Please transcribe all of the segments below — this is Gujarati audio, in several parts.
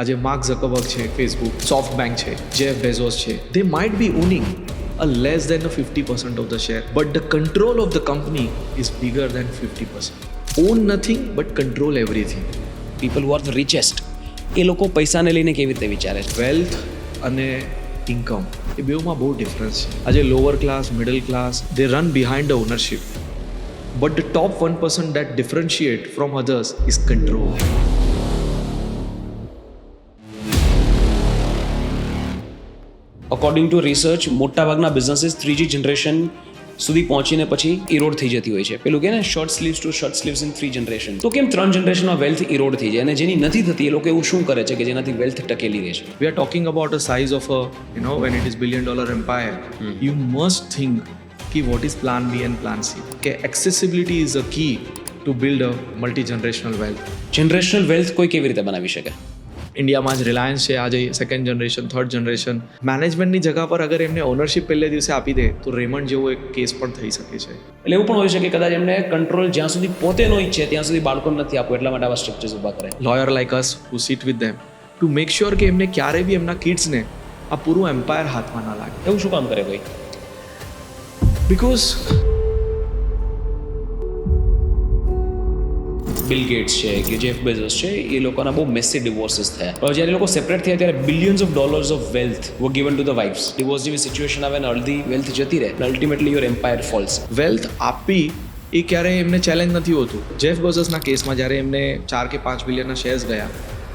આજે માર્ક ઝકરબર્ગ છે, ફેસબુક, સોફ્ટ બેંક છે, જેફ બેઝોસ છે, they might be owning a less than a 50% of the share, but the control of the company is bigger than 50%. Own nothing but control everything. People who are the richest એ લોકો પૈસાને લઈને કેવી રીતે વિચારે છે? વેલ્થ અને ઇન્કમ એ બેઉમાં બહુ ડિફરન્સ છે. આજે lower class, middle class, they run behind the ownership, but the top 1% that differentiate from others is control. According to research મોટાભાગના બિઝનેસીસ 3G જનરેશન સુધી પહોંચીને પછી ઇરોડ થઈ જતી હોય છે. પેલું કે ને short sleeves to short sleeves in 3 generation. તો કેમ 3 જનરેશનમાં વેલ્થ ઇરોડ થઈ જાય અને જેની નથી થતી એ લોકો એવું શું કરે છે કે જેનાથી વેલ્થ ટકેલી રહે છે? We are talking about a size of a, when it is $1 billion empire, you must think ki what is plan B and plan C. Okay, accessibility is a key to build a multi-generational wealth. Generational wealth કોઈ કેવી રીતે બનાવી શકે? ઇન્ડિયામાં જ રિલાયન્સ છે, આજે સેકન્ડ જનરેશન, થર્ડ જનરેશન. મેનેજમેન્ટની જગા પર અગર એમને ઓનરશિપ પહેલે દિવસે આપી દે તો રેમન્ડ જેવો એક કેસ પણ થઈ શકે છે. એટલે એવું પણ હોય છે કે કદાચ એમને કંટ્રોલ જ્યાં સુધી પોતે નો ઈચ્છે ત્યાં સુધી બાળકોને નથી આપવું, એટલા માટે આવા સ્ટ્રક્ચર્સ ઊભા કરે. Lawyer like us who sit with them to make sure કે એમને ક્યારે બી એમના કિડ્સને આ પૂરું એમ્પાયર હાથમાં ના લાગે. એવું શું કામ કરે ભાઈ? બિકોઝ બિલ ગેટ્સ છે કે જેફ બેઝોસ છે, એ લોકોના બહુ મેસી ડિવોર્સીસ થયા. હવે જ્યારે લોકો સેપરેટ થયા ત્યારે billions of dollars of wealth were given to the wives. Divorce જેવી સિચ્યુએશન આવે અને અડધી વેલ્થ જતી રહે, ultimately your empire falls. Wealth આપવી એ ક્યારેય એમને ચેલેન્જ નથી હોતું. જેફ બેઝોસના કેસમાં જ્યારે એમને 4 કે 5 બિલિયનના શેર્સ ગયા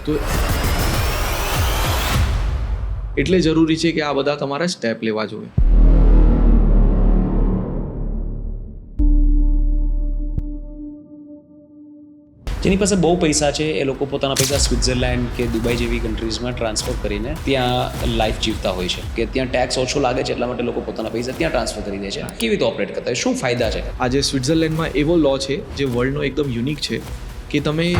તો એટલે જરૂરી છે કે આ બધા તમારે સ્ટેપ લેવા જોઈએ. જેની પાસે બહુ પૈસા છે એ લોકો પોતાના પૈસા સ્વિટ્ઝરલેન્ડ કે દુબઈ જેવી કન્ટ્રીઝમાં ટ્રાન્સફર કરીને ત્યાં લાઈફ જીવતા હોય છે કે ત્યાં ટેક્સ ઓછો લાગે છે, એટલા માટે લોકો પોતાના પૈસા ત્યાં ટ્રાન્સફર કરી દે છે. કેવી રીતે ઓપરેટ કરતા હોય? શું ફાયદા છે? આજે સ્વિટ્ઝરલેન્ડમાં એવો લો છે જે વર્લ્ડનો એકદમ યુનિક છે કે તમે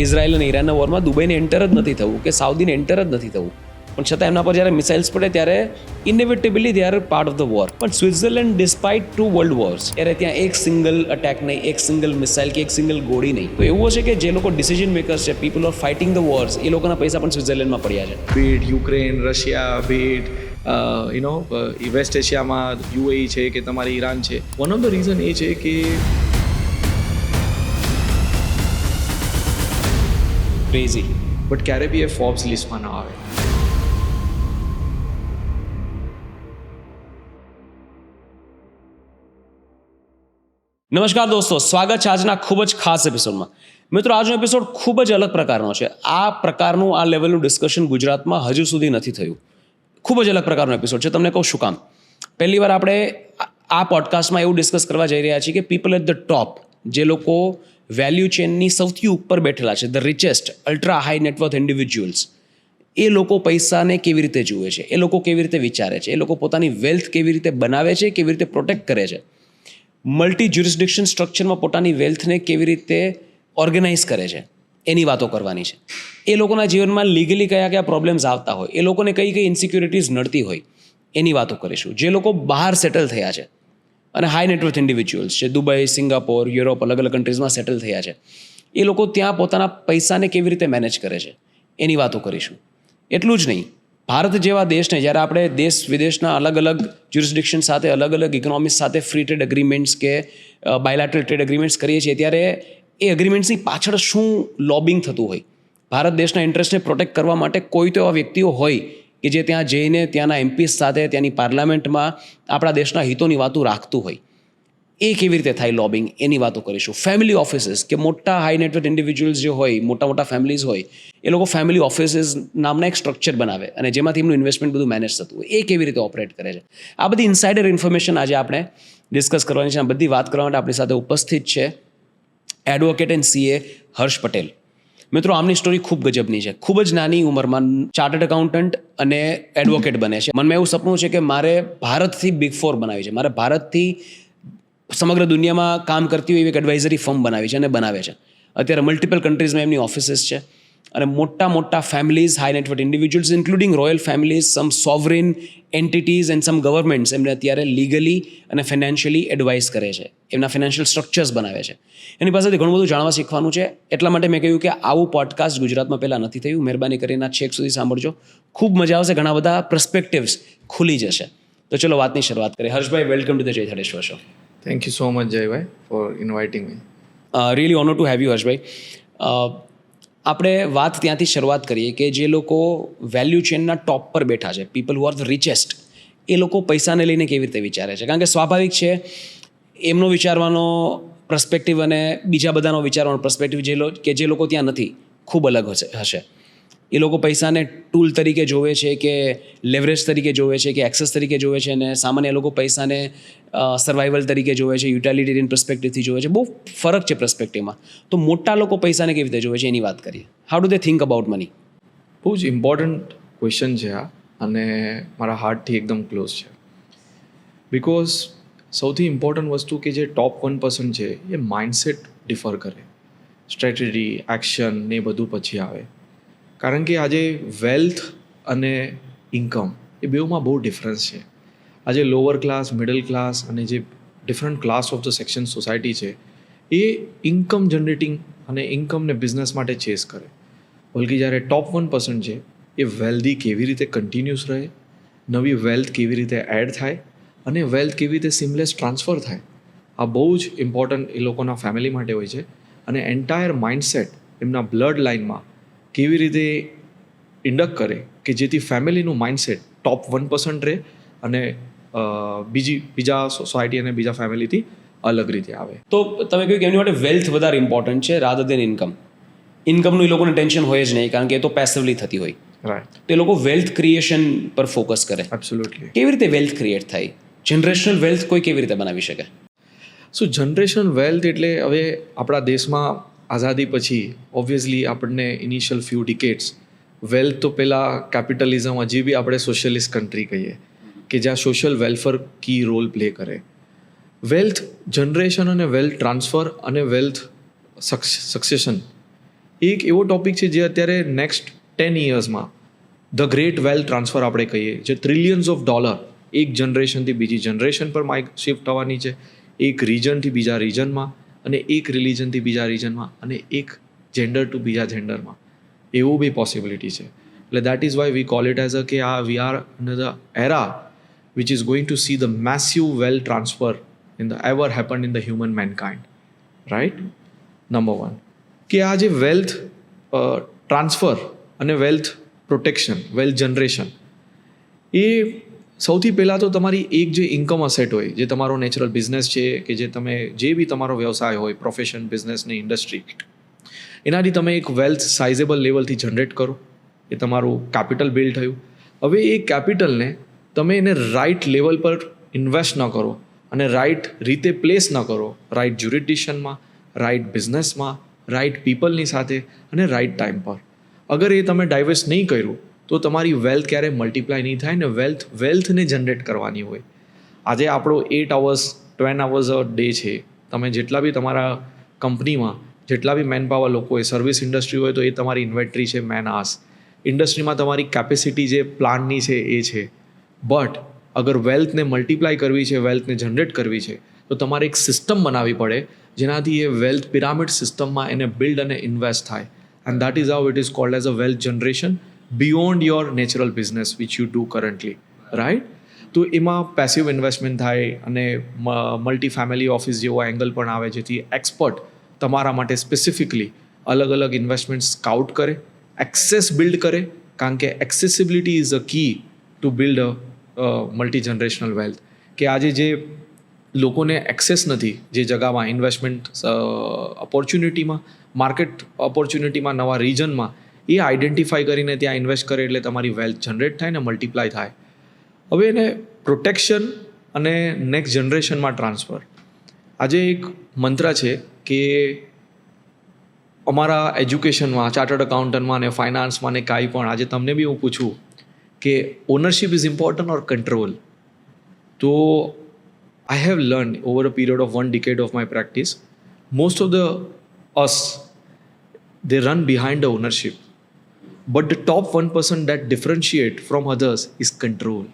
ઇઝરાયલ અને ઈરાનના વોરમાં દુબઈને એન્ટર જ નથી થવું કે સાઉદીને એન્ટર જ નથી થવું, પણ છતાં એમના પર જ્યારે મિસાઇલ્સ પડે ત્યારે inevitably they are part of the war. પણ સ્વિટ્ઝરલેન્ડ ડિસ્પાઇટ 2 વર્લ્ડ વોર્સ ત્યારે ત્યાં એક સિંગલ અટેક નહીં, એક સિંગલ મિસાઇલ કે એક સિંગલ ગોળી નહીં. તો એવું છે કે જે લોકો ડિસિઝન મેકર્સ છે, people or fighting the wars, એ લોકોના પૈસા પણ સ્વિટ્ઝરલેન્ડમાં પડ્યા છે. Be it Ukraine, Russia, be it west એશિયામાં UAE છે કે તમારી ઈરાન છે. વન ઓફ ધ રીઝન એ છે કે ક્રેઝી, બટ ક્યારે બી એ ફોર્બ્સ લિસ્ટમાં ના આવે. નમસ્કાર દોસ્તો, સ્વાગત છે આજના ખૂબ જ ખાસ એપિસોડમાં. મિત્રો, આજનો એપિસોડ ખૂબ જ અલગ પ્રકારનો છે. આ પ્રકારનું આ લેવલનું ડિસ્કશન ગુજરાતમાં હજુ સુધી નથી થયું. ખૂબ જ અલગ પ્રકારનો એપિસોડ છે. તમને કહું શું કામ. પહેલી વાર આપણે આ પોડકાસ્ટમાં એવું ડિસ્કસ કરવા જઈ રહ્યા છીએ કે પીપલ એટ ધ ટોપ, જે લોકો વેલ્યુ ચેનની સૌથી ઉપર બેઠેલા છે, the richest, ultra high net worth individuals, એ લોકો પૈસાને કેવી રીતે જુએ છે, એ લોકો કેવી રીતે વિચારે છે, એ લોકો પોતાની વેલ્થ કેવી રીતે બનાવે છે, કેવી રીતે પ્રોટેક્ટ કરે છે, મલ્ટી જ્યુરિસ્ડિક્શન સ્ટ્રક્ચરમાં પોતાની વેલ્થને કેવી રીતે ઓર્ગેનાઇઝ કરે છે, એની વાતો કરવાની છે. એ લોકોના જીવનમાં લીગલી કયા કયા પ્રોબ્લેમ્સ આવતા હોય, એ લોકોને કઈ કઈ ઇન્સિક્યુરિટીઝ નડતી હોય, એની વાતો કરીશું. જે લોકો બહાર સેટલ થયા છે અને હાઈ નેટવર્થ ઇન્ડિવિજ્યુઅલ્સ છે, દુબઈ, સિંગાપોર, યુરોપ, અલગ અલગ કન્ટ્રીઝમાં સેટલ થયા છે, એ લોકો ત્યાં પોતાના પૈસાને કેવી રીતે મેનેજ કરે છે, એની વાતો કરીશું. એટલું જ નહીં, ભારત જેવા દેશને જ્યારે આપણે દેશ વિદેશના અલગ અલગ જ્યુરિસ્ડિક્શન સાથે, અલગ અલગ ઇકોનોમીઝ સાથે ફ્રી ટ્રેડ એગ્રીમેન્ટ્સ કે બાયલેટરલ ટ્રેડ એગ્રીમેન્ટ્સ કરીએ છીએ, ત્યારે એ એગ્રીમેન્ટ્સની પાછળ શું લોબિંગ થતું હોય, ભારત દેશના ઇન્ટરેસ્ટને પ્રોટેક્ટ કરવા માટે કોઈ તો એવા વ્યક્તિઓ હોય કે જે ત્યાં જઈને ત્યાંના MPs સાથે, ત્યાંની પાર્લામેન્ટમાં આપણા દેશના હિતોની વાતો રાખતું હોય, એ કેવી રીતે થાય લોબિંગ, એની વાતો કરીશું. ફેમિલી ઓફિસીસ, કે મોટા હાઈ નેટવર્થ ઇન્ડિવિજ્યુઅલ્સ જે હોય, મોટા મોટા ફેમિલીઝ હોય, એ લોકો ફેમિલી ઓફિસીસ નામના એક સ્ટ્રક્ચર બનાવે અને જેમાંથી એમનું ઇન્વેસ્ટમેન્ટ બધું મેનેજ થતું હોય, એ કેવી રીતે ઓપરેટ કરે છે. આ બધી ઇન્સાઇડર ઇન્ફોર્મેશન આજે આપણે ડિસ્કસ કરવાની છે. આ બધી વાત કરવા માટે આપણી સાથે ઉપસ્થિત છે એડવોકેટ એન્ડ CA હર્ષ પટેલ. મિત્રો, આમની સ્ટોરી ખૂબ ગજબની છે. ખૂબ જ નાની ઉંમરમાં ચાર્ટર્ડ એકાઉન્ટન્ટ અને એડવોકેટ બને છે. મનમાં એવું સપનું છે કે મારે ભારતથી બિગ 4 બનાવી છે, મારે ભારતથી સમગ્ર દુનિયામાં કામ કરતી હોય એવી એક એડવાઇઝરી ફર્મ બનાવી છે અને બનાવે છે. અત્યારે મલ્ટિપલ કન્ટ્રીઝમાં એમની ઓફિસીસ છે અને મોટા મોટા families, high net worth individuals including royal families, some sovereign entities and some governments એમને અત્યારે લીગલી અને ફાઇનાન્શિયલી એડવાઇસ કરે છે, એમના ફાઇનાન્શિયલ સ્ટ્રક્ચર્સ બનાવે છે. એની પાસેથી ઘણું બધું જાણવા શીખવાનું છે. એટલા માટે મેં કહ્યું કે આવું પોડકાસ્ટ ગુજરાતમાં પહેલાં નથી થયું. મહેરબાની કરીને આ છેક સુધી સાંભળજો, ખૂબ મજા આવશે, ઘણા બધા પર્સ્પેક્ટિવ્સ ખુલી જશે. તો ચલો વાતની શરૂઆત કરીએ. Harshbhai, welcome to the Jaythadeshwar show. Thank you so much, Jaybhai, for inviting me. Really honour to have you, Harshbhai. આપણે વાત ત્યાંથી શરૂઆત કરીએ કે જે લોકો વેલ્યુ ચેનના ટોપ પર બેઠા છે, people who are the richest, એ લોકો પૈસાને લઈને કેવી રીતે વિચારે છે? કારણ કે સ્વાભાવિક છે એમનો વિચારવાનો પર્સ્પેક્ટિવ અને બીજા બધાનો વિચારવાનો પર્સ્પેક્ટિવ જે લોકો ત્યાં નથી ખૂબ અલગ હશે. એ લોકો પૈસાને ટૂલ તરીકે જોવે છે કે લેવરેજ તરીકે જોવે છે કે એક્સેસ તરીકે જોવે છે, અને સામાન્ય લોકો પૈસાને સર્વાઈવલ તરીકે જોવે છે, યુટિલિટેરિયન પર્સ્પેક્ટિવથી જોવે છે. બહુ ફરક છે પર્સ્પેક્ટિવમાં. તો મોટા લોકો પૈસાને કેવી રીતે જોવે છે એની વાત કરીએ. How do they think about money? બહુ જ ઇમ્પોર્ટન્ટ ક્વેશ્ચન છે આ, અને મારા હાર્ટથી એકદમ ક્લોઝ છે. બિકોઝ સૌથી ઇમ્પોર્ટન્ટ વસ્તુ કે જે ટોપ 1% છે એ માઇન્ડસેટ ડિફર કરે. સ્ટ્રેટેજી, એક્શન ને એ બધું પછી આવે. કારણ કે આજે વેલ્થ અને ઇન્કમ એ બેઉમાં બહુ ડિફરન્સ છે. આજે લોઅર ક્લાસ, મિડલ ક્લાસ અને જે different class of the section society છે એ ઇન્કમ જનરેટિંગ અને ઇન્કમને બિઝનેસ માટે ચેસ કરે. બલકી જ્યારે ટોપ 1% છે એ વેલ્ધી કેવી રીતે કન્ટિન્યુઅસ રહે, નવી વેલ્થ કેવી રીતે એડ થાય અને વેલ્થ કેવી રીતે સિમલેસ ટ્રાન્સફર થાય, આ બહુ જ ઇમ્પોર્ટન્ટ એ લોકોના ફેમિલી માટે હોય છે. અને એન્ટાયર માઇન્ડસેટ એમના બ્લડ લાઇનમાં કેવી રીતે ઇન્ડક્ટ કરે કે જેથી ફેમિલીનું માઇન્ડસેટ ટોપ 1% રહે અને બીજા સોસાયટી અને બીજા ફેમિલીથી અલગ રીતે આવે. તો તમે કહ્યું કે એમની માટે વેલ્થ વધારે ઇમ્પોર્ટન્ટ છે રાધર દેન ઇન્કમ. ઇન્કમનું એ લોકોને ટેન્શન હોય જ નહીં, કારણ કે એ તો પેસિવલી થતી હોય. રાઈટ. તો એ લોકો વેલ્થ ક્રિએશન પર ફોકસ કરે. એબ્સોલ્યુટલી. કેવી રીતે વેલ્થ ક્રિએટ થાય? જનરેશનલ વેલ્થ કોઈ કેવી રીતે બનાવી શકે? સો જનરેશન વેલ્થ એટલે હવે આપણા દેશમાં આઝાદી પછી ઓબ્વિયસલી આપણને ઇનિશિયલ ફ્યુ ડિકેટ્સ વેલ્થ તો પહેલાં કેપિટલિઝમ, હજી બી આપણે સોશિયલિસ્ટ કન્ટ્રી કહીએ કે જ્યાં social welfare key role play કરે. વેલ્થ જનરેશન અને વેલ્થ ટ્રાન્સફર અને વેલ્થ સક્સેશન એક એવો ટોપિક છે જે અત્યારે નેક્સ્ટ 10 યર્સમાં ધ ગ્રેટ વેલ્થ ટ્રાન્સફર આપણે કહીએ, જે ટ્રિલિયન્સ ઓફ ડોલર એક જનરેશનથી બીજી જનરેશન પર શિફ્ટ થવાની છે, એક રિજનથી બીજા રિજનમાં, અને એક રિલિજનથી બીજા રિજનમાં, અને એક જેન્ડર ટુ બીજા જેન્ડરમાં. એવું બી પોસિબિલિટી છે. એટલે that is why we call it as કે we are in the era which is going to see the massive wealth transfer in the ever happen in the human mankind. Right? Number 1 કે આ જે વેલ્થ ટ્રાન્સફર અને વેલ્થ પ્રોટેક્શન, વેલ્થ જનરેશન, એ સૌથી પહેલાં તો તમારી એક જે ઇન્કમ અસેટ હોય, જે તમારો નેચરલ બિઝનેસ છે કે જે તમે જે બી તમારો વ્યવસાય હોય, પ્રોફેશન, બિઝનેસ ને ઇન્ડસ્ટ્રી, એનાથી તમે એક વેલ્થ સાઇઝેબલ લેવલથી જનરેટ કરો. એ તમારું કેપિટલ બિલ્ડ થયું. હવે એ કેપિટલને તમે એને રાઇટ લેવલ પર ઇન્વેસ્ટ ન કરો અને રાઇટ રીતે પ્લેસ ન કરો, રાઇટ જ્યુરિડિશનમાં, રાઇટ બિઝનેસમાં, રાઇટ પીપલની સાથે અને રાઇટ ટાઈમ પર. અગર એ તમે ડાયવર્સ નહીં કર્યું તો તમારી વેલ્થ ક્યારેય મલ્ટીપ્લાય નહીં થાય ને વેલ્થને જનરેટ કરવાની હોય. આજે આપણો 8 hours 10 hours અ ડે છે. તમે જેટલા બી તમારા કંપનીમાં જેટલા બી મેન પાવર લોકો હોય, સર્વિસ ઇન્ડસ્ટ્રી હોય તો એ તમારી ઇન્વેન્ટરી છે, મેન આર્સ. ઇન્ડસ્ટ્રીમાં તમારી કેપેસિટી જે પ્લાન્ટની છે એ છે. બટ અગર વેલ્થને મલ્ટીપ્લાય કરવી છે, વેલ્થને જનરેટ કરવી છે, તો તમારે એક સિસ્ટમ બનાવવી પડે જેનાથી એ વેલ્થ પિરામિડ સિસ્ટમમાં એને બિલ્ડ અને ઇન્વેસ્ટ થાય. And that is how it is called as a wealth generation beyond your natural business which you do currently. Right? તો એમાં પેસિવ ઇન્વેસ્ટમેન્ટ થાય અને મલ્ટી ફેમિલી ઓફિસ જેવો એંગલ પણ આવે, જેથી એક્સપર્ટ તમારા માટે સ્પેસિફિકલી અલગ અલગ ઇન્વેસ્ટમેન્ટ સ્કાઉટ કરે, એક્સેસ બિલ્ડ કરે, કારણ કે accessibility is a key to build a multi generational wealth. કે આજે જે લોકોને એક્સેસ નથી જે જગામાં ઇન્વેસ્ટમેન્ટ ઓપોર્ચ્યુનિટીમાં, માર્કેટ ઓપોર્ચ્યુનિટીમાં, નવા રિજનમાં, એ આઈડેન્ટિફાઈ કરીને ત્યાં ઇન્વેસ્ટ કરે એટલે તમારી વેલ્થ જનરેટ થાય ને મલ્ટીપ્લાય થાય. હવે એને પ્રોટેક્શન અને નેક્સ્ટ જનરેશનમાં ટ્રાન્સફર. આજે એક મંત્ર છે કે અમારા એજ્યુકેશનમાં, ચાર્ટર્ડ અકાઉન્ટન્ટમાં ને ફાઇનાન્સમાં ને કાંઈ પણ, આજે તમને બી હું પૂછું કે ownership is important or control, તો I have learned over a period of 1 decade of my practice, most of us, they run behind the ownership. But the top 1% that differentiate from others is control.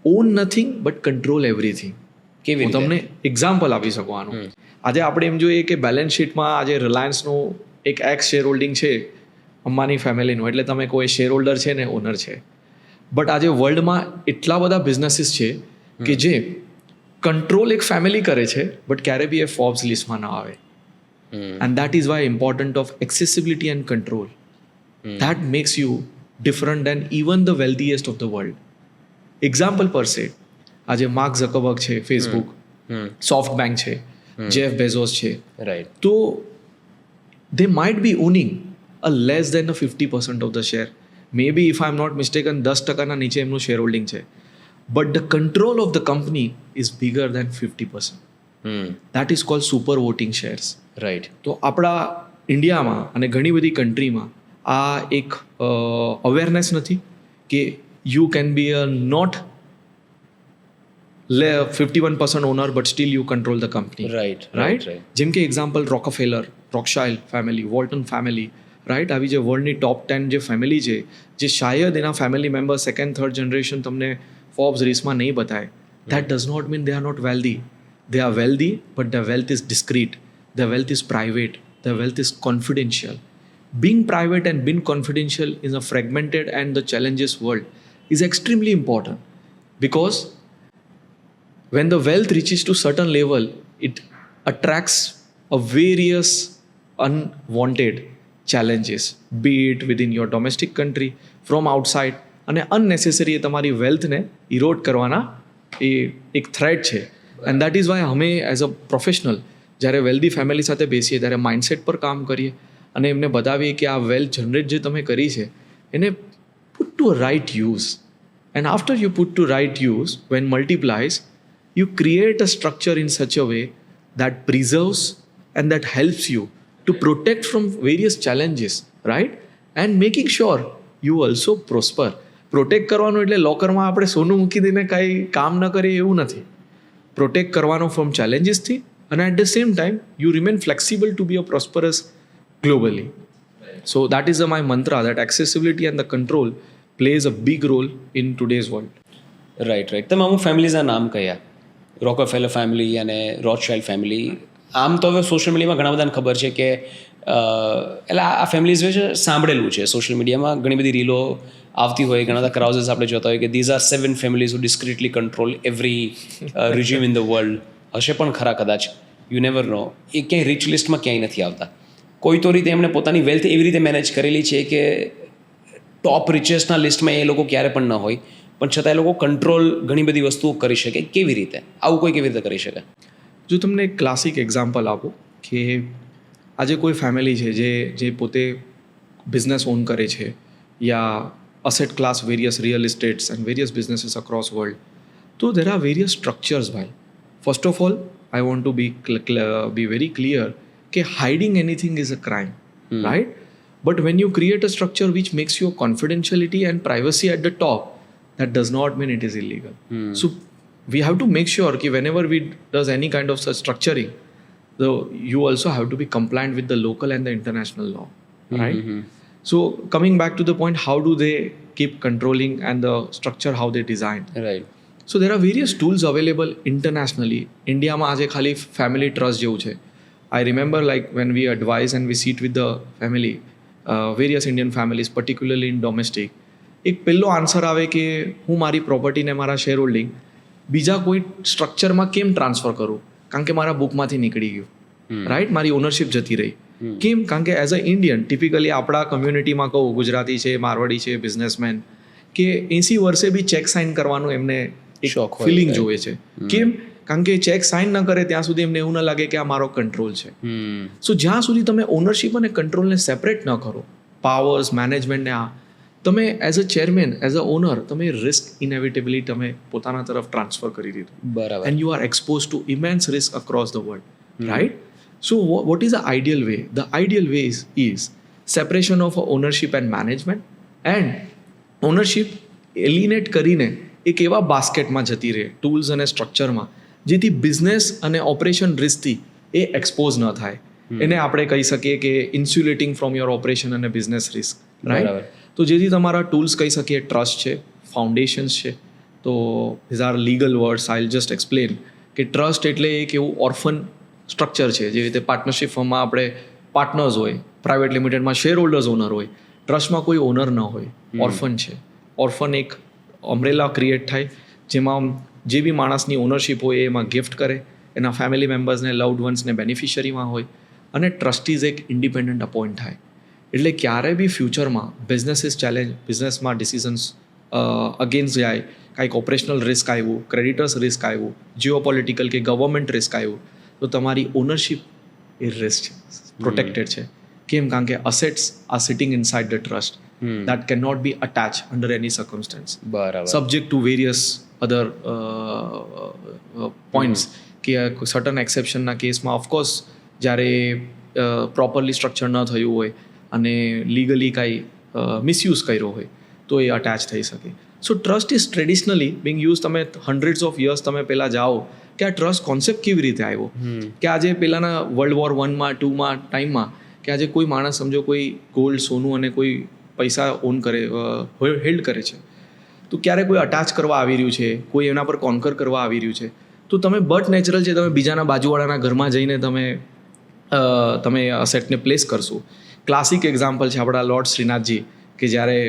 On nothing but control everything. કેવી હું રીતે? તમને એક્ઝામ્પલ આપી શકું આનું. આજે આપણે એમ જોઈએ કે બેલેન્સ શીટમાં આજે રિલાયન્સનું એક એક્સ શેર હોલ્ડિંગ છે અંબાની ફેમિલીનું, એટલે તમે કોઈ શેર હોલ્ડર છે ને ઓનર છે. બટ આજે વર્લ્ડમાં એટલા બધા બિઝનેસીસ છે કે જે કંટ્રોલ એક ફેમિલી કરે છે બટ ક્યારે બી એ ફોર્બ્સ લિસ્ટમાં ન આવે. And that is why important of accessibility and control. That makes you different than even the wealthiest of the world. Example per se, આજે માર્ક ઝકરબર્ગ છે ફેસબુક, સોફ્ટ બેંક છે, જેફ બેઝોસ છે, રાઈટ. તો they might be owning a less than a 50% of the share. Maybe if I'm not mistaken 10% નીચે એમનું શેર હોલ્ડિંગ છે, but the control of the company is bigger than 50%. That is called super voting shares. Right. તો આપણા ઇન્ડિયામાં અને ઘણી બધી કન્ટ્રીમાં આ એક અવેરનેસ નથી કે you can be a not 51% owner but still you control the company. Right. Right. જેમ કે example Rockefeller, Rothschild family, Walton family, right. આવી જે વર્લ્ડની ટોપ 10 જે ફેમિલી છે, જે શાયદ એના family member second third generation તમને ફોર્બ્સ રિસમાં નહીં બતાય, that does not mean they are not wealthy. They are wealthy but the wealth is discreet, the wealth is private, the wealth is confidential. Being private and being confidential in a fragmented and the challenges world is extremely important, because when the wealth reaches to certain level, it attracts a various unwanted challenges, be it within your domestic country, from outside, અને unnecessary એ તમારી વેલ્થને ઇરોડ કરવાના એ એક થ્રેટ છે. એન્ડ દેટ ઇઝ વાય અમે એઝ અ પ્રોફેશનલ જ્યારે વેલ્ધી ફેમિલી સાથે બેસીએ ત્યારે માઇન્ડસેટ પર કામ કરીએ અને એમને બતાવીએ કે આ વેલ્થ જનરેટ જે તમે કરી છે એને put to a right use. And after you put to right use, when multiplies, you create a structure in such a way that preserves and that helps you to protect from various challenges, right? And making sure you also prosper. Protect કરવાનું એટલે લોકરમાં આપણે સોનું મૂકી દઈને કાંઈ કામ ન કરીએ એવું નથી. પ્રોટેક્ટ કરવાનો ફ્રોમ ચેલેન્જીસથી, અને at the same time you remain flexible to be a prosperous globally. So that is my mantra, that accessibility and the control plays a big role in today's world. Right. તમે અમુક ફેમિલીઝના નામ કહ્યા, રોકફેલર ફેમિલી અને રોથશાઇલ્ડ ફેમિલી. આમ તો હવે સોશિયલ મીડિયામાં ઘણા બધાને ખબર છે કે એટલે આ ફેમિલીઝ વિશે સાંભળેલું છે સોશિયલ મીડિયામાં, ઘણી બધી રીલો આવતી હોય, ઘણા બધા ક્રાઉઝેસ આપણે જોતા હોય કે these are 7 families who discreetly control every regime in the world. હશે પણ ખરા કદાચ, યુ નેવર નો. એ ક્યાંય રિચ લિસ્ટમાં ક્યાંય નથી આવતા. કોઈ તો રીતે એમણે પોતાની વેલ્થ એવી રીતે મેનેજ કરેલી છે કે ટોપ રિચેસ્ટના લિસ્ટમાં એ લોકો ક્યારે પણ ન હોય, પણ છતાં એ લોકો કંટ્રોલ ઘણી બધી વસ્તુઓ કરી શકે. કેવી રીતે આવું કોઈ કેવી રીતે કરી શકે? જો તમને એક ક્લાસિક એક્ઝામ્પલ આપું કે આજે કોઈ ફેમિલી છે જે પોતે બિઝનેસ ઓન કરે છે, યા asset class various real estates and various businesses across world, તો દેર આર વેરિયસ સ્ટ્રક્ચર્સ ભાઈ. First of all I want to be very clear કે hiding anything is a crime, right? But when you create a structure which makes your confidentiality and privacy at the top, that does not mean it is illegal. So we have to make sure that whenever we does any kind of such structuring, you also have to be compliant with the local and the international law, right? So coming back to the point, how do they keep controlling and the structure how they design? Right. So there are various tools available internationally. ઇન્ડિયામાં આજે ખાલી ફેમિલી ટ્રસ્ટ જેવું છે. I remember like when we advise and we sit with the family, various Indian families, particularly in domestic, એક પહેલો આન્સર આવે કે હું મારી પ્રોપર્ટીને મારા શેર હોલ્ડિંગ બીજા કોઈ સ્ટ્રક્ચરમાં કેમ ટ્રાન્સફર કરું, કારણ કે મારા બુકમાંથી નીકળી ગયું, રાઈટ? મારી ઓનરશિપ જતી રહી. કેમ? કારણ કે એઝ અ ઇન્ડિયન ટિપિકલી આપણા કમ્યુનિટીમાં કહું, ગુજરાતી છે, મારવાડી છે, બિઝનેસમેન, કે 80 વર્ષે બી ચેક સાઇન કરવાનું એમને એક ફિલિંગ જોવે છે. કેમ? કારણ કે ચેક સાઇન ન કરે ત્યાં સુધી એમને એવું ન લાગે કે આ મારો કંટ્રોલ છે. સો જ્યાં સુધી તમે ઓનરશિપ અને કંટ્રોલને સેપરેટ ન કરો, પાવર્સ મેનેજમેન્ટને તમે as a chairman, as a owner, તમે રિસ્ક ઇનેવિટેબલી તમે પોતાના તરફ ટ્રાન્સફર કરી દીધું. બરાબર. And you are expose to immense risk across the world, right? So what is the ideal way? The ideal way is separation of ownership and management, and ownership alienate કરીને એક એવા બાસ્કેટમાં જતી રહે ટૂલ્સ અને સ્ટ્રક્ચરમાં, જેથી બિઝનેસ અને ઓપરેશન રિસ્કથી એ એક્સપોઝ ન થાય. એને આપણે કહી શકીએ કે ઇન્સ્યુલેટિંગ ફ્રોમ યોર ઓપરેશન અને બિઝનેસ રિસ્ક, રાઈટ? તો જેથી તમારા ટૂલ્સ કહી શકીએ ટ્રસ્ટ છે, ફાઉન્ડેશન્સ છે, તો these are legal words, I will just explain કે ટ્રસ્ટ એટલે એક એવું ઓર્ફન સ્ટ્રક્ચર છે. જેવી રીતે પાર્ટનરશિપ ફર્મમાં આપણે પાર્ટનર્સ હોય, પ્રાઇવેટ લિમિટેડમાં શેર હોલ્ડર્સ ઓનર હોય, ટ્રસ્ટમાં કોઈ ઓનર ન હોય, ઓર્ફન છે. ઓર્ફન એક અમ્બ્રેલા ક્રિએટ થાય જેમાં જે બી માણસની ઓનરશિપ હોય એમાં ગિફ્ટ કરે, એના ફેમિલી મેમ્બર્સને, લવડ વન્સને બેનિફિશરીમાં હોય, અને ટ્રસ્ટીઝ એક ઇન્ડિપેન્ડન્ટ અપોઇન્ટ થાય. એટલે ક્યારે બી ફ્યુચરમાં બિઝનેસીસ ચેલેન્જ, બિઝનેસમાં ડિસિઝન્સ અગેન્સ્ટ જાય, કાંઈક ઓપરેશનલ રિસ્ક આવ્યું, ક્રેડિટર્સ રિસ્ક આવ્યું, જીઓપોલિટિકલ કે ગવર્મેન્ટ રિસ્ક આવ્યું, તો તમારી ઓનરશિપ એ રિસ્ક છે, પ્રોટેક્ટેડ છે. કેમ? કારણ કે assets are sitting inside the trust that cannot be attached under any circumstance, subject to various other points. કે સર્ટન એક્સેપ્શનના કેસમાં ઓફકોર્સ જ્યારે પ્રોપરલી સ્ટ્રક્ચર ન થયું હોય અને લીગલી કાંઈ મિસયુઝ કર્યો હોય તો એ અટેચ થઈ શકે. So trust is traditionally being use. તમે હન્ડ્રેડ્સ ઓફ યર્સ તમે પહેલાં જાઓ કે આ ટ્રસ્ટ કોન્સેપ્ટ કેવી રીતે આવ્યો, કે આજે પહેલાંના વર્લ્ડ વોર 1માં 2માં ટાઈમમાં કે આજે કોઈ માણસ સમજો કોઈ ગોલ્ડ, સોનું અને કોઈ પૈસા ઓન કરે, હેલ્ડ કરે છે, તો ક્યારે કોઈ અટેચ કરવા આવી રહ્યું છે, કોઈ એના પર કોન્કર કરવા આવી રહ્યું છે, તો તમે બટ નેચરલ છે તમે બીજાના બાજુવાળાના ઘરમાં જઈને તમે અસેટને પ્લેસ કરશો. ક્લાસિક એક્ઝામ્પલ છે આપણા લોર્ડ શ્રીનાથજી, કે જ્યારે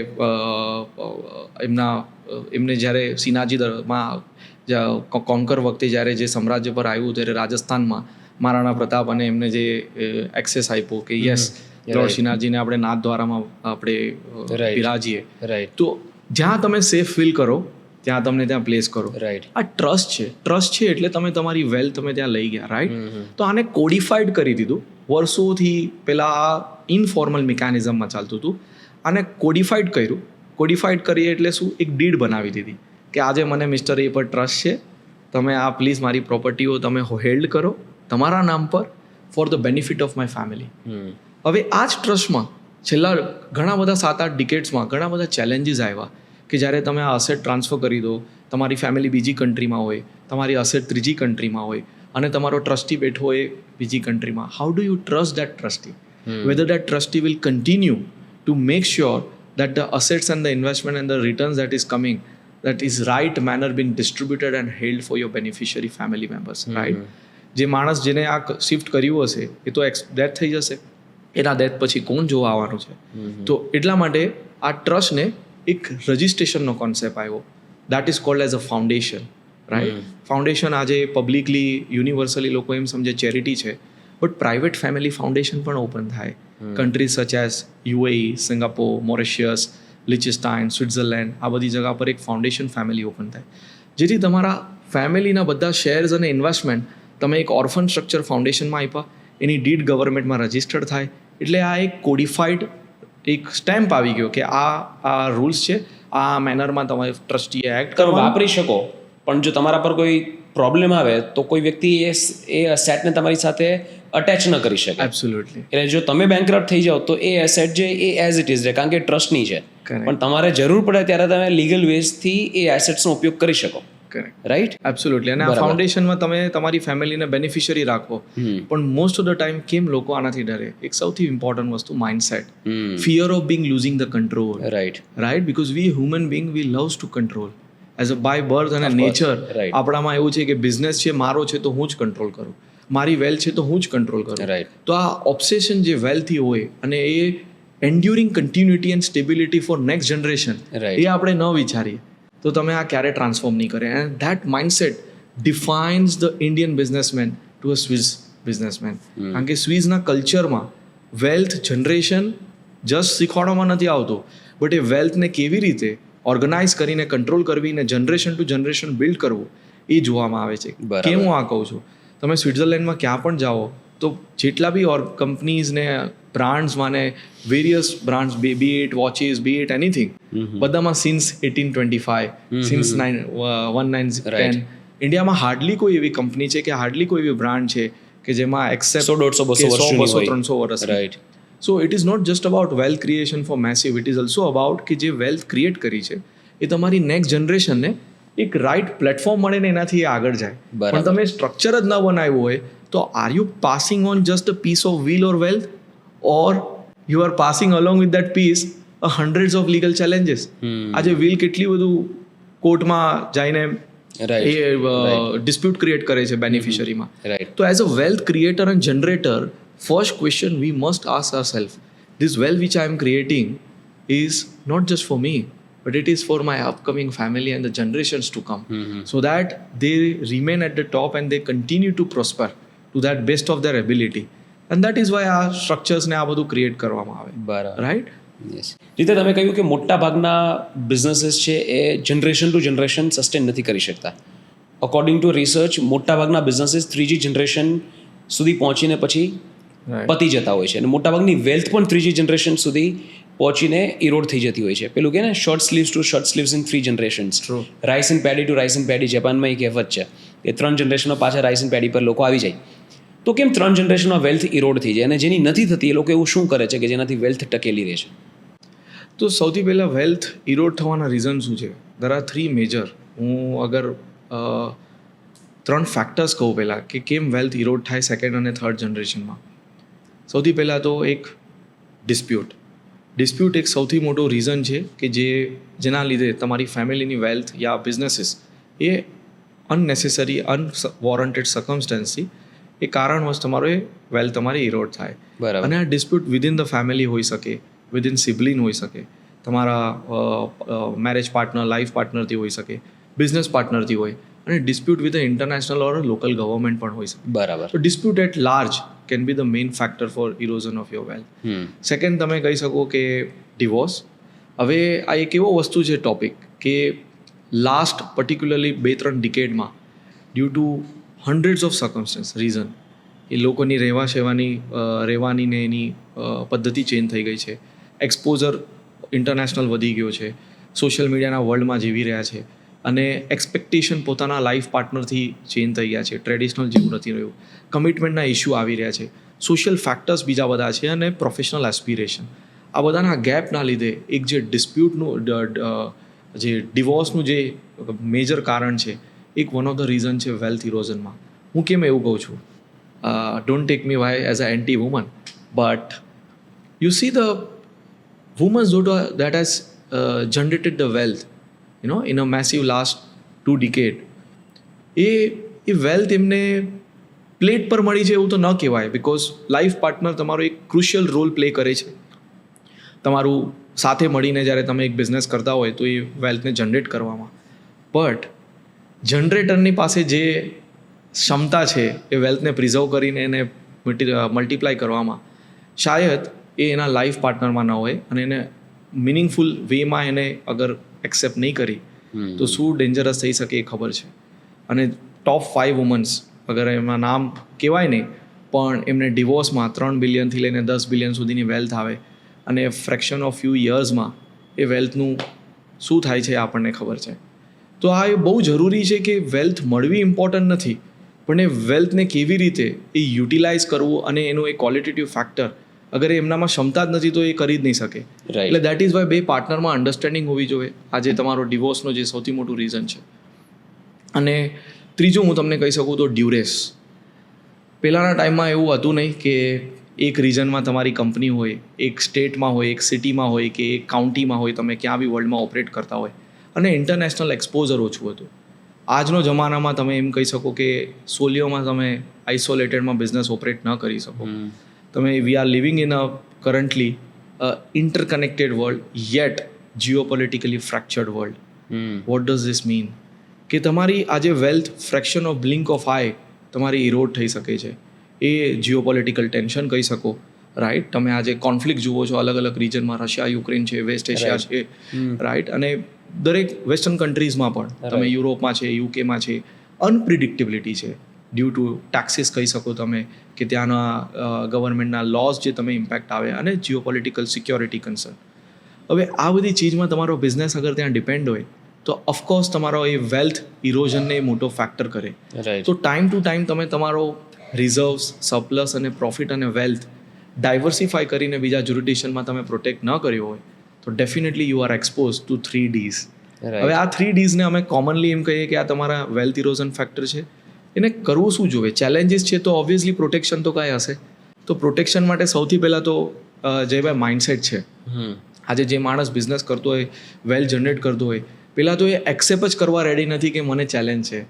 એમને જ્યારે શ્રીનાથજીમાં કોન્કર વખતે જ્યારે જે સામ્રાજ્ય પર આવ્યું ત્યારે રાજસ્થાનમાં મહારાણા પ્રતાપ અને એમને જે એક્સેસ આપ્યો કે યસ લોર્ડ શ્રીનાથજીને આપણે નાથદ્વારામાં આપણે બિરાજીએ, તો જ્યાં તમે સેફ ફીલ કરો ત્યાં તમને ત્યાં પ્લેસ કરો. આ ટ્રસ્ટ છે. ટ્રસ્ટ છે એટલે તમે તમારી વેલ્થ તમે ત્યાં લઈ ગયા, રાઈટ? તો આને કોડિફાઈડ કરી દીધું. વર્ષોથી પહેલાં આ ઇનફોર્મલ મિકેનિઝમમાં ચાલતું હતું, આને કોડિફાઈડ કર્યું. કોડિફાઈડ કરીએ એટલે શું? એક ડીડ બનાવી દીધી કે આજે મને મિસ્ટર એ પર ટ્રસ્ટ છે, તમે આ પ્લીઝ મારી પ્રોપર્ટીઓ તમે હેલ્ડ કરો તમારા નામ પર for the benefit of my family. હવે આ જ ટ્રસ્ટમાં છેલ્લા ઘણા બધા 7-8 ડિકેડ્સમાં ઘણા બધા ચેલેન્જીસ આવ્યા કે જ્યારે તમે આ અસેટ ટ્રાન્સફર કરી દો, તમારી ફેમિલી બીજી કન્ટ્રીમાં હોય, તમારી અસેટ ત્રીજી કન્ટ્રીમાં હોય અને તમારો ટ્રસ્ટી બેઠો હોય બીજી કન્ટ્રીમાં. How do you trust that trustee? Whether that trustee will continue to make sure that the assets and the investment and the returns that is coming, that is right manner being distributed and held for your beneficiary family members, right? જે માણસ જેને આ શિફ્ટ કર્યું હશે એ તો ડેથ થઈ જશે, એના ડેથ પછી કોણ જોવા આવવાનું છે? તો એટલા માટે આ ટ્રસ્ટને એક રજિસ્ટ્રેશનનો કોન્સેપ્ટ આવ્યો, that is called as a foundation, right? Foundation આજે પબ્લિકલી યુનિવર્સલી લોકો એમ સમજે ચેરિટી છે, બટ પ્રાઇવેટ ફેમિલી ફાઉન્ડેશન પણ ઓપન થાય. Countries such as UAE, Singapore, Mauritius, Liechtenstein, Switzerland, આ બધી જગા પર એક ફાઉન્ડેશન ફેમિલી ઓપન થાય, જેથી તમારા ફેમિલીના બધા શેર્સ અને ઇન્વેસ્ટમેન્ટ તમે એક ઓર્ફન સ્ટ્રક્ચર ફાઉન્ડેશનમાં આપ્યા, એની ડીડ ગવર્મેન્ટમાં રજિસ્ટર્ડ થાય. એટલે આ એક કોડિફાઈડ એક સ્ટેમ્પ આવી ગયો કે આ રૂલ્સ છે, આ મેનરમાં તમે ટ્રસ્ટીએ એક્ટ કરો, વાપરી શકો. પણ જો તમારા પર કોઈ પ્રોબ્લેમ આવે તો કોઈ વ્યક્તિ એ એસેટને તમારી સાથે અટેચ ન કરી શકે. એબ્સોલ્યુટલી. એટલે જો તમે બેન્કરપ્ટ થઈ જાઓ તો એ એસેટ જે એ એઝ ઇટ ઇઝ રહે, કારણ કે ટ્રસ્ટની છે. પણ તમારે જરૂર પડે ત્યારે તમે લીગલ વેઝથી એ એસેટ્સનો ઉપયોગ કરી શકો. રાઈટ? એબ્સોલ્યુટલી. અને આ ફાઉન્ડેશનમાં તમે તમારી ફેમિલીને બેનિફિશરી રાખો, પણ મોસ્ટ ઓફ ધ ટાઈમ કેમ લોકો આનાથી ડરે? એક સૌથી ઇમ્પોર્ટન્ટ વસ્તુ mindset, fear of being losing the control. Right? Because we human being we loves to control as a by birth અને નેચર. આપણામાં એવું છે કે બિઝનેસ છે મારો છે તો હું જ કંટ્રોલ કરું, મારી વેલ્થ છે તો હું જ કંટ્રોલ કરું. તો આ ઓબ્સેશન જે વેલ્થથી હોય અને એ enduring continuity and stability for next generation, એ આપણે ન વિચારીએ તો તમે આ ક્યારે ટ્રાન્સફોર્મ નહીં કરે. And that mindset defines the Indian businessman to a Swiss businessman. કારણ કે સ્વિસના કલ્ચરમાં વેલ્થ જનરેશન જસ્ટ શીખવાડવામાં નથી આવતું, બટ એ વેલ્થને કેવી રીતે ઓર્ગનાઇઝ કરીને કંટ્રોલ કરવી ને જનરેશન ટુ જનરેશન બિલ્ડ કરવું એ જોવામાં આવે છે. કેમ હું આ કહું છું? તમે સ્વિટ્ઝરલેન્ડમાં ક્યાં પણ જાઓ તો જેટલા બી કંપનીઝ ને બ્રાન્ડ્સમાં ને various brands, be it watches, be it anything, બધામાં સિન્સ 1825, સિન્સ 1910. ઇન્ડિયામાં હાર્ડલી કોઈ એવી કંપની છે કે હાર્ડલી કોઈ એવી બ્રાન્ડ છે કે જેમાં એક્સેપ્ટ 100-200-300 વર્ષ. Right. So it is not just about wealth creation for massive, it is also about કે જે વેલ્થ ક્રિએટ કરી છે એ તમારી નેક્સ્ટ જનરેશનને એક રાઇટ પ્લેટફોર્મ મળે ને એનાથી એ આગળ જાય. પણ તમે સ્ટ્રક્ચર જ ન બનાવ્યું હોય તો are you passing on just a piece of will or wealth, or you are passing along with that piece hundreds of legal challenges. આજે વ્હીલ કેટલી બધું કોર્ટમાં જઈને Right. એ ડિસ્પ્યુટ ક્રિએટ કરે છે બેનિફિશરીમાં. રાઈટ તો as a wealth creator and generator, first question we must ask ourselves, this wealth which I am creating is not just for me, but it is for my upcoming family and the generations to come, so that they remain at the top and they continue to prosper to that best of their ability. And that is why આ structures ને આ બધું ક્રિએટ કરવામાં આવે, બરાબર. રાઈટ? યસ, રીતે તમે કહ્યું કે મોટા ભાગના બિઝનેસીસ છે એ જનરેશન ટુ જનરેશન સસ્ટેન નથી કરી શકતા. અકોર્ડિંગ ટુ રિસર્ચ મોટા ભાગના બિઝનેસીસ 3G જનરેશન સુધી પહોંચીને પછી પતી જતા હોય છે, અને મોટાભાગની વેલ્થ પણ 3G જનરેશન સુધી પહોંચીને ઇરોડ થઈ જતી હોય છે. પેલું કે ને short sleeves to short sleeves in 3 generations, rice in paddy to rice in paddy, જાપાનમાં એક કહેવત છે કે 3 જનરેશનમાં પાછા રાઇસ ઇન પેડી પર લોકો આવી જાય. તો કેમ 3 જનરેશનમાં વેલ્થ ઇરોડ થઈ જાય, અને જેની નથી થતી એ લોકો એવું શું કરે છે કે જેનાથી વેલ્થ ટકેલી રહે છે? તો સૌથી પહેલાં વેલ્થ ઇરોડ થવાના રીઝન શું છે? there are 3 major. હું અગર 3 ફેક્ટર્સ કહું પહેલાં કે કેમ વેલ્થ ઇરોડ થાય સેકન્ડ અને થર્ડ જનરેશનમાં. સૌથી પહેલાં તો એક ડિસ્પ્યુટ એક સૌથી મોટો રીઝન છે કે જેના લીધે તમારી ફેમિલીની વેલ્થ યા બિઝનેસીસ એ અનનેસેસરી અનવોરંટેડ સર્કમસ્ટન્સથી એ કારણવશ તમારો એ વેલ્થ તમારી ઇરોડ થાય. બરાબર. અને આ ડિસ્પ્યુટ વિધિન ધ ફેમિલી હોઈ શકે, વિધિન સિબલિન હોઈ શકે, તમારા મેરેજ પાર્ટનર, લાઈફ પાર્ટનરથી હોઈ શકે, બિઝનેસ પાર્ટનરથી હોય, અને dispute with international or local government પણ હોઈ શકે. બરાબર. તો dispute at large can be the main factor for erosion of your wealth. Second તમે કહી શકો કે ડિવોર્સ. હવે આ એક એવો વસ્તુ છે ટોપિક કે લાસ્ટ પર્ટિક્યુલરલી 2-3 ડિકેડમાં due to hundreds of circumstances reason એ લોકોની રહેવાની ને એની પદ્ધતિ ચેન્જ થઈ ગઈ છે, એક્સપોઝર ઇન્ટરનેશનલ વધી ગયો છે, સોશિયલ મીડિયાના વર્લ્ડમાં જીવી રહ્યા છે, અને એક્સપેક્ટેશન પોતાના લાઈફ પાર્ટનરથી ચેન્જ થઈ ગયા છે, ટ્રેડિશનલ જેવું નથી રહ્યું, કમિટમેન્ટના ઇસ્યુ આવી રહ્યા છે, સોશિયલ ફેક્ટર્સ બીજા બધા છે, અને પ્રોફેશનલ એસ્પિરેશન. આ બધાના ગેપના લીધે એક જે ડિસ્પ્યુટનું જે ડિવોર્સનું જે મેજર કારણ છે, એક વન ઓફ ધ રીઝન છે વેલ્થ ઇરોઝનમાં. હું કેમ એવું કહું છું? Don't take me why as a anti woman, but you see the womans that has generated the wealth, in a massive last 2 decade, A wealth એમને પ્લેટ પર મળી છે એવું તો ન કહેવાય, બિકોઝ લાઈફ પાર્ટનર તમારો એક ક્રુશિયલ રોલ પ્લે કરે છે. તમારું સાથે મળીને જ્યારે તમે એક બિઝનેસ કરતા હોય તો એ વેલ્થને જનરેટ કરવામાં, બટ જનરેટરની પાસે જે ક્ષમતા છે એ વેલ્થને પ્રિઝર્વ કરીને એને મલ્ટીપ્લાય કરવામાં શાયદ એ એના લાઈફ પાર્ટનરમાં ન હોય, અને એને મિનિંગફુલ વેમાં એને અગર એક્સેપ્ટ નહીં કરી તો શું ડેન્જરસ થઈ શકે એ ખબર છે. અને ટોપ 5 વુમન્સ અગર એમાં નામ કહેવાય નહીં, પણ એમને ડિવોર્સમાં 3 બિલિયનથી લઈને 10 બિલિયન સુધીની વેલ્થ આવે, અને ફ્રેક્શન ઓફ ફ્યુ યર્સમાં એ વેલ્થનું શું થાય છે આપણને ખબર છે. તો આ એ બહુ જરૂરી છે કે વેલ્થ મળવી ઇમ્પોર્ટન્ટ નથી, પણ એ વેલ્થને કેવી રીતે એ યુટિલાઇઝ કરવું, અને એનું એ ક્વોલિટેટિવ ફેક્ટર અગર એમનામાં ક્ષમતા જ નથી તો એ કરી જ નહીં શકે. એટલે દેટ ઇઝ વાય 2 પાર્ટનરમાં અન્ડરસ્ટેન્ડિંગ હોવી જોઈએ. આજે તમારો ડિવોર્સનો જે સૌથી મોટું રીઝન છે. અને ત્રીજું હું તમને કહી શકું તો ડ્યુરેસ. પહેલાંના ટાઈમમાં એવું હતું નહીં કે એક રિજનમાં તમારી કંપની હોય, એક સ્ટેટમાં હોય, એક સિટીમાં હોય, કે એક કાઉન્ટીમાં હોય, તમે ક્યાં બી વર્લ્ડમાં ઓપરેટ કરતા હોય, અને ઇન્ટરનેશનલ એક્સપોઝર ઓછું હતું. આજનો જમાનામાં તમે એમ કહી શકો કે સોલિયોમાં તમે આઇસોલેટેડમાં બિઝનેસ ઓપરેટ ન કરી શકો. તમે we are living in a currently interconnected world, yet geopolitically fractured world. What does this mean? કે તમારી આજે wealth fraction of blink of eye તમારી ઇરોડ થઈ શકે છે. એ જીઓપોલિટિકલ ટેન્શન કહી શકો, રાઈટ? તમે આજે કોન્ફ્લિક્ટ જુઓ છો અલગ અલગ રિજનમાં, રશિયા, યુક્રેન છે, વેસ્ટ એશિયા છે, રાઈટ? અને દરેક વેસ્ટર્ન કન્ટ્રીઝમાં પણ, તમે યુરોપમાં છે, યુકેમાં છે, અનપ્રિડિક્ટેબિલિટી છે ડ્યુ ટુ ટેક્સીસ કહી શકો તમે, કે ત્યાંના ગવર્મેન્ટના લોઝ જે તમે ઇમ્પેક્ટ આવે, અને જીઓપોલિટિકલ સિક્યોરિટી કન્સર્ન. હવે આ બધી ચીજમાં તમારો બિઝનેસ અગર ત્યાં ડિપેન્ડ હોય તો ઓફકોર્સ તમારો એ વેલ્થ ઇરોઝનને મોટો ફેક્ટર કરે. તો ટાઈમ ટુ ટાઈમ તમે તમારો રિઝર્વ્સ, સરપ્લસ અને પ્રોફિટ અને વેલ્થ ડાયવર્સિફાય કરીને બીજા જ્યુરિડિક્શનમાં તમે પ્રોટેક્ટ ન કર્યો હોય તો definitely you are expose two 3 Ds. હવે આ 3 Dsને અમે કોમનલી એમ કહીએ કે આ તમારા વેલ્થ ઇરોઝન ફેક્ટર છે. એને કરવું શું જોઈએ? ચેલેન્જીસ છે તો ઓબ્વિયસલી પ્રોટેક્શન તો કાંઈ હશે. તો પ્રોટેક્શન માટે સૌથી પહેલાં તો જે ભાઈ માઇન્ડસેટ છે. આજે જે માણસ બિઝનેસ કરતો હોય, વેલ્થ જનરેટ કરતો હોય, પેલા તો એ એક્સેપ્ટ જ કરવા રેડી નથી કે મને ચેલેન્જ છે.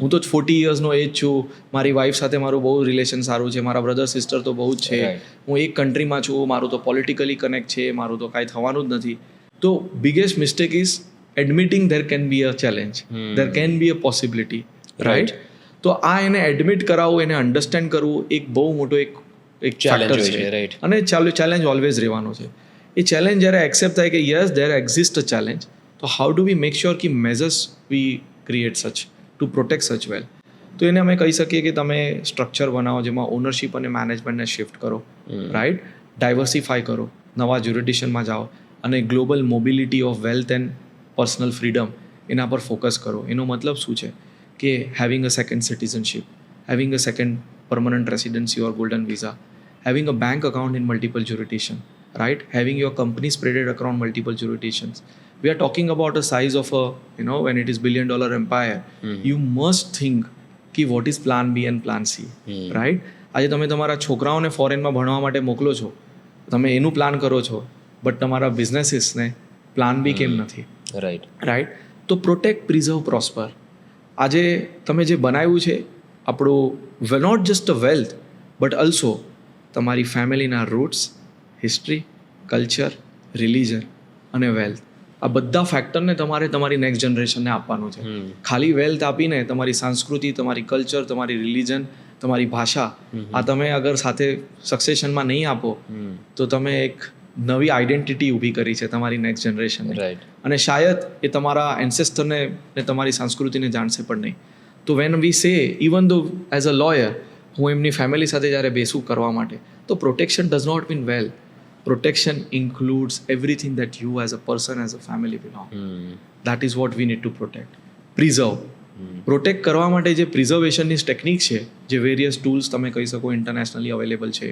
હું તો 40 યર્સનો એજ છું, મારી વાઈફ સાથે મારું બહુ રિલેશન સારું છે, મારા બ્રધર સિસ્ટર તો બહુ જ છે, હું એક કન્ટ્રીમાં છું, મારું તો પોલિટિકલી કનેક્ટ છે, મારું તો કાંઈ થવાનું જ નથી. તો biggest mistake is admitting there can be a challenge, there can be a possibility, right? તો આ એને એડમિટ કરાવવું, એને અન્ડરસ્ટેન્ડ કરવું એક બહુ મોટો એક ફેક્ટર છે. અને ચેલેન્જ ઓલવેઝ રહેવાનો છે. એ ચેલેન્જ જ્યારે એક્સેપ્ટ થાય કે yes there exist a challenge, તો how do we make sure કે measures we create such to protect such well. તો એને અમે કહી શકીએ કે તમે સ્ટ્રક્ચર બનાવો જેમાં ઓનરશિપ અને મેનેજમેન્ટને શિફ્ટ કરો, રાઈટ? ડાયવર્સિફાય કરો, નવા જ્યુરિડિશનમાં જાઓ અને global mobility of wealth and personal freedom એના પર ફોકસ કરો. એનો મતલબ શું છે કે having a second citizenship, having a second permanent residency or golden visa, having a bank account in multiple jurisdiction, right? Having your company spreaded across multiple jurisdictions. We are talking about a size of a, when it is $1 billion empire, you must think ki what is plan B and plan C, right? આજે તમે તમારા છોકરાઓને ફોરેનમાં ભણવા માટે મોકલો છો, તમે એનું પ્લાન કરો છો, બટ તમારા બિઝનેસીસને પ્લાન બી કેમ નથી, રાઈટ? તો પ્રોટેક્ટ, પ્રિઝર્વ, પ્રોસ્પર. આજે તમે જે બનાવ્યું છે આપણું not just a wealth but also તમારી ફેમિલીના રૂટ્સ, હિસ્ટ્રી, કલ્ચર, રિલિજન અને વેલ્થ, આ બધા ફેક્ટરને તમારે તમારી નેક્સ્ટ જનરેશનને આપવાનું છે. ખાલી વેલ્થ આપીને તમારી સંસ્કૃતિ, તમારી કલ્ચર, તમારી રિલિજન, તમારી ભાષા આ તમે અગર સાથે સક્સેશનમાં નહીં આપો તો તમે એક નવી આઈડેન્ટિટી ઊભી કરી છે તમારી નેક્સ્ટ જનરેશનને, અને શાયદ એ તમારા એન્સેસ્ટરને ને તમારી સંસ્કૃતિને જાણશે પણ નહીં. તો વેન વી સે, ઇવન ધો એઝ અ લોયર હું એમની ફેમિલી સાથે જ્યારે બેસું કરવા માટે, તો protection does not mean well. Protection includes everything that you as a person, as a family belong. That is what we need to protect. Preserve, protect કરવા માટે જે પ્રિઝર્વેશનની ટેકનિક છે, જે વેરિયસ ટૂલ્સ તમે કહી શકો ઇન્ટરનેશનલી અવેલેબલ છે,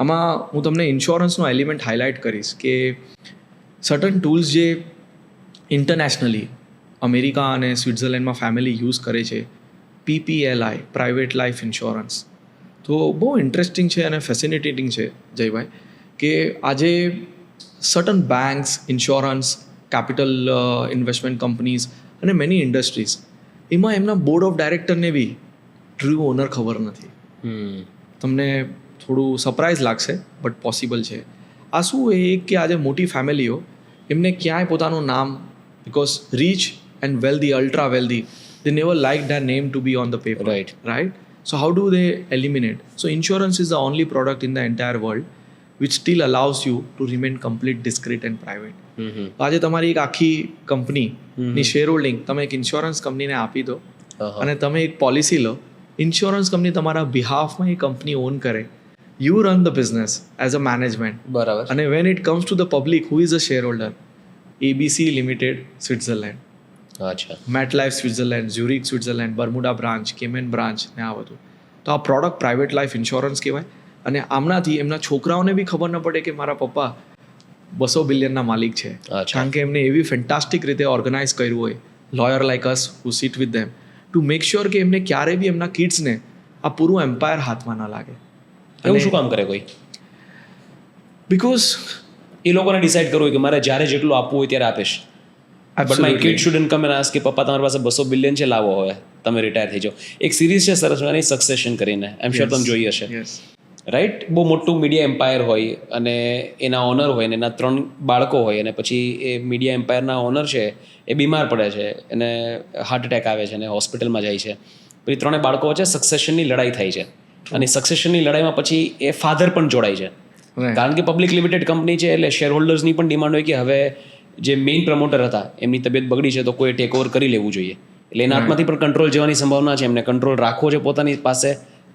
આમાં હું તમને ઇન્સ્યોરન્સનો એલિમેન્ટ હાઇલાઇટ કરીશ કે સર્ટન ટૂલ્સ જે ઇન્ટરનેશનલી અમેરિકા અને સ્વિટ્ઝરલેન્ડમાં ફેમિલી યુઝ કરે છે, PPLI, પ્રાઇવેટ લાઈફ ઇન્સ્યોરન્સ. તો બહુ ઇન્ટરેસ્ટિંગ છે અને ફેસિનેટિંગ છે જયભાઈ, કે આજે certain banks, insurance, capital investment companies અને મેની ઇન્ડસ્ટ્રીઝ, એમાં એમના બોર્ડ ઓફ ડાયરેક્ટરને બી ટ્રુ ઓનર ખબર નથી. તમને થોડું સરપ્રાઇઝ લાગશે બટ પોસિબલ છે. આ શું એ કે આજે મોટી ફેમિલીઓ એમને ક્યાંય પોતાનું નામ, because rich and wealthy, ultra wealthy, they never liked their name to be on the paper, right? So how do they eliminate? So insurance is the only product in the entire world which still allows you to remain complete, discreet and private. આજે તમારી એક આખી કંપનીની શેર હોલ્ડિંગ તમે એક ઇન્સ્યોરન્સ કંપનીને આપી દો અને તમે એક પોલિસી લો, ઇન્સ્યોરન્સ કંપની તમારા બિહાફમાં એ કંપની ઓન કરે, you run the business as a management, બરાબર. અને when it comes to the public, who is a shareholder? ABC limited, Switzerland. અચ્છા. MetLife Switzerland, Zurich Switzerland, Bermuda branch, Cayman branch ને આ બધું. તો આ પ્રોડક્ટ પ્રાઇવેટ લાઈફ ઇન્સ્યોરન્સ કહેવાય. અને આમનાથી એમના છોકરાઓને બી ખબર ન પડે કે મારા પપ્પા 200 બિલિયનના માલિક છે, કારણ કે એમને એવી ફેન્ટાસ્ટિક રીતે ઓર્ગેનાઇઝ કર્યું હોય, lawyer like us who sit with them to make sure કે એમને ક્યારે બી એમના કિડ્સને આ પૂરું એમ્પાયર હાથમાં ન લાગે. એવું શું કામ કરે કોઈ? બિકોઝ એ લોકોને ડિસાઇડ કરવું હોય કે મારે જ્યારે જેટલું આપવું હોય ત્યારે આપીશ. But my kid shouldn't come and ask કે પપ્પા તમારી પાસે 200 બિલિયન છે, લાવો હવે તમે રિટાયર થઈ જાઓ. એક સિરીઝ છે સરસ મજાની સક્સેશન કરીને, આઈ એમ શ્યોર તમે જોઈ હશે, રાઈટ? બહુ મોટું મીડિયા એમ્પાયર હોય અને એના ઓનર હોય ને એના 3 બાળકો હોય, અને પછી એ મીડિયા એમ્પાયરના ઓનર છે એ બીમાર પડે છે, એને હાર્ટ એટેક આવે છે અને હોસ્પિટલમાં જાય છે. પછી 3 બાળકો વચ્ચે સક્સેશનની લડાઈ થાય છે, અને સક્સેશનની લડાઈમાં પછી એ ફાધર પણ જોડાય છે, કારણ કે પબ્લિક લિમિટેડ કંપની છે એટલે શેર હોલ્ડર્સની પણ ડિમાન્ડ હોય કે હવે જે મેઇન પ્રમોટર હતા એમની તબિયત બગડી છે તો કોઈ ટેક ઓવર કરી લેવું જોઈએ. એટલે એના હાથમાંથી પણ કંટ્રોલ જવાની સંભાવના છે, એમને કંટ્રોલ રાખવો છે પોતાની પાસે.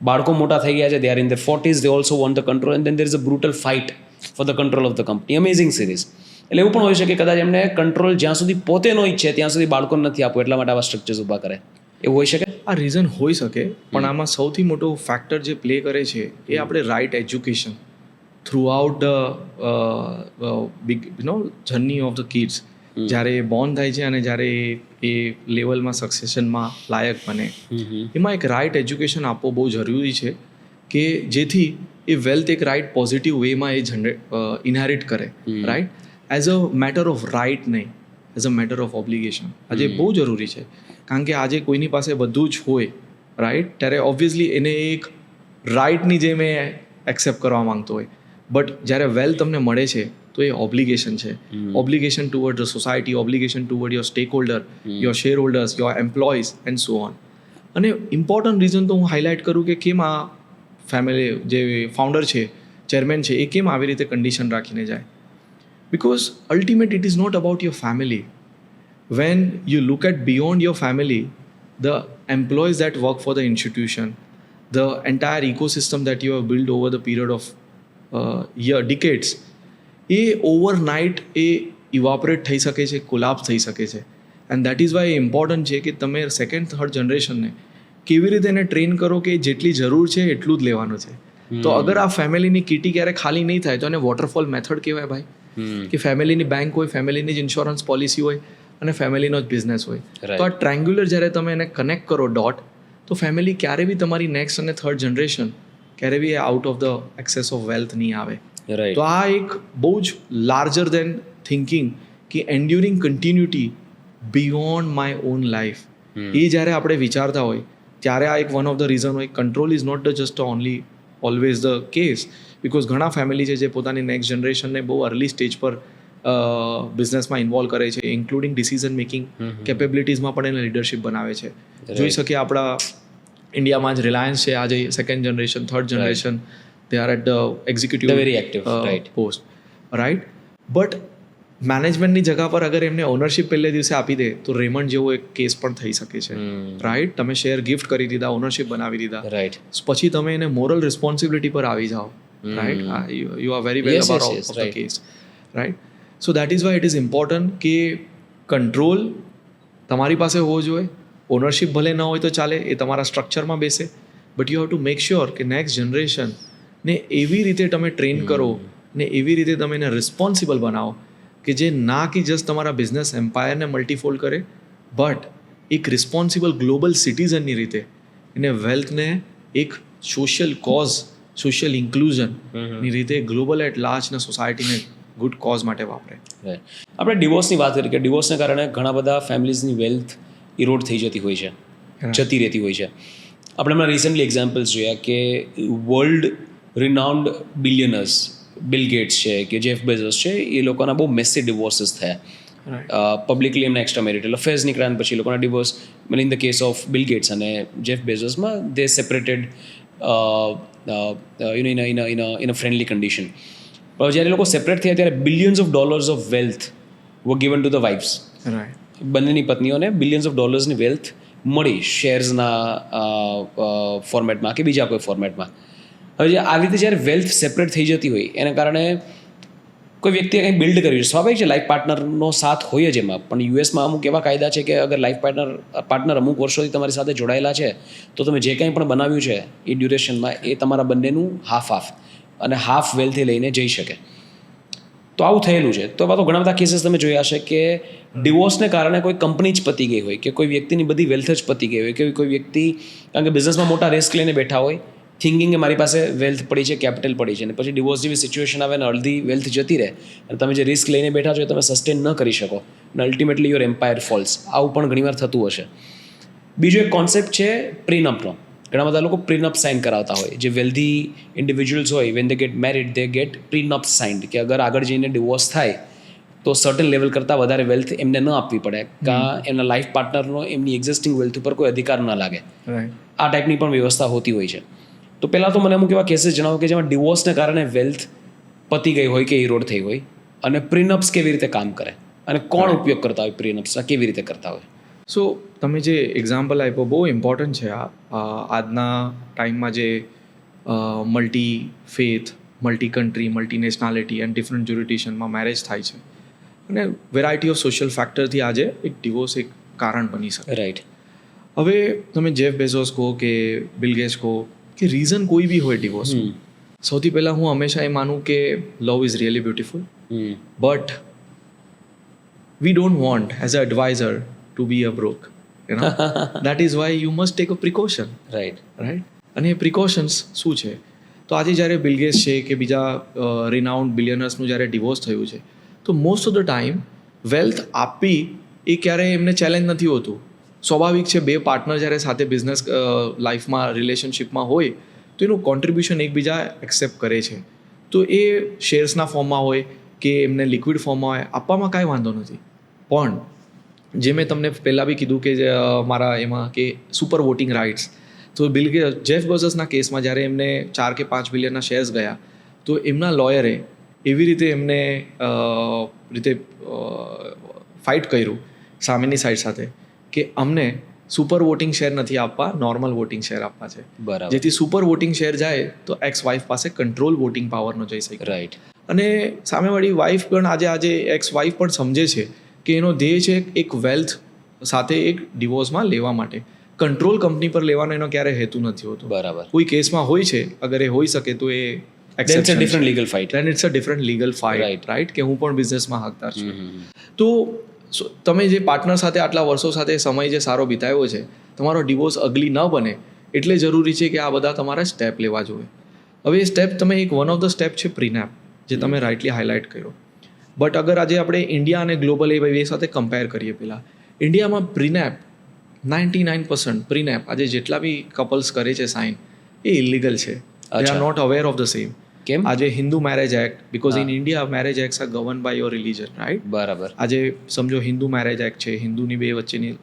બાળકો મોટા થઈ ગયા છે, they are in their 40s, they also want the control, and then there is a brutal fight for the control of the company. Amazing series. એટલે એવું પણ હોય છે કે કદાચ એમને કંટ્રોલ જ્યાં સુધી પોતે નો ઈચ્છે ત્યાં સુધી બાળકોને નથી આપવું, એટલા માટે આવા સ્ટ્રક્ચર્સ ઊભા કરે. એવું હોઈ શકે? આ રીઝન હોઈ શકે, પણ આમાં સૌથી મોટો ફેક્ટર જે પ્લે કરે છે એ આપણે right education throughout big journey of the kids. જ્યારે એ બોર્ન થાય છે અને જ્યારે એ લેવલમાં સક્સેશનમાં લાયક બને, એમાં એક રાઇટ એજ્યુકેશન આપવો બહુ જરૂરી છે કે જેથી એ વેલ્થ એક રાઇટ પોઝિટિવ વેમાં એ ઇનહેરિટ કરે, right? As a matter of right નહીં, as a matter of obligation. આજે બહુ જરૂરી છે, કારણ કે આજે કોઈની પાસે બધું જ હોય, રાઈટ, ત્યારે ઓબ્વિયસલી એને એક રાઇટની જેમ એ એક્સેપ્ટ કરવા માંગતો હોય. બટ જ્યારે વેલ્થ તમને મળે છે તો એ ઓબ્લિગેશન છે. Obligation toward the society, obligation toward your stack holder, your share holders, your employees and so on. અને ઇમ્પોર્ટન્ટ રીઝન તો હું હાઇલાઇટ કરું કે કેમ આ ફેમિલી જે ફાઉન્ડર છે, ચેરમેન છે, એ કેમ આવી રીતે કન્ડિશન રાખીને જાય. Because ultimate it is not about your family. When you look at beyond your family, the employees that work for the institution, the entire ecosystem that you have built over the period of decades, overnight evaporate થઈ શકે છે, collapse થઈ શકે છે. And that is why important છે કે તમે સેકન્ડ થર્ડ જનરેશનને કેવી રીતે એને ટ્રેન કરો કે જેટલી જરૂર છે એટલું જ લેવાનું છે. તો અગર આ ફેમિલીની કીટી ક્યારે ખાલી નહીં થાય તો એને વોટરફોલ મેથડ કહેવાય ભાઈ. કે ફેમિલીની બેંક હોય, ફેમિલીની જ ઇન્સ્યોરન્સ પોલિસી હોય અને ફેમિલીનો જ બિઝનેસ હોય. તો આ ટ્રાયંગ્યુલર જ્યારે તમે એને કનેક્ટ કરો ડોટ, તો ફેમિલી ક્યારે બી તમારી નેક્સ્ટ અને થર્ડ જનરેશન ક્યારે be out of the access of wealth નહીં આવે. તો આ એક બહુ જ લાર્જર દેન થિંકિંગ કે enduring continuity beyond my own life, એ જ્યારે આપણે વિચારતા હોય ત્યારે આ એક વન ઓફ ધ રીઝન હોય. Control is not the just only always the case, because ઘણા ફેમિલી છે જે પોતાની નેક્સ્ટ જનરેશનને બહુ અર્લી સ્ટેજ પર બિઝનેસમાં ઇન્વોલ્વ કરે છે, ઇન્ક્લુડિંગ ડિસિઝન મેકિંગ કેપેબિલિટીઝમાં પણ એને લીડરશિપ બનાવે છે. જોઈ શકીએ આપણા ઇન્ડિયામાં જ રિલાયન્સ છે, આજે second generation, third generation, they are at the executive very active post, right. But મેનેજમેન્ટની જગા પર અગર એમને ઓનરશિપ પહેલે દિવસે આપી દે તો રેમન્ડ જેવો એક કેસ પણ થઈ શકે છે, રાઈટ. તમે શેર ગિફ્ટ કરી દીધા, ઓનરશિપ બનાવી દીધા, રાઈટ, પછી તમે એને મોરલ રિસ્પોન્સિબિલિટી પર આવી જાઓ, right. You are very well aware of the case, right. So that is Y it is important કે કંટ્રોલ તમારી પાસે હોવો જોઈએ. ઓનરશિપ ભલે ન હોય તો ચાલે, એ તમારા સ્ટ્રક્ચરમાં બેસે, but you have to make sure કે નેક્સ્ટ જનરેશનને એવી રીતે તમે ટ્રેન કરો ને એવી રીતે તમે એને રિસ્પોન્સિબલ બનાવો કે જે ના કે જસ્ટ તમારા બિઝનેસ એમ્પાયરને મલ્ટીફોલ્ડ કરે, બટ એક રિસ્પોન્સિબલ ગ્લોબલ સિટીઝનની રીતે એને વેલ્થને એક સોશિયલ કોઝ, સોશિયલ ઇન્ક્લુઝનની રીતે ગ્લોબલ એટ લાર્જને સોસાયટીને ગુડ કોઝ માટે વાપરે. આપણે ડિવોર્સની વાત કરી કે ડિવોર્સને કારણે ઘણા બધા ફેમિલીઝની વેલ્થ ઇરોડ થઈ જતી હોય છે, જતી રહેતી હોય છે. આપણે હમણાં રિસન્ટલી એક્ઝામ્પલ્સ જોયા કે world renowned billionaires Bill Gates છે કે જેફ બેઝોસ છે, એ લોકોના બહુ મેસી ડિવોર્સીસ થયા. પબ્લિકલી એમના એક્સ્ટ્રા મેરિટલ અફેર્સ નીકળ્યા પછી લોકોના divorce. In the case of Bill Gates અને જેફ બેઝોસમાં they separated in a friendly condition. પણ જ્યારે લોકો સેપરેટ થયા ત્યારે billions of dollars of wealth were given to the wives. બંનેની પત્નીઓને બિલિયન્સ ઓફ ડોલર્સની વેલ્થ મળી શેર્સના ફોર્મેટમાં કે બીજા કોઈ ફોર્મેટમાં. હવે જે આવી રીતે જ્યારે વેલ્થ સેપરેટ થઈ જતી હોય એના કારણે કોઈ વ્યક્તિએ કંઈ બિલ્ડ કર્યું છે, સ્વાભાવિક છે લાઈફ પાર્ટનરનો સાથ હોય જ એમાં, પણ યુએસમાં અમુક એવા કાયદા છે કે અગર લાઈફ પાર્ટનર અમુક વર્ષોથી તમારી સાથે જોડાયેલા છે તો તમે જે કંઈ પણ બનાવ્યું છે એ ડ્યુરેશનમાં એ તમારા બંનેનું હાફ અને હાફ વેલ્થથી લઈને જઈ શકે. તો આવું થયેલું છે. તો આવા તો ઘણા બધા કેસીસ તમે જોયા હશે કે ડિવોર્સને કારણે કોઈ કંપની જ પતી ગઈ હોય કે કોઈ વ્યક્તિની બધી વેલ્થ જ પતી ગઈ હોય કે કોઈ વ્યક્તિ કારણ કે બિઝનેસમાં મોટા રિસ્ક લઈને બેઠા હોય, થિંકિંગ કે મારી પાસે વેલ્થ પડી છે, કેપિટલ પડી છે, અને પછી ડિવોર્સ જેવી સિચ્યુએશન આવે અને અડધી વેલ્થ જતી રહે અને તમે જે રિસ્ક લઈને બેઠા છો એ તમે સસ્ટેન ન કરી શકો અને અલ્ટિમેટલી યોર એમ્પાયર ફોલ્સ. આવું પણ ઘણીવાર થતું હશે. બીજો એક કોન્સેપ્ટ છે પ્રીનપનો. ઘણા બધા લોકો પ્રીનપ સાઇન કરાવતા હોય. જે વેલ્ધી ઇન્ડિવિજ્યુઅલ્સ હોય, when they get married they get prenup signed, કે અગર આગળ જઈને ડિવોર્સ થાય તો સર્ટન લેવલ કરતાં વધારે વેલ્થ એમને ન આપવી પડે, કાં એમના લાઈફ પાર્ટનરનો એમની એક્ઝિસ્ટિંગ વેલ્થ ઉપર કોઈ અધિકાર ન લાગે. આ ટાઈપની પણ વ્યવસ્થા હોતી હોય છે. તો પહેલાં તો મને અમુક એવા કેસીસ જણાવો કે જેમાં ડિવોર્સને કારણે વેલ્થ પતી ગઈ હોય કે ઇરોડ થઈ હોય, અને પ્રીનપ્સ કેવી રીતે કામ કરે અને કોણ ઉપયોગ કરતા હોય પ્રીનપ્સના, કેવી રીતે કરતા હોય. સો તમે જે એક્ઝામ્પલ આપ્યો બહુ ઇમ્પોર્ટન્ટ છે. આજના ટાઈમમાં જે multi faith, multi country, multi nationality and different જ્યુરિડિક્શનમાં મેરેજ થાય છે અને વેરાયટી ઓફ સોશિયલ ફેક્ટરથી આજે એક ડિવોર્સ એક કારણ બની શકે. રાઈટ. હવે તમે જેફ બેઝોસ કહો કે બિલ ગેટ્સ કહો કે રીઝન કોઈ બી હોય ડિવોર્સનું, સૌથી પહેલાં હું હંમેશા એ માનું કે love is really beautiful, but we don't want as a adviser to be a broke, you know. That is why you must take a precaution, right. અને એ પ્રિકોશન્સ શું છે? તો આજે જ્યારે બિલ ગેટ્સ છે કે બીજા રિનાઉન્ડ બિલિયનર્સનું જ્યારે ડિવોર્સ થયું છે તો most of the time wealth આપવી એ ક્યારેય એમને ચેલેન્જ નથી હોતું. સ્વાભાવિક છે, બે પાર્ટનર જ્યારે સાથે બિઝનેસ લાઈફમાં રિલેશનશિપમાં હોય તો એનું કોન્ટ્રીબ્યુશન એકબીજા એક્સેપ્ટ કરે છે. તો એ શેર્સના ફોર્મમાં હોય કે એમને લિક્વિડ ફોર્મમાં હોય, આપવામાં કાંઈ વાંધો નથી. પણ જે મેં તમને પહેલાં બી કીધું કે મારા એમાં કે સુપર વોટિંગ રાઇટ્સ, તો જેફ બેઝોસના કેસમાં જ્યારે એમને 4 કે 5 બિલિયનના શેર્સ ગયા તો એમના લોયરે એવી રીતે એમને ફાઇટ કર્યું સામેની સાઈડ સાથે કે અમને સુપર વોટિંગ શેર નથી આપવા, નોર્મલ વોટિંગ શેર આપવા છે. બરાબર. જેથી સુપર વોટિંગ શેર જાય તો એક્સ વાઇફ પાસે કંટ્રોલ વોટિંગ પાવરનો જઈ શકે. રાઈટ. અને સામેવાળી વાઇફ પણ આજે એક્સ વાઇફ પણ સમજે છે કે એનો ધ્યેય છે એક વેલ્થ સાથે એક ડિવોર્સમાં લેવા માટે. કંટ્રોલ કંપની પર લેવાનો એનો ક્યારે હેતુ નથી હોતો. બરાબર. કોઈ કેસમાં હોય છે, અગર એ હોઈ શકે તો એ Then it's a different legal fight. Then it's a different legal fight, Right. right? કે હું પણ બિઝનેસમાં હકદાર છું. તો તમે જે પાર્ટનર સાથે આટલા વર્ષો સાથે સમય જે સારો વિતાવ્યો છે, તમારો ડિવોર્સ અગલી ન બને એટલે જરૂરી છે કે આ બધા તમારે સ્ટેપ લેવા જોઈએ. હવે એ સ્ટેપ તમે એક વન ઓફ ધ સ્ટેપ છે પ્રીનેપ, જે તમે રાઇટલી હાઇલાઇટ કર્યો. બટ અગર આજે આપણે ઇન્ડિયા અને ગ્લોબલ એ સાથે કમ્પેર કરીએ, પહેલાં ઇન્ડિયામાં પ્રીનેપ 99% પ્રીનેપ આજે જેટલા બી કપલ્સ કરે છે સાઇન, એ ઇલીગલ છે. They are not aware of the same. કેમ? આજે Hindu marriage act, because in India marriage acts are govern by your religion, right? બરાબર. આજે સમજો હિન્દુ મેરેજ એક્ટ છે, હિન્દુની બે વચ્ચેની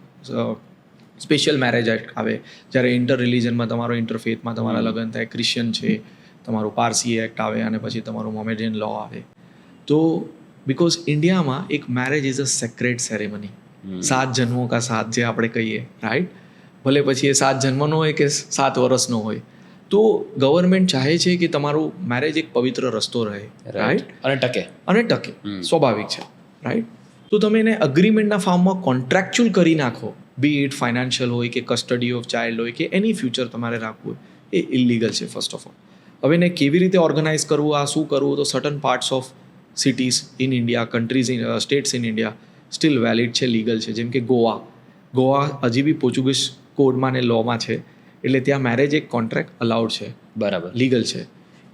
સ્પેશિયલ મેરેજ એક્ટ આવે, જ્યારે ઇન્ટર રિલિજનમાં તમારો ઇન્ટરફેથમાં તમારા લગ્ન થાય, ક્રિશ્ચિયન છે તમારું પારસી એક્ટ આવે અને પછી તમારું મોમેડિયન લો આવે. તો બિકોઝ ઇન્ડિયામાં એક marriage is a sacred ceremony, 7 જન્મો કા સાથ જે આપણે કહીએ, રાઈટ? ભલે પછી એ 7 જન્મનો હોય કે 7 વર્ષનો હોય, તો ગવર્મેન્ટ ચાહે છે કે તમારું મેરેજ એક પવિત્ર રસ્તો રહે, રાઈટ? અને ટકે. સ્વાભાવિક છે, રાઈટ? તો તમે એને અગ્રીમેન્ટના ફોર્મમાં કોન્ટ્રાક્ચ્યુઅલ કરી નાખો, બી ઇટ ફાઇનાન્શિયલ હોય કે કસ્ટડી ઓફ ચાઇલ્ડ હોય કે એની ફ્યુચર તમારે રાખવું હોય, એ ઇલીગલ છે ફર્સ્ટ ઓફ ઓલ. હવે એને કેવી રીતે ઓર્ગેનાઇઝ કરવું, આ શું કરવું, તો certain parts of cities in India, countries in states in India steel valid છે, લીગલ છે. જેમ કે ગોવા હજી બી પોર્ચુગીઝ કોડમાં ને લોમાં છે, એટલે ત્યાં મેરેજ એક કોન્ટ્રાક્ટ અલાઉડ છે, બરાબર, લીગલ છે.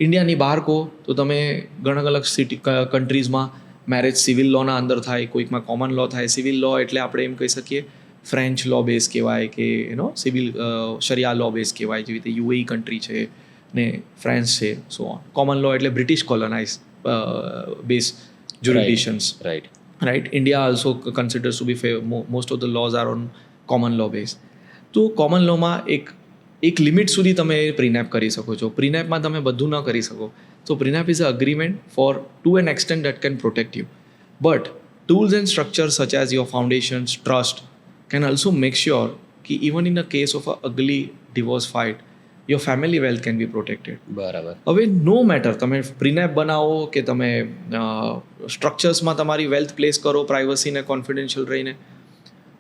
ઇન્ડિયાની બહાર કહો તો તમે ઘણા અલગ સિટી કન્ટ્રીઝમાં મેરેજ સિવિલ લોના અંદર થાય, કોઈકમાં કોમન લો થાય. સિવિલ લો એટલે આપણે એમ કહી શકીએ ફ્રેન્ચ લો બેઝ કહેવાય કે સિવિલ શરિયા લો બેઝ કહેવાય, જેવી રીતે યુએઈ કન્ટ્રી છે ને ફ્રાન્સ છે, સો ઓન. કોમન લો એટલે British colonize base jurisdictions, right? India also considers to be most of the laws are on common law base. તો કોમન લોમાં એક લિમિટ સુધી તમે પ્રીનેપ કરી શકો છો. પ્રીનેપમાં તમે બધું ન કરી શકો. તો prenup is a agreement for to an extent that can protect you. But tools and structures such as your foundations, trust can also make sure that even in the case of a ugly divorce fight, your family wealth can be protected. બરાબર. હવે નો મેટર તમે પ્રીનેપ બનાવો કે તમે સ્ટ્રક્ચર્સમાં તમારી વેલ્થ પ્લેસ કરો પ્રાઇવસી ને કોન્ફિડેન્શિયલ રહીને,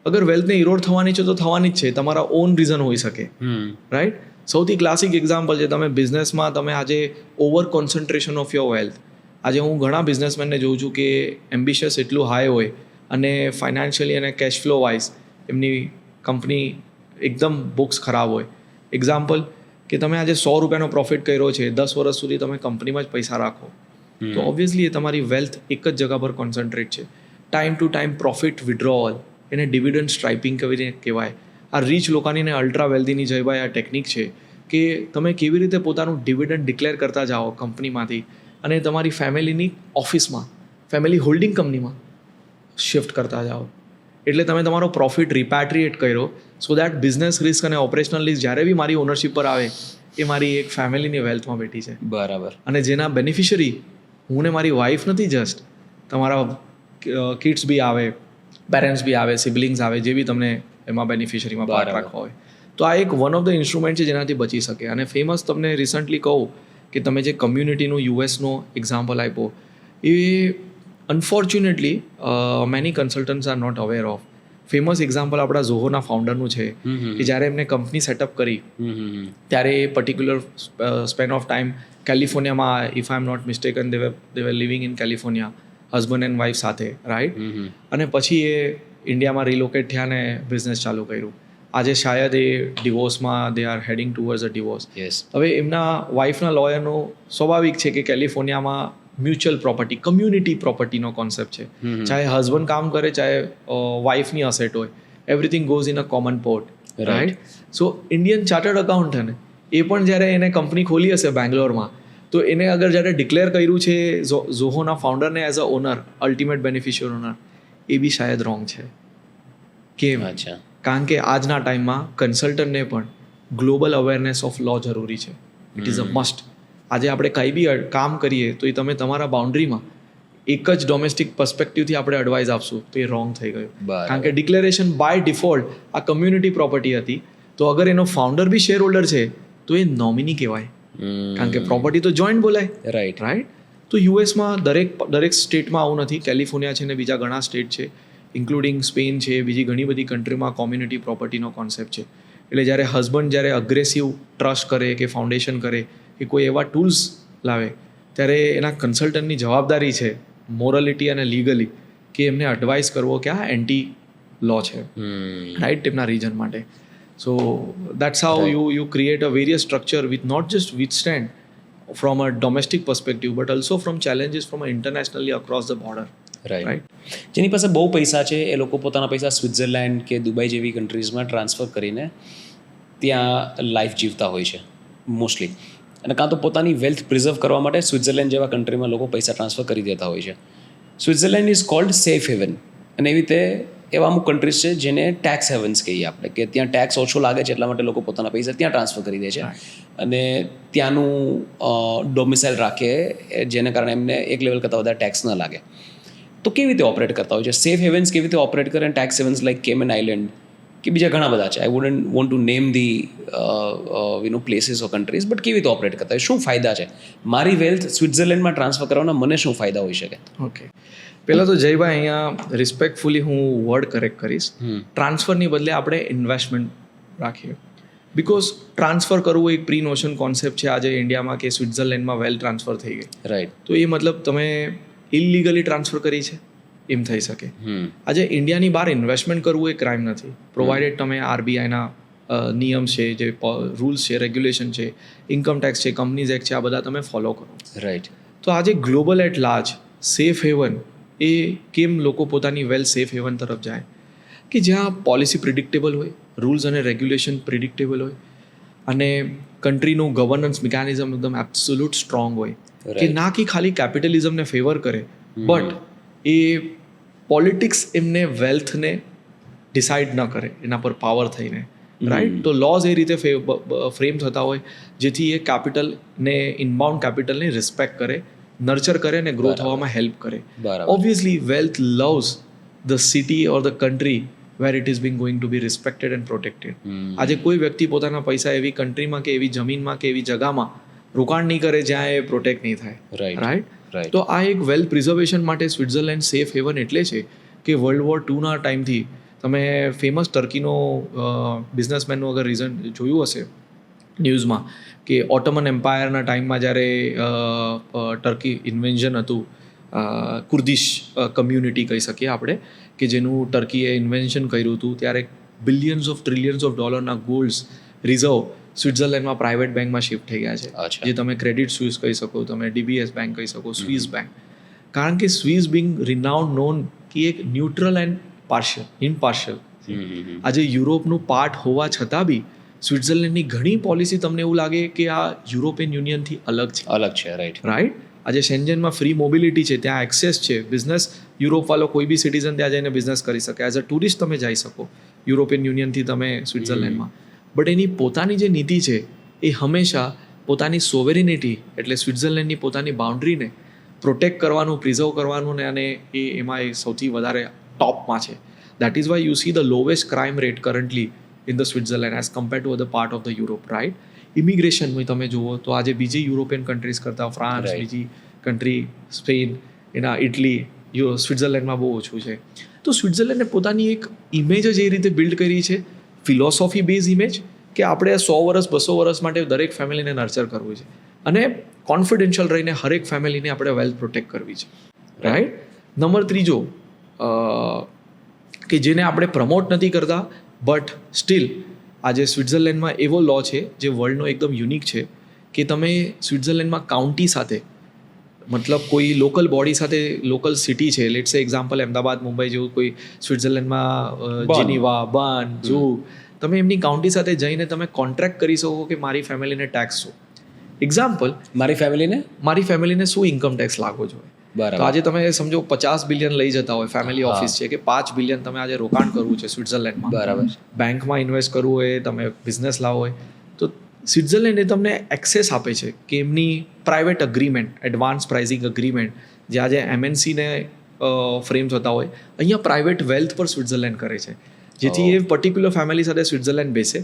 અગર વેલ્થને ઇરોડ થવાની છે તો થવાની જ છે, તમારા ઓન રીઝન હોઈ શકે, રાઈટ? સૌથી ક્લાસિક એક્ઝામ્પલ છે, તમે બિઝનેસમાં તમે આજે over concentration of your wealth. આજે હું ઘણા બિઝનેસમેનને જોઉં છું કે એમ્બિશિયસ એટલું હાઈ હોય અને ફાઇનાન્શિયલી અને કેશ ફ્લો વાઇઝ એમની કંપની એકદમ બુક્સ ખરાબ હોય. એક્ઝામ્પલ કે તમે આજે 100 રૂપિયાનો પ્રોફિટ કર્યો છે, 10 વર્ષ સુધી તમે કંપનીમાં જ પૈસા રાખો, તો ઓબ્વિયસલી એ તમારી વેલ્થ એક જ જગ્યા પર કોન્સન્ટ્રેટ છે. Time to time profit withdrawal, એને ડિવિડન્ડ સ્ટ્રાઇપિંગ કરીને કહેવાય. આ રીચ લોકોની ને અલ્ટ્રા વેલ્ધીની જયભાઈ આ ટેકનિક છે કે તમે કેવી રીતે પોતાનું ડિવિડન્ડ ડિક્લેર કરતા જાઓ કંપનીમાંથી અને તમારી ફેમિલીની ઓફિસમાં, ફેમિલી હોલ્ડિંગ કંપનીમાં શિફ્ટ કરતા જાઓ. એટલે તમે તમારો પ્રોફિટ રિપેટ્રિએટ કર્યો, સો દેટ બિઝનેસ રિસ્ક અને ઓપરેશનલ રિસ્ક જ્યારે બી મારી ઓનરશિપ પર આવે એ મારી એક ફેમિલીની વેલ્થમાં બેઠી છે. બરાબર. અને જેના બેનિફિશરી હું ને મારી વાઈફ નથી, જસ્ટ તમારા કિડ્સ બી આવે, પેરેન્ટ્સ બી આવે, સિબલિંગ્સ આવે, જે બી તમને એમાં બેનિફિશરીમાં પાર્ટ રાખવા હોય. તો આ એક વન ઓફ ધ ઇન્સ્ટ્રુમેન્ટ છે જેનાથી બચી શકે. અને ફેમસ તમને રિસન્ટલી કહું કે તમે જે કમ્યુનિટીનું યુએસનો એક્ઝામ્પલ આપ્યો, એ unfortunately many consultants are not aware of. Famous example આપણા ઝોહોના ફાઉન્ડરનું છે કે જ્યારે એમને કંપની સેટઅપ કરી ત્યારે એ પર્ટિક્યુલર સ્પેન ઓફ ટાઈમ કેલિફોર્નિયામાં, if I am not mistaken, they were living in California, husband and wife સાથે, રાઈટ? અને પછી એ ઇન્ડિયામાં રિલોકેટ થયા ને બિઝનેસ ચાલુ કર્યું. આજે શાયદ એ ડિવોર્સમાં they are heading towards a divorce. હવે એમના વાઇફના લોયરનું સ્વાભાવિક છે કે કેલિફોર્નિયામાં મ્યુચ્યુઅલ પ્રોપર્ટી કમ્યુનિટી પ્રોપર્ટીનો કોન્સેપ્ટ છે. ચાહે હસબન્ડ કામ કરે, ચાહે વાઇફની અસેટ હોય, everything goes in a common port, right? So Indian chartered accountant એ પણ જ્યારે એને કંપની ખોલી હશે બેંગ્લોરમાં, તો એને અગર જ્યારે ડિક્લેર કર્યું છે ઝોહોના ફાઉન્ડરને as a owner, ultimate beneficiary owner, એ બી શાયદ રોંગ છે. કેમ? કારણ કે આજના ટાઈમમાં કન્સલ્ટન્ટને પણ ગ્લોબલ અવેરનેસ ઓફ લો જરૂરી છે. It is a must. આજે આપણે કંઈ બી કામ કરીએ તો એ તમે તમારા બાઉન્ડ્રીમાં એક જ ડોમેસ્ટિક પર્સ્પેક્ટિવથી આપણે એડવાઇસ આપશું તો એ રોંગ થઈ ગયું. કારણ કે ડિક્લેરેશન બાય ડિફોલ્ટ આ કમ્યુનિટી પ્રોપર્ટી હતી, તો અગર એનો ફાઉન્ડર બી શેર હોલ્ડર છે તો એ નોમિની કહેવાય, કારણ કે પ્રોપર્ટી તો જોઈન્ટ બોલાય. રાઈટ. તો યુએસમાં દરેક સ્ટેટમાં આવું નથી. કેલિફોર્નિયા છે ને બીજા ઘણા સ્ટેટ છે, ઇન્ક્લુડિંગ સ્પેન છે, બીજી ઘણી બધી કન્ટ્રીમાં કોમ્યુનિટી પ્રોપર્ટીનો કોન્સેપ્ટ છે. એટલે જ્યારે હસબન્ડ જ્યારે અગ્રેસિવ ટ્રસ્ટ કરે કે ફાઉન્ડેશન કરે કે કોઈ એવા ટૂલ્સ લાવે, ત્યારે એના કન્સલ્ટન્ટની જવાબદારી છે મોરલિટી અને લીગલી કે એમને એડવાઇસ કરવો કે આ એન્ટી લો છે, રાઈટ, તેમના રીજન માટે. So that's how you create a various structure with not just withstand from a domestic perspective but also from challenges from internationally across the border. Right. જેની પાસે બહુ પૈસા છે એ લોકો પોતાના પૈસા સ્વિટ્ઝરલેન્ડ કે દુબઈ જેવી કન્ટ્રીઝમાં ટ્રાન્સફર કરીને ત્યાં લાઈફ જીવતા હોય છે મોસ્ટલી, અને કાં તો પોતાની વેલ્થ પ્રિઝર્વ કરવા માટે સ્વિટ્ઝરલેન્ડ જેવા કન્ટ્રીમાં લોકો પૈસા ટ્રાન્સફર કરી દેતા હોય છે. Switzerland is called safe heaven, અને એવી રીતે એવા અમુક કન્ટ્રીઝ છે જેને ટેક્સ હેવન્સ કહીએ આપણે, કે ત્યાં ટેક્સ ઓછો લાગે છે એટલા માટે લોકો પોતાના પૈસા ત્યાં ટ્રાન્સફર કરી દે છે અને ત્યાંનું ડોમિસાઇલ રાખે, જેને કારણે એમને એક લેવલ કરતાં વધારે ટેક્સ ન લાગે. તો કેવી રીતે ઓપરેટ કરતા હોય છે સેફ હેવન્સ? કેવી રીતે ઓપરેટ કરે? Tax havens like Cayman island કે બીજા ઘણા બધા છે. I wouldn't want to name the places or countries, but કેવી રીતે ઓપરેટ કરતા હોય? શું ફાયદા છે? મારી વેલ્થ સ્વિટ્ઝરલેન્ડમાં ટ્રાન્સફર કરવાના મને શું ફાયદા હોઈ શકે? ઓકે, પહેલાં તો જયભાઈ અહીંયા રિસ્પેક્ટફુલી હું વર્ડ કરેક્ટ કરીશ. ટ્રાન્સફરની બદલે આપણે ઇન્વેસ્ટમેન્ટ રાખીએ, બિકોઝ ટ્રાન્સફર કરવું એક પ્રી નોશન કોન્સેપ્ટ છે આજે ઇન્ડિયામાં કે સ્વિટ્ઝરલેન્ડમાં વેલ ટ્રાન્સફર થઈ ગઈ, રાઈટ. તો એ મતલબ તમે ઇલીગલી ટ્રાન્સફર કરી છે એમ થઈ શકે. આજે ઇન્ડિયાની બહાર ઇન્વેસ્ટમેન્ટ કરવું એ ક્રાઇમ નથી, પ્રોવાઇડેડ તમે આરબીઆઈના નિયમ છે, જે રૂલ્સ છે, રેગ્યુલેશન છે, ઇન્કમ ટેક્સ છે, કંપનીઝ એક્ટ છે, આ બધા તમે ફોલો કરો, રાઈટ. તો આજે global at large safe haven એ કેમ લોકો પોતાની વેલ સેફ હેવન તરફ જાય? કે જ્યાં પોલિસી પ્રિડિક્ટેબલ હોય, રૂલ્સ અને રેગ્યુલેશન પ્રિડિક્ટેબલ હોય, અને કન્ટ્રીનું ગવર્નન્સ મિકેનિઝમ એકદમ એબ્સોલ્યુટ સ્ટ્રોંગ હોય, કે ના કે ખાલી કેપિટલિઝમને ફેવર કરે, બટ એ પોલિટિક્સ એમને વેલ્થને ડિસાઇડ ન કરે એના પર પાવર થઈને, રાઈટ. તો લોઝ એ રીતે ફ્રેમ થતા હોય જેથી એ કેપિટલને, ઇનબાઉન્ડ કેપિટલને રિસ્પેક્ટ કરે, નર્ચર કરે અને ગ્રો થવામાં હેલ્પ કરે. Obviously wealth loves the city or the country where it is being going to be respected and protected. આજે કોઈ વ્યક્તિ પોતાના પૈસા એવી કન્ટ્રીમાં કે એવી જમીનમાં કે એવી જગામાં રોકાણ નહીં કરે જ્યાં એ પ્રોટેક્ટ નહીં થાય, રાઈટ. તો આ એક વેલ પ્રિઝર્વેશન માટે સ્વિટ્ઝરલેન્ડ સેફ હેવન એટલે છે કે વર્લ્ડ વોર 2ના ટાઈમથી તમે ફેમસ ટર્કીનો બિઝનેસમેનનું અગર રીઝન જોયું હશે ન્યૂઝમાં, કે ઓટોમન એમ્પાયરના ટાઈમમાં જ્યારે ટર્કી ઇન્વેન્શન હતું, કુર્દિશ કમ્યુનિટી કહી શકીએ આપણે, કે જેનું ટર્કીએ ઇન્વેન્શન કર્યું હતું, ત્યારે બિલિયન્સ ઓફ ટ્રિલિયન્સ ઓફ ડોલરના ગોલ્ડ્સ રિઝર્વ સ્વિટ્ઝરલેન્ડમાં પ્રાઇવેટ બેંકમાં શિફ્ટ થઈ ગયા છે, જે તમે ક્રેડિટ સ્વિસ કહી શકો, તમે ડીબીએસ બેંક કહી શકો, સ્વિસ બેંક. કારણ કે સ્વિસ બિંગ રિનાઉન્ડ નોન કે એક ન્યુટ્રલ એન્ડ ઇમ્પાર્શિયલ. આજે યુરોપનું પાર્ટ હોવા છતાં બી સ્વિટ્ઝરલેન્ડની ઘણી પોલિસી તમને એવું લાગે કે આ યુરોપિયન યુનિયનથી અલગ છે, રાઈટ. આજે શેન્જનમાં ફ્રી મોબિલિટી છે, ત્યાં એક્સેસ છે, બિઝનેસ યુરોપવાળો કોઈ બી સિટીઝન ત્યાં જઈને બિઝનેસ કરી શકે, એઝ અ ટુરિસ્ટ તમે જઈ શકો યુરોપિયન યુનિયનથી તમે સ્વિટ્ઝરલેન્ડમાં. બટ એની પોતાની જે નીતિ છે એ હંમેશા પોતાની સોવેરિનિટી એટલે સ્વિટ્ઝરલેન્ડની પોતાની બાઉન્ડ્રીને પ્રોટેક્ટ કરવાનું, પ્રિઝર્વ કરવાનું, અને એમાં એ સૌથી વધારે ટોપમાં છે. That is why you see the lowest crime rate currently in the Switzerland as compare to other part of the Europe, right. ઇમિગ્રેશનમાં તમે જુઓ તો આજે બીજી યુરોપિયન કન્ટ્રીઝ કરતાં ફ્રાન્સ, બીજી કન્ટ્રી સ્પેન, એના ઇટલી, સ્વિટ્ઝરલેન્ડમાં બહુ ઓછું છે. તો સ્વિટ્ઝરલેન્ડે પોતાની એક ઇમેજ જ એ રીતે બિલ્ડ કરી છે, ફિલોસોફી બેઝ ઇમેજ, કે આપણે 100 વર્ષ 200 વર્ષ માટે દરેક ફેમિલીને નર્ચર કરવું છે અને કોન્ફિડેન્શિયલ રહીને હરેક ફેમિલીને આપણે વેલ્થ પ્રોટેક્ટ કરવી છે, રાઈટ. નંબર 3 કે જેને આપણે પ્રમોટ નથી કરતા, બટ સ્ટીલ આજે સ્વિટ્ઝરલેન્ડમાં એવો લો છે જે વર્લ્ડનો એકદમ યુનિક છે, કે તમે સ્વિટ્ઝરલેન્ડમાં કાઉન્ટી સાથે મતલબ કોઈ લોકલ બોડી સાથે લોકલ સિટી છે, લેટ્સ સે એક્ઝામ્પલ અમદાવાદ, મુંબઈ જેવું કોઈ સ્વિટ્ઝરલેન્ડમાં જીનીવા, બર્ન, ઝૂગ, તમે એમની કાઉન્ટી સાથે જઈને તમે કોન્ટ્રાક્ટ કરી શકો કે મારી ફેમિલીને ટેક્સ શું. એક્ઝામ્પલ, મારી ફેમિલીને શું ઇન્કમ ટેક્સ લાગવો જોઈએ. તો બરાબર. આજે તમે સમજો 50 બિલિયન લઈ જતા હોય, ફેમિલી ઓફિસ છે, કે 5 બિલિયન તમે આજે રોકાણ કરવું છે સ્વિટ્ઝરલેન્ડમાં, બરાબર. બેંકમાં ઇન્વેસ્ટ કરવું હોય, તમે બિઝનેસ લાવો હોય, તો સ્વિટ્ઝરલેન્ડ એ તમને એક્સેસ આપે છે કે એમની private agreement, advance pricing agreement, જે આજે MNCને ફ્રેમ થતા હોય, અહીંયા પ્રાઇવેટ વેલ્થ પર સ્વિટ્ઝરલેન્ડ કરે છે, જેથી એ પર્ટિક્યુલર ફેમિલી સાથે સ્વિટ્ઝરલેન્ડ બેસે,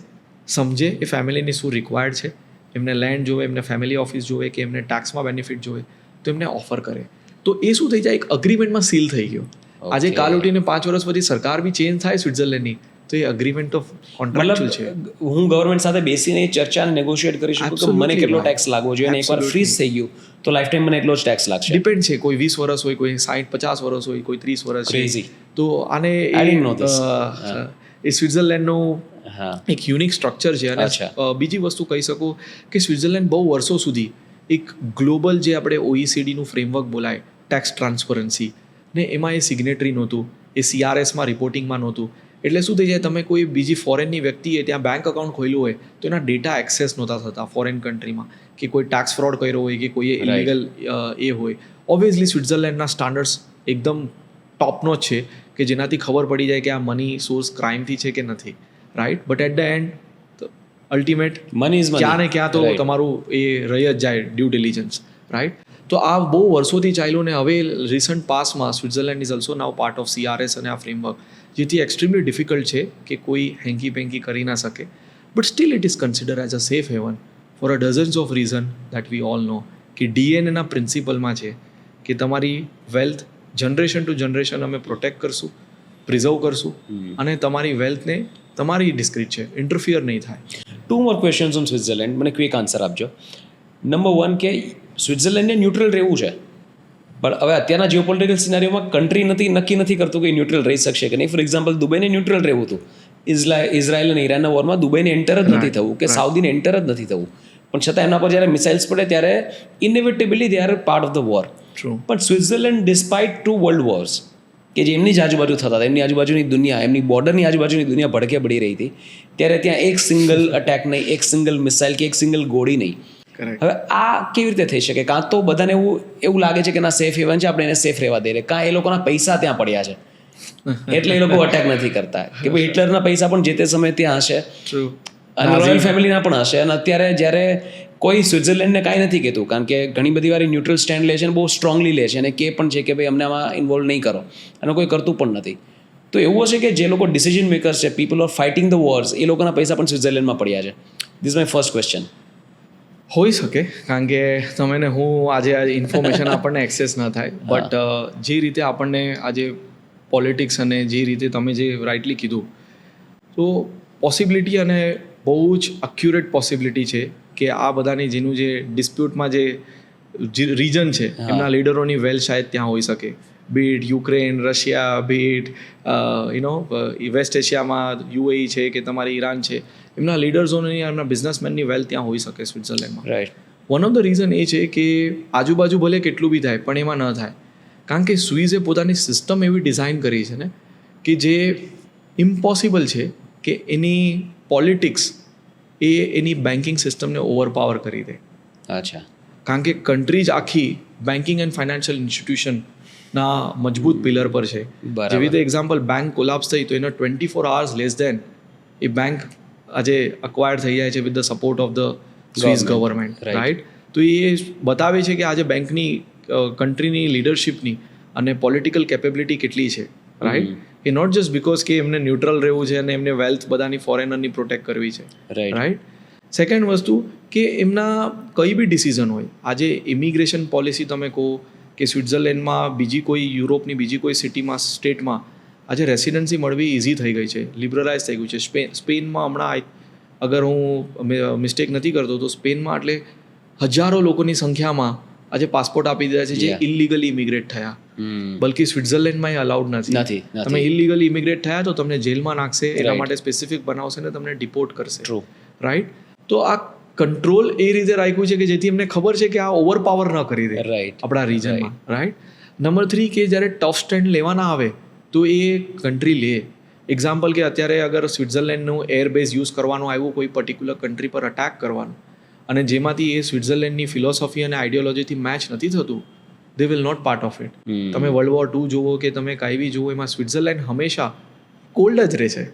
સમજે એ ફેમિલીની શું રિક્વાયર્ડ છે, એમને લેન્ડ જોવે, એમને ફેમિલી ઓફિસ જોવે, કે એમને ટેક્સમાં બેનિફિટ જોવે, તો એમને ઓફર કરે. તો એ શું થઈ જાય, એક અગ્રીમેન્ટમાં સીલ થઈ ગયો. આજે કાલ ઉઠીને 5 વર્ષ પછી સરકાર બી ચેન્જ થાય સ્વિટ્ઝરલેન્ડની, તો એ અગ્રીમેન્ટ ઓફ કોન્ટ્રાક્ચ્યુઅલ છે. હું ગવર્મેન્ટ સાથે બેસીને ચર્ચા અને નેગોશિએટ કરી શકું કે મને કેટલો ટેક્સ લાગવો જોઈએ, અને એકવાર ફ્રીઝ થઈ ગયું તો લાઈફ ટાઈમ મને એટલો જ ટેક્સ લાગશે. ડિપેન્ડ છે, કોઈ 20 વર્ષ હોય, કોઈ 60-50 વર્ષ હોય, કોઈ 30 વર્ષ છે. Crazy. તો આને I didn't know this. એ સ્વિટ્ઝરલેન્ડનું હા, એક યુનિક સ્ટ્રક્ચર છે. અને બીજી વસ્તુ કહી શકું કે સ્વિટ્ઝરલેન્ડ બહુ વર્ષો સુધી એક ગ્લોબલ જે આપણે OECDનું ફ્રેમવર્ક બોલાય, ટેક્સ ટ્રાન્સપરન્સી, ને એમાં એ સિગ્નેટરી નહોતું, એ CRSમાં રિપોર્ટિંગમાં નહોતું. એટલે શું થઈ જાય, તમે કોઈ બીજી ફોરેનની વ્યક્તિએ ત્યાં બેંક અકાઉન્ટ ખોલ્યું હોય તો એના ડેટા એક્સેસ નહોતા થતા ફોરેન કન્ટ્રીમાં, કે કોઈ ટેક્સ ફ્રોડ કર્યો હોય, કે કોઈએ ઇલીગલ એ હોય. ઓબ્વિયસલી સ્વિટ્ઝરલેન્ડના સ્ટાન્ડર્ડ્સ એકદમ ટોપનો જ છે, કે જેનાથી ખબર પડી જાય કે આ મની સોર્સ ક્રાઇમથી છે કે નથી, right. But at the end ultimate money is money, ક્યાં ને ક્યાં તો તમારું એ રહી જ જાય ડ્યુ ડિલિજન્સ, રાઈટ. તો આ બહુ વર્ષોથી ચાલ્યું, ને હવે રિસન્ટ પાસમાં Switzerland is also now part of CRS અને આ ફ્રેમવર્ક, જેથી એક્સ્ટ્રીમલી ડિફિકલ્ટ છે કે કોઈ હેન્કી પેન્કી કરી ના શકે. But still it is consider as a safe haven for a dozens of reason that we all know, કે DNA પ્રિન્સિપલમાં છે કે તમારી વેલ્થ જનરેશન ટુ જનરેશન અમે પ્રોટેક્ટ કરશું, પ્રિઝર્વ કરશું, અને તમારી વેલ્થને તમારી ડિસ્ક્રીટ છે, ઇન્ટરફિયર નહીં થાય. 2 more questions on સ્વિટ્ઝરલેન્ડ, મને ક્વિક આન્સર આપજો. નંબર 1 કે સ્વિટ્ઝરલેન્ડને ન્યુટ્રલ રહેવું છે, પણ હવે અત્યારના જીઓપોલિટિકલ સિનારીઓમાં કન્ટ્રી નક્કી નથી કરતું કે ન્યુટ્રલ રહી શકશે કે નહીં. ફોર એક્ઝામ્પલ, દુબઈને ન્યુટ્રલ રહેવું હતું, ઇઝરાયલ અને ઈરાનના વોરમાં દુબઈને એન્ટર જ નથી થવું, કે સાઉદીને એન્ટર જ નથી થવું, પણ છતાં એમના પર જ્યારે મિસાઇલ્સ પડે ત્યારે inevitably they are part of the war. પણ સ્વિટ્ઝરલેન્ડ ડિસ્પાઇટ 2 વર્લ્ડ વોર્સ કે જે એમની જ આજુબાજુ થતા હતા, એમની આજુબાજુની દુનિયા, એમની બોર્ડરની આજુબાજુની દુનિયા ભડકે પડી રહી હતી, ત્યારે ત્યાં એક સિંગલ અટેક નહીં, એક સિંગલ મિસાઇલ કે એક સિંગલ ગોળી નહીં. હવે આ કેવી રીતે થઈ શકે? કાં તો બધાને એવું લાગે છે કે ના સેફ હેવન છે, આપણે એને સેફ રહેવા દઈએ, કાં એ લોકોના પૈસા ત્યાં પડ્યા છે એટલે એ લોકો અટેક નથી કરતા, કે ભાઈ હિટલરના પૈસા પણ જે તે સમયે ત્યાં હશે, અને રોયલ ફેમિલીના પણ હશે. અને અત્યારે જ્યારે કોઈ સ્વિટ્ઝરલેન્ડને કાંઈ નથી કહેતું, કારણ કે ઘણી બધી વાર ન્યુટ્રલ સ્ટેન્ડ લે છે અને બહુ સ્ટ્રોંગલી લે છે, અને કે પણ છે કે ભાઈ અમને આમાં ઇન્વોલ્વ નહીં કરો, અને કોઈ કરતું પણ નથી. તો એવું હશે કે જે લોકો ડિસિઝન મેકર્સ છે, people or fighting the wars, એ લોકોના પૈસા પણ સ્વિટ્ઝરલેન્ડમાં પડ્યા છે. This my first question. હોઈ શકે, કારણ કે તમે ને હું આજે આ ઇન્ફોર્મેશન આપણને એક્સેસ ન થાય, બટ જે રીતે આપણને આજે પોલિટિક્સ અને જે રીતે તમે જે રાઇટલી કીધું, તો પોસિબિલિટી અને બહુ જ અક્યુરેટ પોસિબિલિટી છે કે આ બધાની જેનું જે ડિસ્પ્યુટમાં જે રીજન છે, એમના લીડરોની વેલ શાયદ ત્યાં હોઈ શકે, be it Ukraine, Russia, be it west એશિયામાં UAE છે કે તમારી ઈરાન છે, એમના લીડર્સોની, એમના બિઝનેસમેનની વેલ્થ ત્યાં હોઈ શકે સ્વિટ્ઝરલેન્ડમાં. Right. One of the reason એ છે કે આજુબાજુ ભલે કેટલું બી થાય પણ એમાં ન થાય, કારણ કે સ્વિઝે પોતાની સિસ્ટમ એવી ડિઝાઇન કરી છે ને કે જે ઇમ્પોસિબલ છે કે એની પોલિટિક્સ એની બેન્કિંગ સિસ્ટમને ઓવરપાવર કરી દે. અચ્છા. કારણ કે કન્ટ્રી જ આખી બેન્કિંગ એન્ડ ફાઇનાન્શિયલ ઇન્સ્ટિટ્યુશનના મજબૂત પિલર પર છે. જેવી રીતે એક્ઝામ્પલ, બેંક કોલાપ્સ થઈ તો એનો 24 hours લેસ દેન એ બેંક આજે અક્વાયર થઈ જાય છે with the support of the Swiss government, right. તો એ બતાવે છે કે આજે બેંકની કન્ટ્રીની લીડરશિપની અને પોલિટિકલ કેપેબિલિટી કેટલી છે, રાઈટ. કે નોટ જસ્ટ બિકોઝ કે એમને ન્યુટ્રલ રહેવું છે અને એમને વેલ્થ બધાની ફોરેનરની પ્રોટેક્ટ કરવી છે, રાઈટ. સેકન્ડ વસ્તુ કે એમના કઈ બી ડિસિઝન હોય, આજે ઇમિગ્રેશન પોલિસી તમે કહો કે સ્વિટ્ઝરલેન્ડમાં બીજી કોઈ યુરોપની બીજી કોઈ સિટીમાં, સ્ટેટમાં આજે રેસિડન્સી મળવી ઇઝી થઈ ગઈ છે, લિબરલાઇઝ થઈ ગયું છે. સ્પેનમાં હમણાં અગર હું મિસ્ટેક નથી કરતો તો સ્પેનમાં એટલે હજારો લોકોની સંખ્યામાં આજે પાસપોર્ટ આપી દીધા છે જે ઇલીગલી ઇમિગ્રેટ થયા, બલકી સ્વિટ્ઝરલેન્ડમાં એ અલાઉડ નથી. તમે ઇલીગલી ઇમિગ્રેટ થયા તો તમને જેલમાં નાખશે, એના માટે સ્પેસિફિક બનાવશે ને તમને ડિપોર્ટ કરશે, રાઈટ. તો આ કંટ્રોલ એ રીતે રાખ્યું છે કે જેથી એમને ખબર છે કે આ ઓવરપાવર ન કરી દે રાઈટ આપણા રીજનમાં, રાઈટ. નંબર 3 કે જ્યારે ટફ સ્ટેન્ડ લેવાના આવે તો એ કન્ટ્રી લે. એક્ઝામ્પલ કે અત્યારે અગર સ્વિટ્ઝરલેન્ડનું એરબેઝ યુઝ કરવાનું આવ્યું કોઈ પર્ટિક્યુલર કન્ટ્રી પર અટેક કરવાનું, અને જેમાંથી એ સ્વિટ્ઝરલેન્ડની ફિલોસોફી અને આઈડિયોલોજીથી મેચ નથી થતું, they will not part of it. તમે વર્લ્ડ વોર 2 જુઓ કે તમે કાંઈ બી જુઓ, એમાં સ્વિટ્ઝરલેન્ડ હંમેશા કોલ્ડ જ રહે છે.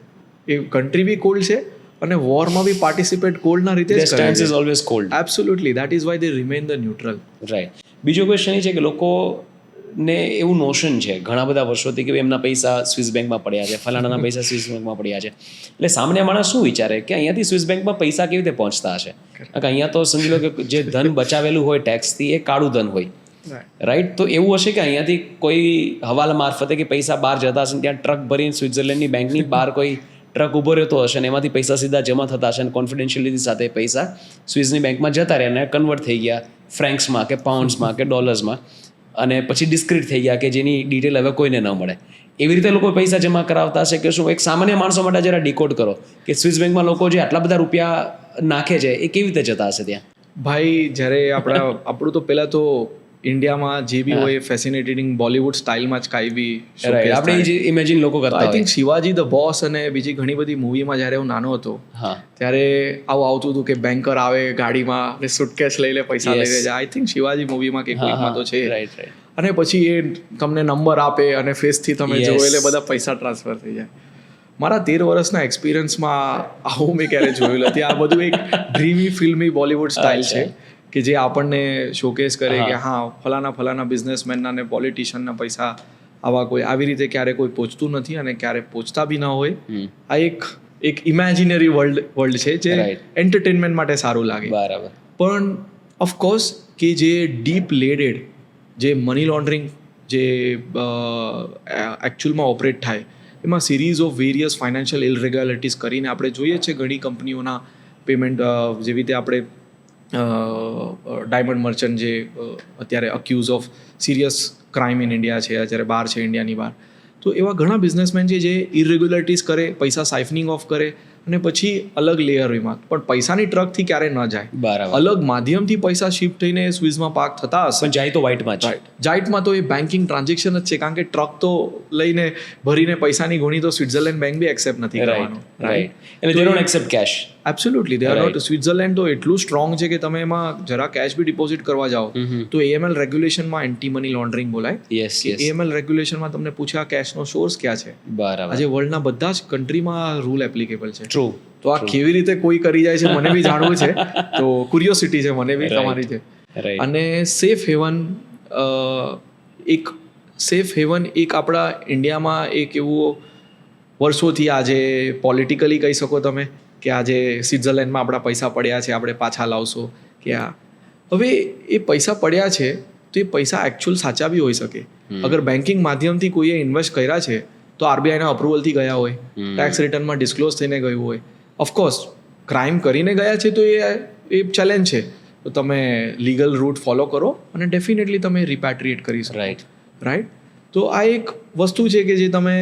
એ કન્ટ્રી બી કોલ્ડ છે અને વોરમાં બી પાર્ટિસિપેટ કોલ્ડના રીતે જ કરે સ્ટેન્સ છે. Is always cold. Absolutely, that is Y they remain the neutral. Right. બીજો ક્વેશ્ચન એ છે કે લોકોને એવું નોશન છે ઘણા બધા વર્ષોથી કે એમના પૈસા સ્વિસ બેંકમાં પડ્યા છે, ફલાણાના પૈસા સ્વિસ બેંકમાં પડ્યા છે. એટલે સામાન્ય માણસ શું વિચારે કે અહીંયાથી સ્વિસ બેંકમાં પૈસા કેવી રીતે પહોંચતા હશે? કારણ કે અહીંયા તો સમજી લો કે જે ધન બચાવેલું હોય ટેક્સથી એ કાળું ધન હોય, રાઈટ. તો એવું હશે કે અહીંયાથી કોઈ હવાલા મારફતે કે પૈસા બહાર જતા હશે, ત્યાં ટ્રક ભરીને સ્વિટ્ઝરલેન્ડની બેંકની બહાર કોઈ ટ્રક ઊભો રહેતો હશે અને એમાંથી પૈસા સીધા જમા થતા હશે અને કોન્ફિડેન્શિયલિટી સાથે પૈસા સ્વિસની બેંકમાં જતા રહ્યા અને કન્વર્ટ થઈ ગયા ફ્રેન્ક્સમાં કે પાઉન્ડ્સમાં કે ડોલર્સમાં, અને પછી ડિસ્ક્રિટ થઈ ગયા કે જેની ડિટેલ હવે કોઈને ન મળે. એવી રીતે લોકો પૈસા જમા કરાવતા હશે કે શું? એક સામાન્ય માણસો માટે જરા ડીકોડ કરો કે સ્વિસ બેંકમાં લોકો જે આટલા બધા રૂપિયા નાખે છે એ કેવી રીતે જતા હશે ત્યાં? ભાઈ, જ્યારે આપણું તો પહેલાં તો ઇન્ડિયામાં જે બી હોય ફેસિનેટિંગ બોલિવૂડ સ્ટાઇલમાં જ કાંઈ બી આપણે જે ઇમેજિન લોકો કરતા આઈ હોય. થિંક શિવાજી ધ બોસ અને બીજી ઘણી બધી મૂવીમાં જ્યારે હું નાનો હતો હા, ત્યારે આવું આવતું હતું કે બેન્કર આવે ગાડીમાં અને સુટકેસ લઈ લે, પૈસા લઈ લે જાય. આઈ થિંક શિવાજી મૂવીમાં કે કોઈકમાં તો છે. Right right. અને પછી એ તમને નંબર આપે અને ફેસથી તમે જો એટલે બધા પૈસા ટ્રાન્સફર થઈ જાય. મારા 13 વર્ષના એક્સપિરિયન્સમાં આવું મેં ક્યારે જોયેલું નથી. આ બધું એક ડ્રીમી ફિલ્મી બોલિવૂડ સ્ટાઇલ છે કે જે આપણને શોકેસ કરે કે હા ફલાના બિઝનેસમેનના ને પોલિટિશિયનના પૈસા આવા કોઈ આવી રીતે ક્યારે કોઈ પહોંચતું નથી અને ક્યારે પહોંચતા બી ન હોય. આ એક ઇમેજિનરી વર્લ્ડ છે જે એન્ટરટેનમેન્ટ માટે સારું લાગે. બરાબર. પણ ઓફકોર્સ કે જે ડીપ લેડેડ જે મની લોન્ડરિંગ જે એકચ્યુઅલમાં ઓપરેટ થાય, એમાં સિરીઝ ઓફ વેરિયસ ફાઇનાન્શિયલ ઇલરેગ્યુલારિટીઝ કરીને આપણે જોઈએ છીએ ઘણી કંપનીઓના પેમેન્ટ, જેવી રીતે આપણે ડાયમંડ મર્ચન્ટ જે અત્યારે accuse of serious crime in India છે, અત્યારે બહાર છે ઇન્ડિયાની બહાર. તો એવા ઘણા બિઝનેસમેન છે જે ઇરેગ્યુલારિટીઝ કરે, પૈસા સાઇફનિંગ ઓફ કરે અને પછી અલગ લેયરમાં, પણ પૈસાની ટ્રકથી ક્યારે ન જાય. બરાબર. અલગ માધ્યમથી પૈસા શિફ્ટ થઈને સ્વિસમાં પાર્ક થતા હશે, પણ જાય તો વ્હાઇટમાં જ. જાઇટમાં તો એ બેન્કિંગ ટ્રાન્ઝેક્શન જ છે, કારણ કે ટ્રક તો લઈને ભરીને પૈસાની ગણી તો સ્વિટ્ઝરલેન્ડ બેંક બી એક્સેપ્ટ નથી કરવાનું. રાઈટ. એટલે they don't accept cash. Absolutely, they are not. Switzerland તો એટલું સ્ટ્રોંગ છે કે તમે એમાં જરા કેશ બી ડિપોઝિટ કરવા જાઓ તો AML રેગ્યુલેશનમાં એન્ટી મની લોન્ડરિંગ બોલાય. Yes yes. AML રેગ્યુલેશનમાં તમને પૂછે આ કેશનો સોર્સ ક્યાં છે. બરાબર. આજે વર્લ્ડના બધા જ કન્ટ્રીમાં રૂલ એપ્લિકેબલ છે. ટ્રુ. તો આ કેવી રીતે કોઈ કરી જાય છે મને બી જાણવું છે, તો ક્યુરિયોસિટી છે મને બી તમારી છે. અને સેફ હેવન એક આપણા ઇન્ડિયામાં એક એવું વર્ષોથી આજે પોલિટિકલી કહી શકો તમે કે આજે સ્વિટ્ઝરલેન્ડમાં આપણા પૈસા પડ્યા છે, આપણે પાછા લાવશો કે આ. હવે એ પૈસા પડ્યા છે તો એ પૈસા એકચ્યુઅલ સાચા બી હોઈ શકે. અગર બેન્કિંગ માધ્યમથી કોઈએ ઇન્વેસ્ટ કર્યા છે તો RBIના અપ્રુવલથી ગયા હોય, ટેક્સ રિટર્નમાં ડિસ્ક્લોઝ થઈને ગયું હોય. ઓફકોર્સ ક્રાઇમ કરીને ગયા છે તો એ ચેલેન્જ છે, તો તમે લીગલ રૂટ ફોલો કરો અને ડેફિનેટલી તમે રિપેટ્રિએટ કરી શકો. રાઈટ. તો આ એક વસ્તુ છે કે જે તમે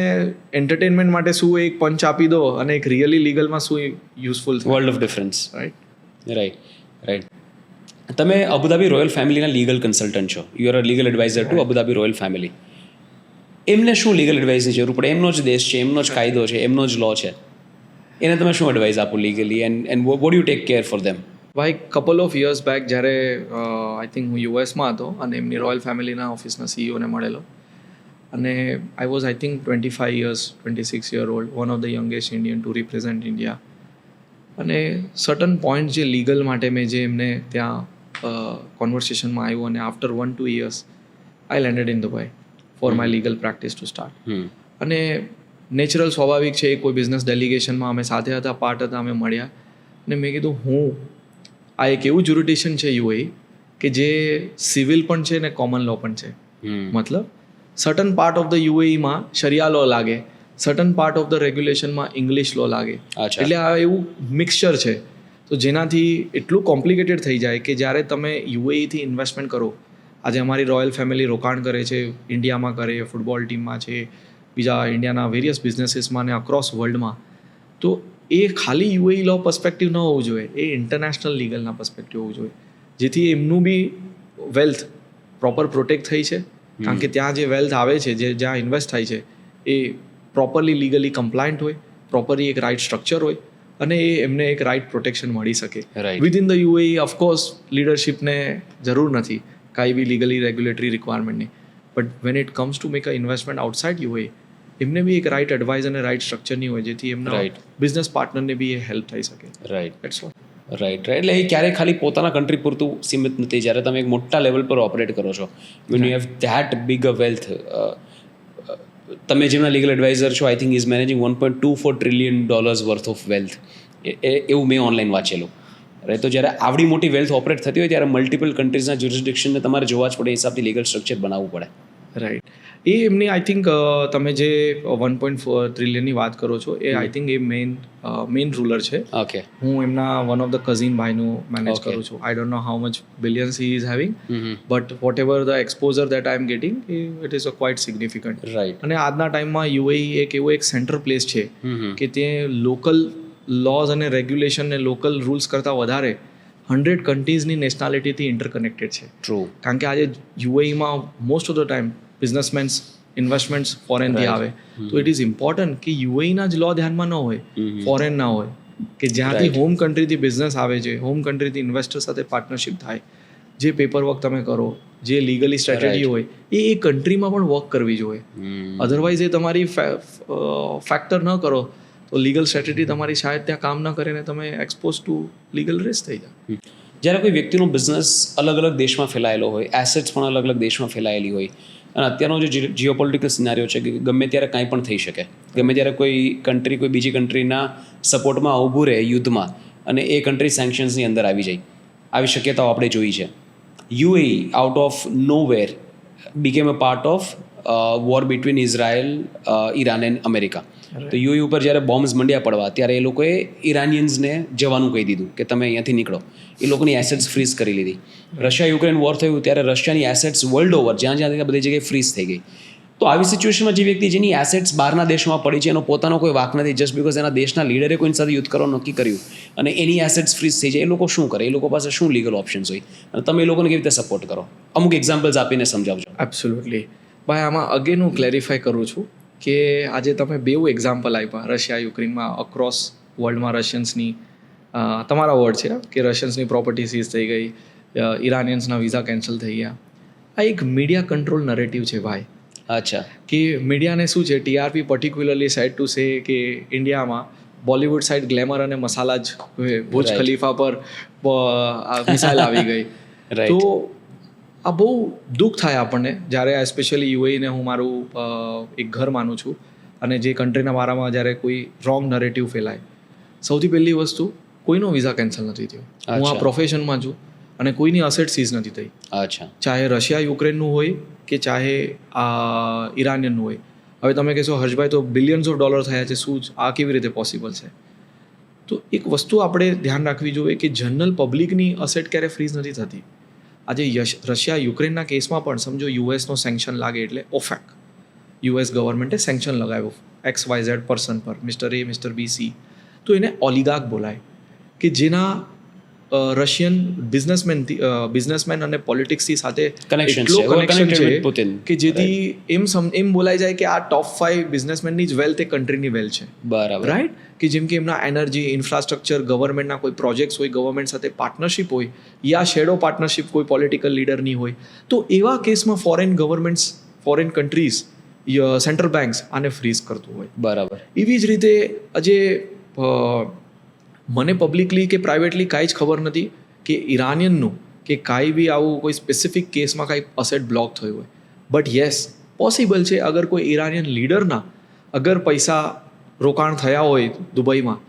એન્ટરટેનમેન્ટ માટે શું એક પંચ આપી દો અને એક રિયલી લીગલમાં શું યુઝફુલ છે. World of difference. રાઈટ. તમે અબુધાબી રોયલ ફેમિલીના લીગલ કન્સલ્ટન્ટ છો. You are a legal adviser to Abu Dhabi royal family. એમને શું લીગલ એડવાઇસની જરૂર પડે? એમનો જ દેશ છે, એમનો જ કાયદો છે, એમનો જ લો છે, એને તમે શું એડવાઇસ આપો legally, and what you take care for them? ભાઈ, કપલ ઓફ યર્સ બેક જ્યારે આઈ થિંક હું યુએસમાં હતો અને એમની રોયલ ફેમિલીના ઓફિસના CEOને મળેલો, અને I was I think 26 year old, one of the youngest Indian to represent India. અને સર્ટન પોઈન્ટ જે લીગલ માટે મેં જે એમને ત્યાં કોન્વર્સેશનમાં આવ્યું, અને after 1-2 years I landed in Dubai for my legal practice to start. અને નેચરલ સ્વાભાવિક છે, કોઈ બિઝનેસ ડેલિગેશનમાં અમે સાથે હતા, પાર્ટ હતા, અમે મળ્યા અને મેં કીધું આ એક એવું જ્યુરિડિક્શન છે UAE કે જે સિવિલ પણ છે ને કોમન લો પણ છે. મતલબ સર્ટન પાર્ટ ઓફ ધ UAEમાં શરિયા લો લાગે, સર્ટન પાર્ટ ઓફ ધ રેગ્યુલેશનમાં ઇંગ્લિશ લો લાગે. એટલે આ એવું મિક્સચર છે, તો જેનાથી એટલું કોમ્પ્લિકેટેડ થઈ જાય કે જ્યારે તમે UAEથી ઇન્વેસ્ટમેન્ટ કરો, આજે અમારી રોયલ ફેમિલી રોકાણ કરે છે, ઇન્ડિયામાં કરે, ફૂટબોલ ટીમમાં છે, બીજા ઇન્ડિયાના વેરિયસ બિઝનેસીસમાં ને અક્રોસ વર્લ્ડમાં, તો એ ખાલી યુએઈ લો પર્સપેક્ટિવ ન હોવું જોઈએ, એ ઇન્ટરનેશનલ લીગલના પર્સપેક્ટિવ હોવું જોઈએ, જેથી એમનું બી વેલ્થ પ્રોપર પ્રોટેક્ટ થઈ છે. કારણ કે ત્યાં જે વેલ્થ આવે છે, જે જ્યાં ઇન્વેસ્ટ થાય છે, એ પ્રોપરલી લીગલી કમ્પ્લાયન્ટ હોય, પ્રોપરલી એક રાઇટ સ્ટ્રક્ચર હોય, અને એ એમને એક રાઇટ પ્રોટેક્શન મળી શકે. વિધિન ધ યુએઈ ઓફકોર્સ લીડરશિપને જરૂર નથી કાંઈ બી લીગલી રેગ્યુલેટરી રિક્વાયરમેન્ટની, but when it comes to make a investment outside UAE, એમને બી એક રાઇટ એડવાઇસ અને રાઇટ સ્ટ્રક્ચરની હોય, જેથી એમના બિઝનેસ પાર્ટનરને બી એ હેલ્પ થઈ શકે. રાઈટ એટલે એ ક્યારેય ખાલી પોતાના કન્ટ્રી પૂરતું સીમિત નથી. જ્યારે તમે એક મોટા લેવલ પર ઓપરેટ કરો છો, when you have that big a wealth, તમે જેમના લીગલ એડવાઇઝર છો, I think is managing $1.24 trillion worth of wealth, એવું મેં ઓનલાઈન વાંચેલું. રાઈટ, તો જ્યારે આવડી મોટી વેલ્થ ઓપરેટ થતી હોય ત્યારે મલ્ટિપલ કન્ટ્રીઝના જ્યુરિસ્ડિક્શનને તમારે જોવા જ પડે, એ હિસાબથી લીગલ સ્ટ્રક્ચર બનાવવું પડે. રાઈટ, એ એમની આઈ થિંક તમે જે 1.4 ટ્રિલિયનની વાત કરો છો, એ આઈ થિંક એ મેઇન રૂલર છે. ઓકે, હું એમના વન ઓફ ધ કઝિન ભાઈનું મેનેજ કરું છું. I don't know how much billions he is having, but whatever the exposure that I am getting, it is a quite significant. Right, અને આજના ટાઈમમાં યુએઈ એક એવો એક સેન્ટ્રલ પ્લેસ છે કે તે લોકલ લોઝ અને રેગ્યુલેશન ને લોકલ રૂલ્સ કરતાં વધારે 100 કન્ટ્રીઝની નેશનાલિટીથી ઇન્ટરકનેક્ટેડ છે. ટ્રુ, કારણ કે આજે યુએઈમાં most of the time businessmens investments ફોરેનથી આવે, તો ઇટ ઇઝ ઇમ્પોર્ટન્ટ કે યુએઈના જ લો ધ્યાનમાં ન હોય, ફોરેન ના હોય, કે જ્યાંથી હોમ કન્ટ્રીથી બિઝનેસ આવે છે, હોમ કન્ટ્રીથી ઇન્વેસ્ટર સાથે પાર્ટનરશિપ થાય, જે પેપર વર્ક તમે કરો, જે લીગલી સ્ટ્રેટેજી હોય, એ કન્ટ્રીમાં પણ વર્ક કરવી જોઈએ. અધરવાઇઝ એ તમારી ફેક્ટર ન કરો તો લીગલ સ્ટ્રેટેજી તમારી શાયદ ત્યાં કામ ન કરે ને તમે એક્સપોઝ ટુ લીગલ રિસ્ક થઈ જાય. જ્યારે કોઈ વ્યક્તિનો બિઝનેસ અલગ અલગ દેશમાં ફેલાયેલો હોય, એસેટ્સ પણ અલગ અલગ દેશમાં ફેલાયેલી હોય, અને અત્યારનો જે જીઓપોલિટિકલ સિનારીઓ છે કે ગમે ત્યારે કાંઈ પણ થઈ શકે, ગમે ત્યારે કોઈ કન્ટ્રી કોઈ બીજી કન્ટ્રીના સપોર્ટમાં ઊભું રહે યુદ્ધમાં, અને એ કન્ટ્રી સેન્કશન્સની અંદર આવી જાય, આવી શક્યતાઓ આપણે જોઈ છે. UAE out of nowhere became a part of war between Israel, Iran and America. તો યુએઈ ઉપર જ્યારે બોમ્બ્સ મંડ્યા પડવા, ત્યારે એ લોકોએ ઈરાનિયન્સને જવાનું કહી દીધું કે તમે અહીંયાથી નીકળો. એ લોકોની એસેટ્સ ફ્રીઝ કરી લીધી. રશિયા યુક્રેન વોર થયું ત્યારે રશિયાની એસેટ્સ વર્લ્ડ ઓવર જ્યાં જ્યાં બધી જગ્યાએ ફ્રીઝ થઈ ગઈ. તો આવી સિચ્યુએશનમાં જે વ્યક્તિ જેની એસેટ્સ બહારના દેશમાં પડી છે, એનો પોતાનો કોઈ વાંક નથી, જસ્ટ બિકોઝ એના દેશના લીડરે કોઈની સાથે યુદ્ધ કરવાનું નક્કી કર્યું અને એની એસેટ્સ ફ્રીઝ થઈ જાય, એ લોકો શું કરે? એ લોકો પાસે શું લીગલ ઓપ્શન્સ હોય, અને તમે એ લોકોને કેવી રીતે સપોર્ટ કરો? અમુક એક્ઝામ્પલ્સ આપીને સમજાવજો. એબ્સોલ્યુટલી ભાઈ, આમાં અગેન હું ક્લેરિફાય કરું છું કે આજે તમે બેઉ એક્ઝામ્પલ આપ્યા રશિયા યુક્રેનમાં, અક્રોસ વર્લ્ડમાં રશિયન્સની, તમારા વર્ડ છે કે રશિયન્સની પ્રોપર્ટી સીઝ થઈ ગઈ, ઈરાનિયન્સના વિઝા કેન્સલ થઈ ગયા. આ એક મીડિયા કંટ્રોલ નરેટિવ છે ભાઈ. અચ્છા, કે મીડિયાને શું છે, TRP particularly side to say કે ઇન્ડિયામાં બોલિવૂડ સાઇડ ગ્લેમર અને મસાલા જ, બુર્જ ખલીફા પર મિસાઇલ આવી ગઈ. તો આ બહુ દુઃખ થાય આપણને જ્યારે એસ્પેશિયલી યુએઈને હું મારું એક ઘર માનું છું, અને જે કન્ટ્રીના બારામાં જ્યારે કોઈ રોંગ નરેટિવ ફેલાય. સૌથી પહેલી વસ્તુ, કોઈનો વિઝા કેન્સલ નથી થયો. હું આ પ્રોફેશનમાં છું અને કોઈની અસેટ સીઝ નથી થઈ. અચ્છા, ચાહે રશિયા યુક્રેનનું હોય કે ચાહે ઈરાનિયનનું હોય. હવે તમે કહેશો હર્ષભાઈ તો બિલિયન્સ ઓફ ડોલર થયા છે, શું આ કેવી રીતે પોસિબલ છે? તો એક વસ્તુ આપણે ધ્યાન રાખવી જોઈએ કે જનરલ પબ્લિકની અસેટ ક્યારે ફ્રીઝ નથી થતી. આજે રશિયા યુક્રેનના કેસમાં પણ સમજો યુએસનો સેન્ક્શન લાગે એટલે ઓફેક, યુએસ ગવર્મેન્ટે સેન્ક્શન લગાવ્યો XYZ પર્સન પર, mister A, mister B, C, તો એને ઓલિગાર્ક બોલાય, કે જેના રશિયન બિઝનેસમેન અને પોલિટિક્સની સાથે એટલો કનેક્શન છે કે જેથી એમ બોલાઈ જાય કે આ ટોપ 5 બિઝનેસમેનની જ વેલ્થ એ કન્ટ્રીની વેલ્થ છે. બરાબર, રાઈટ, કે જેમ કે એમના એનર્જી, ઇન્ફ્રાસ્ટ્રક્ચર, ગવર્મેન્ટના કોઈ પ્રોજેક્ટ્સ હોય, ગવર્મેન્ટ સાથે પાર્ટનરશિપ હોય, યા શેડો પાર્ટનરશિપ કોઈ પોલિટિકલ લીડરની હોય, તો એવા કેસમાં foreign governments, foreign countries, central banks આને ફ્રીઝ કરતું હોય. બરાબર, એવી જ રીતે આજે મને પબ્લિકલી કે પ્રાઇવેટલી કાંઈ જ ખબર નથી કે ઈરાનિયનનું કે કાંઈ બી આવું કોઈ સ્પેસિફિક કેસમાં કાંઈ અસેટ બ્લોક થયું હોય. બટ યસ, પોસિબલ છે અગર કોઈ ઈરાનિયન લીડરના અગર પૈસા રોકાણ થયા હોય દુબઈમાં,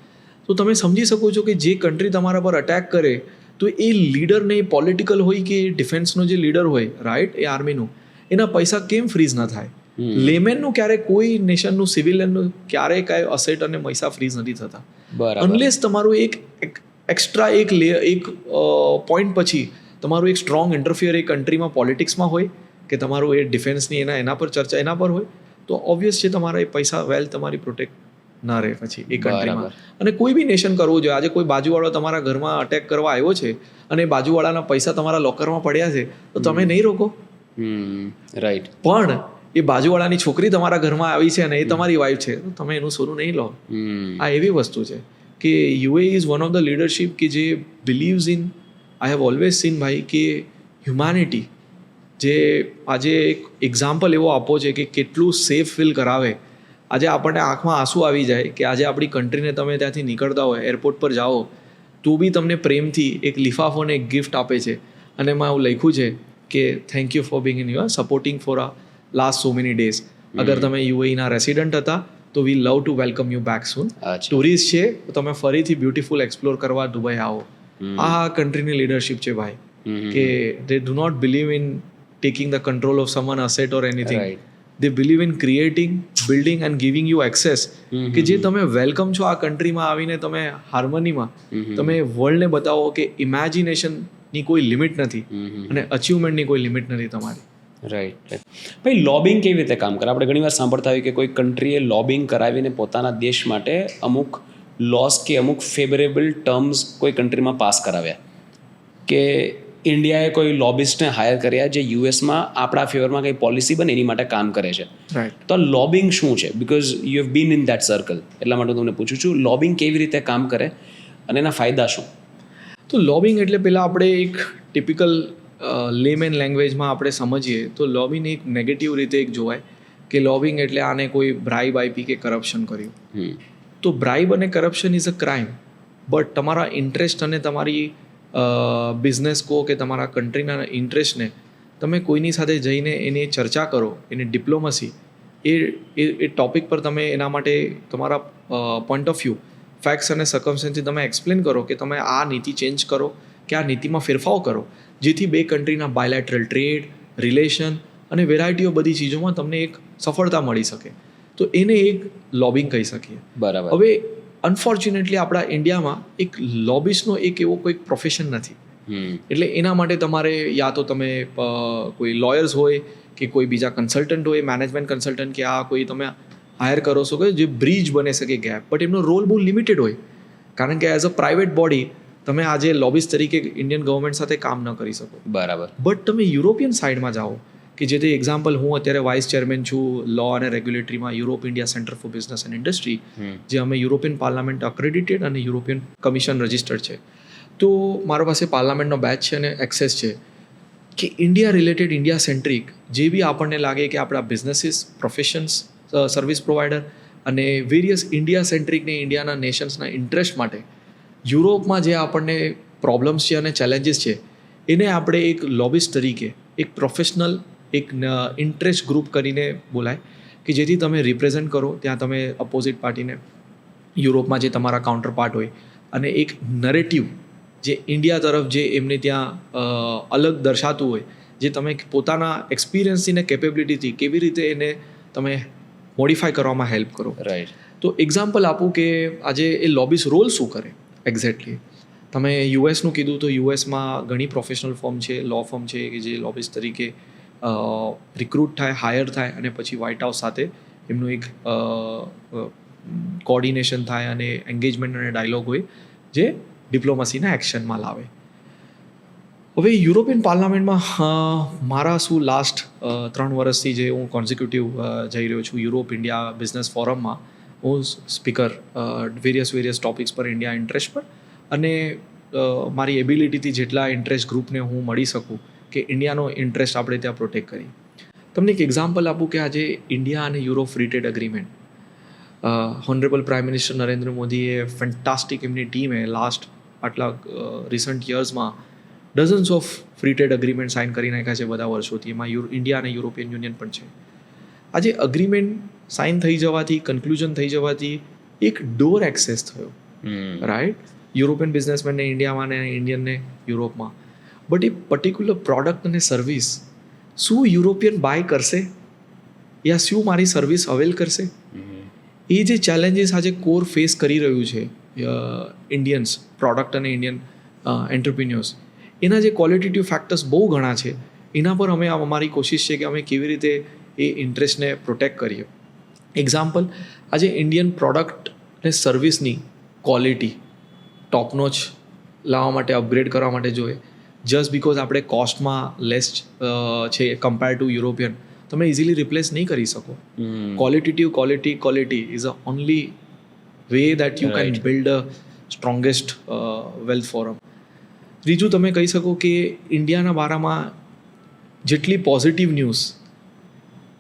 તો તમે સમજી શકો છો કે જે કન્ટ્રી તમારા પર અટેક કરે તો એ લીડરને, પોલિટિકલ હોય કે ડિફેન્સનો જે લીડર હોય, રાઈટ, એ આર્મીનું, એના પૈસા કેમ ફ્રીઝ ન થાય? લેમેનનું ક્યારેય કોઈ નેશનનું, સિવિલિયનનું ક્યારેય કાંઈ અસેટ અને પૈસા ફ્રીઝ નથી થતા, અનલેસ તમારું એક એક્સ્ટ્રા એક પોઈન્ટ પછી તમારું એક સ્ટ્રોંગ ઇન્ટરફિયર એ કન્ટ્રીમાં પોલિટિક્સમાં હોય કે તમારું એ ડિફેન્સની એના પર ચર્ચા એના પર હોય, તો ઓબ્વિયસ છે તમારા એ પૈસા, વેલ્થ તમારી પ્રોટેક્ટ ના રહે પછી એ કન્ટ્રીમાં. અને કોઈ બી નેશન કરવું જોઈએ. આજે કોઈ બાજુવાળો તમારા ઘરમાં અટેક કરવા આવ્યો છે અને બાજુવાળાના પૈસા તમારા લોકરમાં પડ્યા છે તો તમે નહીં રોકો. રાઈટ. પણ એ બાજુવાળાની છોકરી તમારા ઘરમાં આવી છે અને એ તમારી વાઈફ છે તો તમે એનું સોનું નહીં લો. આ એવી વસ્તુ છે કે UA is one of the leadership કે જે believes in, I have always scene ભાઈ કે હ્યુમેનિટી, જે આજે એક એક્ઝામ્પલ એવો આપો છે કે કેટલું સેફ ફીલ કરાવે. આજે આપણને આંખમાં આંસુ આવી જાય કે આજે આપણી કન્ટ્રીને તમે ત્યાંથી નીકળતા હોય, એરપોર્ટ પર જાઓ તો બી તમને પ્રેમથી એક લિફાફોને એક ગિફ્ટ આપે છે અને એમાં એવું લખ્યું છે કે thank you for being in you supporting for આ લાસ્ટ સો મેની ડેઝ. અગર તમે યુએઈના રેસિડન્ટ હતા તો we love to welcome you back soon. Tourist છે તો તમે ફરીથી બ્યુટીફુલ એક્સપ્લોર કરવા દુબઈ આવો. આ કન્ટ્રીની લીડરશિપ છે ભાઈ, કે they do not believe in taking the control of someone asset or anything. Right. They believe in creating, building and giving you access. કે જે તમે વેલકમ છો આ કન્ટ્રીમાં આવીને તમે હાર્મનીમાં તમે વર્લ્ડને બતાવો કે ઇમેજિનેશનની કોઈ લિમિટ નથી અને અચીવમેન્ટની કોઈ લિમિટ નથી તમારી. રાઈટ. ભાઈ લોબિંગ કેવી રીતે કામ કરે? આપણે ઘણીવાર સાંભળતા હોય કે કોઈ કન્ટ્રીએ લોબિંગ કરાવીને પોતાના દેશ માટે અમુક લોસ કે અમુક ફેવરેબલ ટર્મ્સ કોઈ કન્ટ્રીમાં પાસ કરાવ્યા, કે ઇન્ડિયાએ કોઈ લોબિસ્ટને હાયર કર્યા જે યુએસમાં આપણા ફેવરમાં કંઈ પોલિસી બને એની માટે કામ કરે છે. તો લોબિંગ શું છે? Because you have been in that circle, એટલા માટે તમને પૂછું છું લોબિંગ કેવી રીતે કામ કરે અને એના ફાયદા શું? તો લોબિંગ એટલે પહેલાં આપણે એક ટિપિકલ લેમેન લેંગ્વેજમાં આપણે સમજીએ તો લોબિંગ એક નેગેટિવ રીતે એક જોવાય કે લોબિંગ એટલે આને કોઈ બ્રાઇબ આપી કે કરપ્શન કર્યું. તો બ્રાઇબ અને corruption is a crime, but તમારા ઇન્ટરેસ્ટ અને તમારી બિઝનેસ કહો કે તમારા કન્ટ્રીના ઇન્ટરેસ્ટને તમે કોઈની સાથે જઈને એની ચર્ચા કરો, એની ડિપ્લોમસી એ ટોપિક પર તમે એના માટે તમારા પોઈન્ટ ઓફ વ્યૂ, ફેક્ટ્સ અને સર્કમસ્ટન્સથી તમે એક્સપ્લેન કરો કે તમે આ નીતિ ચેન્જ કરો કે આ નીતિમાં ફેરફાર કરો, જેથી બે કન્ટ્રીના બાયલેટરલ ટ્રેડ, રિલેશન અને વેરાયટી ઓફ બધી ચીજોમાં તમને એક સફળતા મળી શકે. તો એને એક લોબિંગ કહી શકીએ. બરાબર. હવે અનફોર્ચ્યુનેટલી આપણા ઇન્ડિયામાં એક લોબિસ્ટનો એક એવો કોઈ પ્રોફેશન નથી. એટલે એના માટે તમારે યા તો તમે કોઈ લોયર્સ હોય કે કોઈ બીજા કન્સલ્ટન્ટ હોય, મેનેજમેન્ટ કન્સલ્ટન્ટ કે આ કોઈ તમે હાયર કરો છો કે જે બ્રિજ બની શકે ગેપ, બટ એમનો રોલ બહુ લિમિટેડ હોય, કારણ કે એઝ અ પ્રાઇવેટ બોડી તમે આજે લોબિસ્ટ તરીકે ઇન્ડિયન ગવર્મેન્ટ સાથે કામ ન કરી શકો. બરાબર. બટ તમે યુરોપિયન સાઇડમાં જાઓ કે જેથી એક્ઝામ્પલ હું અત્યારે વાઇસ ચેરમેન છું લો અને રેગ્યુલેટરીમાં Europe India centre for business and industry, જે અમે યુરોપિયન પાર્લામેન્ટ અક્રેડિટેડ અને યુરોપિયન કમિશન રજિસ્ટર્ડ છે. તો મારા પાસે પાર્લામેન્ટનો બેચ છે અને એક્સેસ છે કે ઇન્ડિયા રિલેટેડ, ઇન્ડિયા સેન્ટ્રિક જે બી આપણને લાગે કે આપણા બિઝનેસીસ, પ્રોફેશન્સ, સર્વિસ પ્રોવાઈડર અને વેરિયસ ઇન્ડિયા સેન્ટ્રિક ને ઇન્ડિયાના નેશન્સના ઇન્ટરેસ્ટ માટે યુરોપમાં જે આપણને પ્રોબ્લેમ્સ છે અને ચેલેન્જીસ છે એને આપણે એક લોબિસ્ટ તરીકે એક પ્રોફેશનલ એક ઇન્ટરેસ્ટ ગ્રુપ કરીને બોલાય કે જેથી તમે રિપ્રેઝેન્ટ કરો ત્યાં તમે અપોઝિટ પાર્ટીને, યુરોપમાં જે તમારા કાઉન્ટર પાર્ટ હોય, અને એક નરેટિવ જે ઇન્ડિયા તરફ જે એમને ત્યાં અલગ દર્શાતું હોય, જે તમે પોતાના એક્સપિરિયન્સથી ને કેપેબિલિટીથી કેવી રીતે એને તમે મોડિફાય કરવામાં હેલ્પ કરો. રાઈટ. તો એક્ઝામ્પલ આપું કે આજે એ લોબિસ રોલ શું કરે એક્ઝેક્ટલી. તમે યુએસનું કીધું તો યુએસમાં ઘણી પ્રોફેશનલ ફર્મ છે, લો ફર્મ છે કે જે લોબિસ તરીકે રિક્રુટ થાય, હાયર થાય અને પછી વ્હાઇટ હાઉસ સાથે એમનું એક કોર્ડિનેશન થાય અને એન્ગેજમેન્ટ અને ડાયલોગ હોય જે ડિપ્લોમસીના એક્શનમાં લાવે. હવે યુરોપિયન પાર્લામેન્ટમાં મારા શું લાસ્ટ 3 વર્ષથી જે હું કોન્ઝિક્યુટિવ જઈ રહ્યો છું યુરોપ ઇન્ડિયા બિઝનેસ ફોરમમાં, હું સ્પીકર વેરિયસ ટોપિક્સ પર ઇન્ડિયા ઇન્ટરેસ્ટ પર, અને મારી એબિલિટીથી જેટલા ઇન્ટરેસ્ટ ગ્રુપને હું મળી શકું કે ઇન્ડિયાનો ઇન્ટરેસ્ટ આપણે ત્યાં પ્રોટેક્ટ કરી. તમને એક એક્ઝામ્પલ આપું કે આજે ઇન્ડિયા અને Europe free trade agreement, honourable prime minister Narendra મોદીએ ફેન્ટાસ્ટિક એમની ટીમે લાસ્ટ આટલા રિસન્ટ યર્સમાં dozens of free trade agreement sign કરી નાખ્યા છે બધા વર્ષોથી. એમાં ઇન્ડિયા અને યુરોપિયન યુનિયન પણ છે. આજે અગ્રીમેન્ટ સાઇન થઈ જવાથી, કન્ક્લુઝન થઈ જવાથી એક ડોર એક્સેસ થયો, રાઈટ, યુરોપિયન બિઝનેસમેનને ઇન્ડિયામાં અને ઇન્ડિયનને યુરોપમાં. બટ એ પર્ટિક્યુલર પ્રોડક્ટ અને સર્વિસ શું યુરોપિયન બાય કરશે યા શું મારી સર્વિસ અવેલ કરશે? એ જે ચેલેન્જીસ આજે કોર ફેસ કરી રહ્યું છે ઇન્ડિયન્સ પ્રોડક્ટ અને ઇન્ડિયન એન્ટરપ્રિન્યોર્સ, એના જે ક્વોલિટેટિવ ફેક્ટર્સ બહુ ઘણા છે. એના પર અમે અમારી કોશિશ છે કે અમે કેવી રીતે એ ઇન્ટરેસ્ટને પ્રોટેક્ટ કરીએ. એક્ઝામ્પલ, આજે ઇન્ડિયન પ્રોડક્ટ અને સર્વિસની ક્વોલિટી ટોપનોચ લાવવા માટે અપગ્રેડ કરવા માટે જોઈએ. જસ્ટ બિકોઝ આપણે કોસ્ટમાં લેસ છે કમ્પેર ટુ યુરોપિયન, તમે ઇઝીલી રિપ્લેસ નહીં કરી શકો. Quality is a only way that you can build a strongest wealth forum. ત્રીજું તમે કહી શકો કે ઇન્ડિયાના બારામાં જેટલી પોઝિટિવ ન્યૂઝ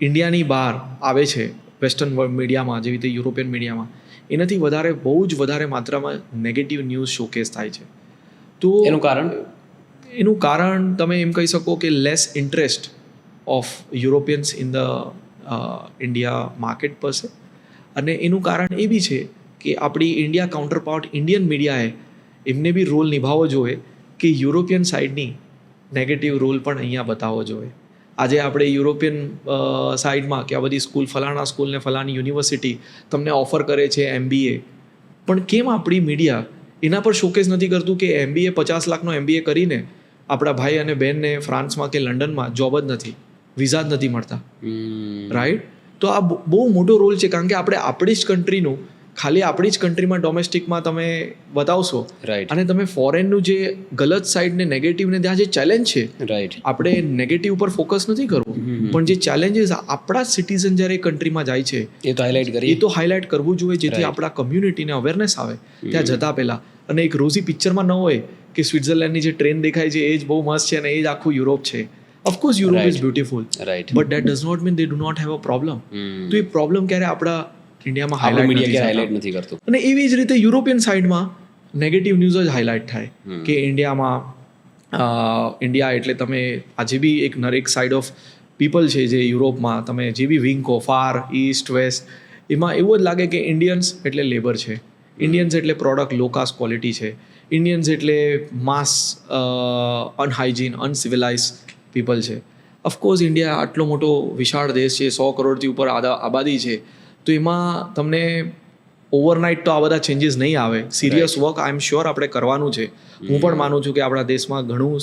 ઇન્ડિયાની બહાર આવે છે વેસ્ટર્ન મીડિયામાં, જેવી રીતે યુરોપિયન મીડિયામાં, એનાથી બહુ જ વધારે માત્રામાં નેગેટિવ ન્યૂઝ શોકેસ થાય છે. તો એનું કારણ તમે એમ કહી શકો કે less interest of Europeans in the India market પર છે. અને એનું કારણ એ બી છે કે આપણી ઇન્ડિયા કાઉન્ટર પાર્ટ ઇન્ડિયન મીડિયાએ એમને બી રોલ નિભાવવો જોઈએ કે યુરોપિયન સાઇડની નેગેટિવ રોલ પણ અહીંયા બતાવવો જોઈએ. આજે આપણે યુરોપિયન સાઇડમાં કે આ બધી સ્કૂલ, ફલાણા સ્કૂલ ને ફલાણી યુનિવર્સિટી તમને ઓફર કરે છે MBA, પણ કેમ આપણી મીડિયા એના પર શોકેસ નથી કરતું કે MBA 50 લાખનો MBA કરીને આપણા ભાઈ અને બહેનને ફ્રાન્સમાં કે લંડનમાં જોબ જ નથી, વિઝા જ નથી મળતા, રાઈટ? તો આ બહુ મોટો રોલ છે, કારણ કે આપણે આપણી જ કન્ટ્રીનું ખાલી આપણી જ કન્ટ્રીમાં ડોમેસ્ટિકમાં તમે બતાવશો અને તમે ફોરેનનું જે ગલત સાઈડ ને નેગેટિવ ને ત્યાં જે ચેલેન્જ છે, આપણે નેગેટિવ પર ફોકસ નથી કરવું, પણ જે ચેલેન્જીસ આપણા સિટીઝન જ્યારે કન્ટ્રીમાં જાય છે એ તો હાઇલાઇટ કરવું જોઈએ, જેથી આપણા કમ્યુનિટીને અવેરનેસ આવે ત્યાં જતા પહેલા. અને એક રોઝી પિક્ચરમાં ન હોય કે સ્વિટ્ઝરલેન્ડની જે ટ્રેન દેખાય છે એ જ બહુ મસ્ત છે અને એ જ આખું યુરોપ છે. Of course Europe is beautiful, but that does not mean they do not have a problem. તો એ પ્રોબ્લેમ ક્યારે આપણા ઇન્ડિયામાં હાઇલાઇટ નથી કરતું. અને એવી જ રીતે યુરોપિયન સાઇડમાં નેગેટિવ ન્યૂઝ જ હાઇલાઇટ થાય કે ઇન્ડિયા એટલે તમે આજે બી એક સાઇડ ઓફ પીપલ છે જે યુરોપમાં તમે જે બી વિંગ કહો, ફાર ઇસ્ટ વેસ્ટ, એમાં એવું જ લાગે કે ઇન્ડિયન્સ એટલે લેબર છે, ઇન્ડિયન્સ એટલે પ્રોડક્ટ લો કાસ્ટ ક્વોલિટી છે, ઇન્ડિયન્સ એટલે માસ અનહાઇજીન અનસિવિલાઇઝ પીપલ છે. ઓફકોર્સ ઇન્ડિયા આટલો મોટો વિશાળ દેશ છે, 100 કરોડથી ઉપર આબાદી છે, તો એમાં તમને ઓવરનાઇટ તો આ બધા ચેન્જીસ નહીં આવે. Serious work I am sure આપણે કરવાનું છે. હું પણ માનું છું કે આપણા દેશમાં ઘણું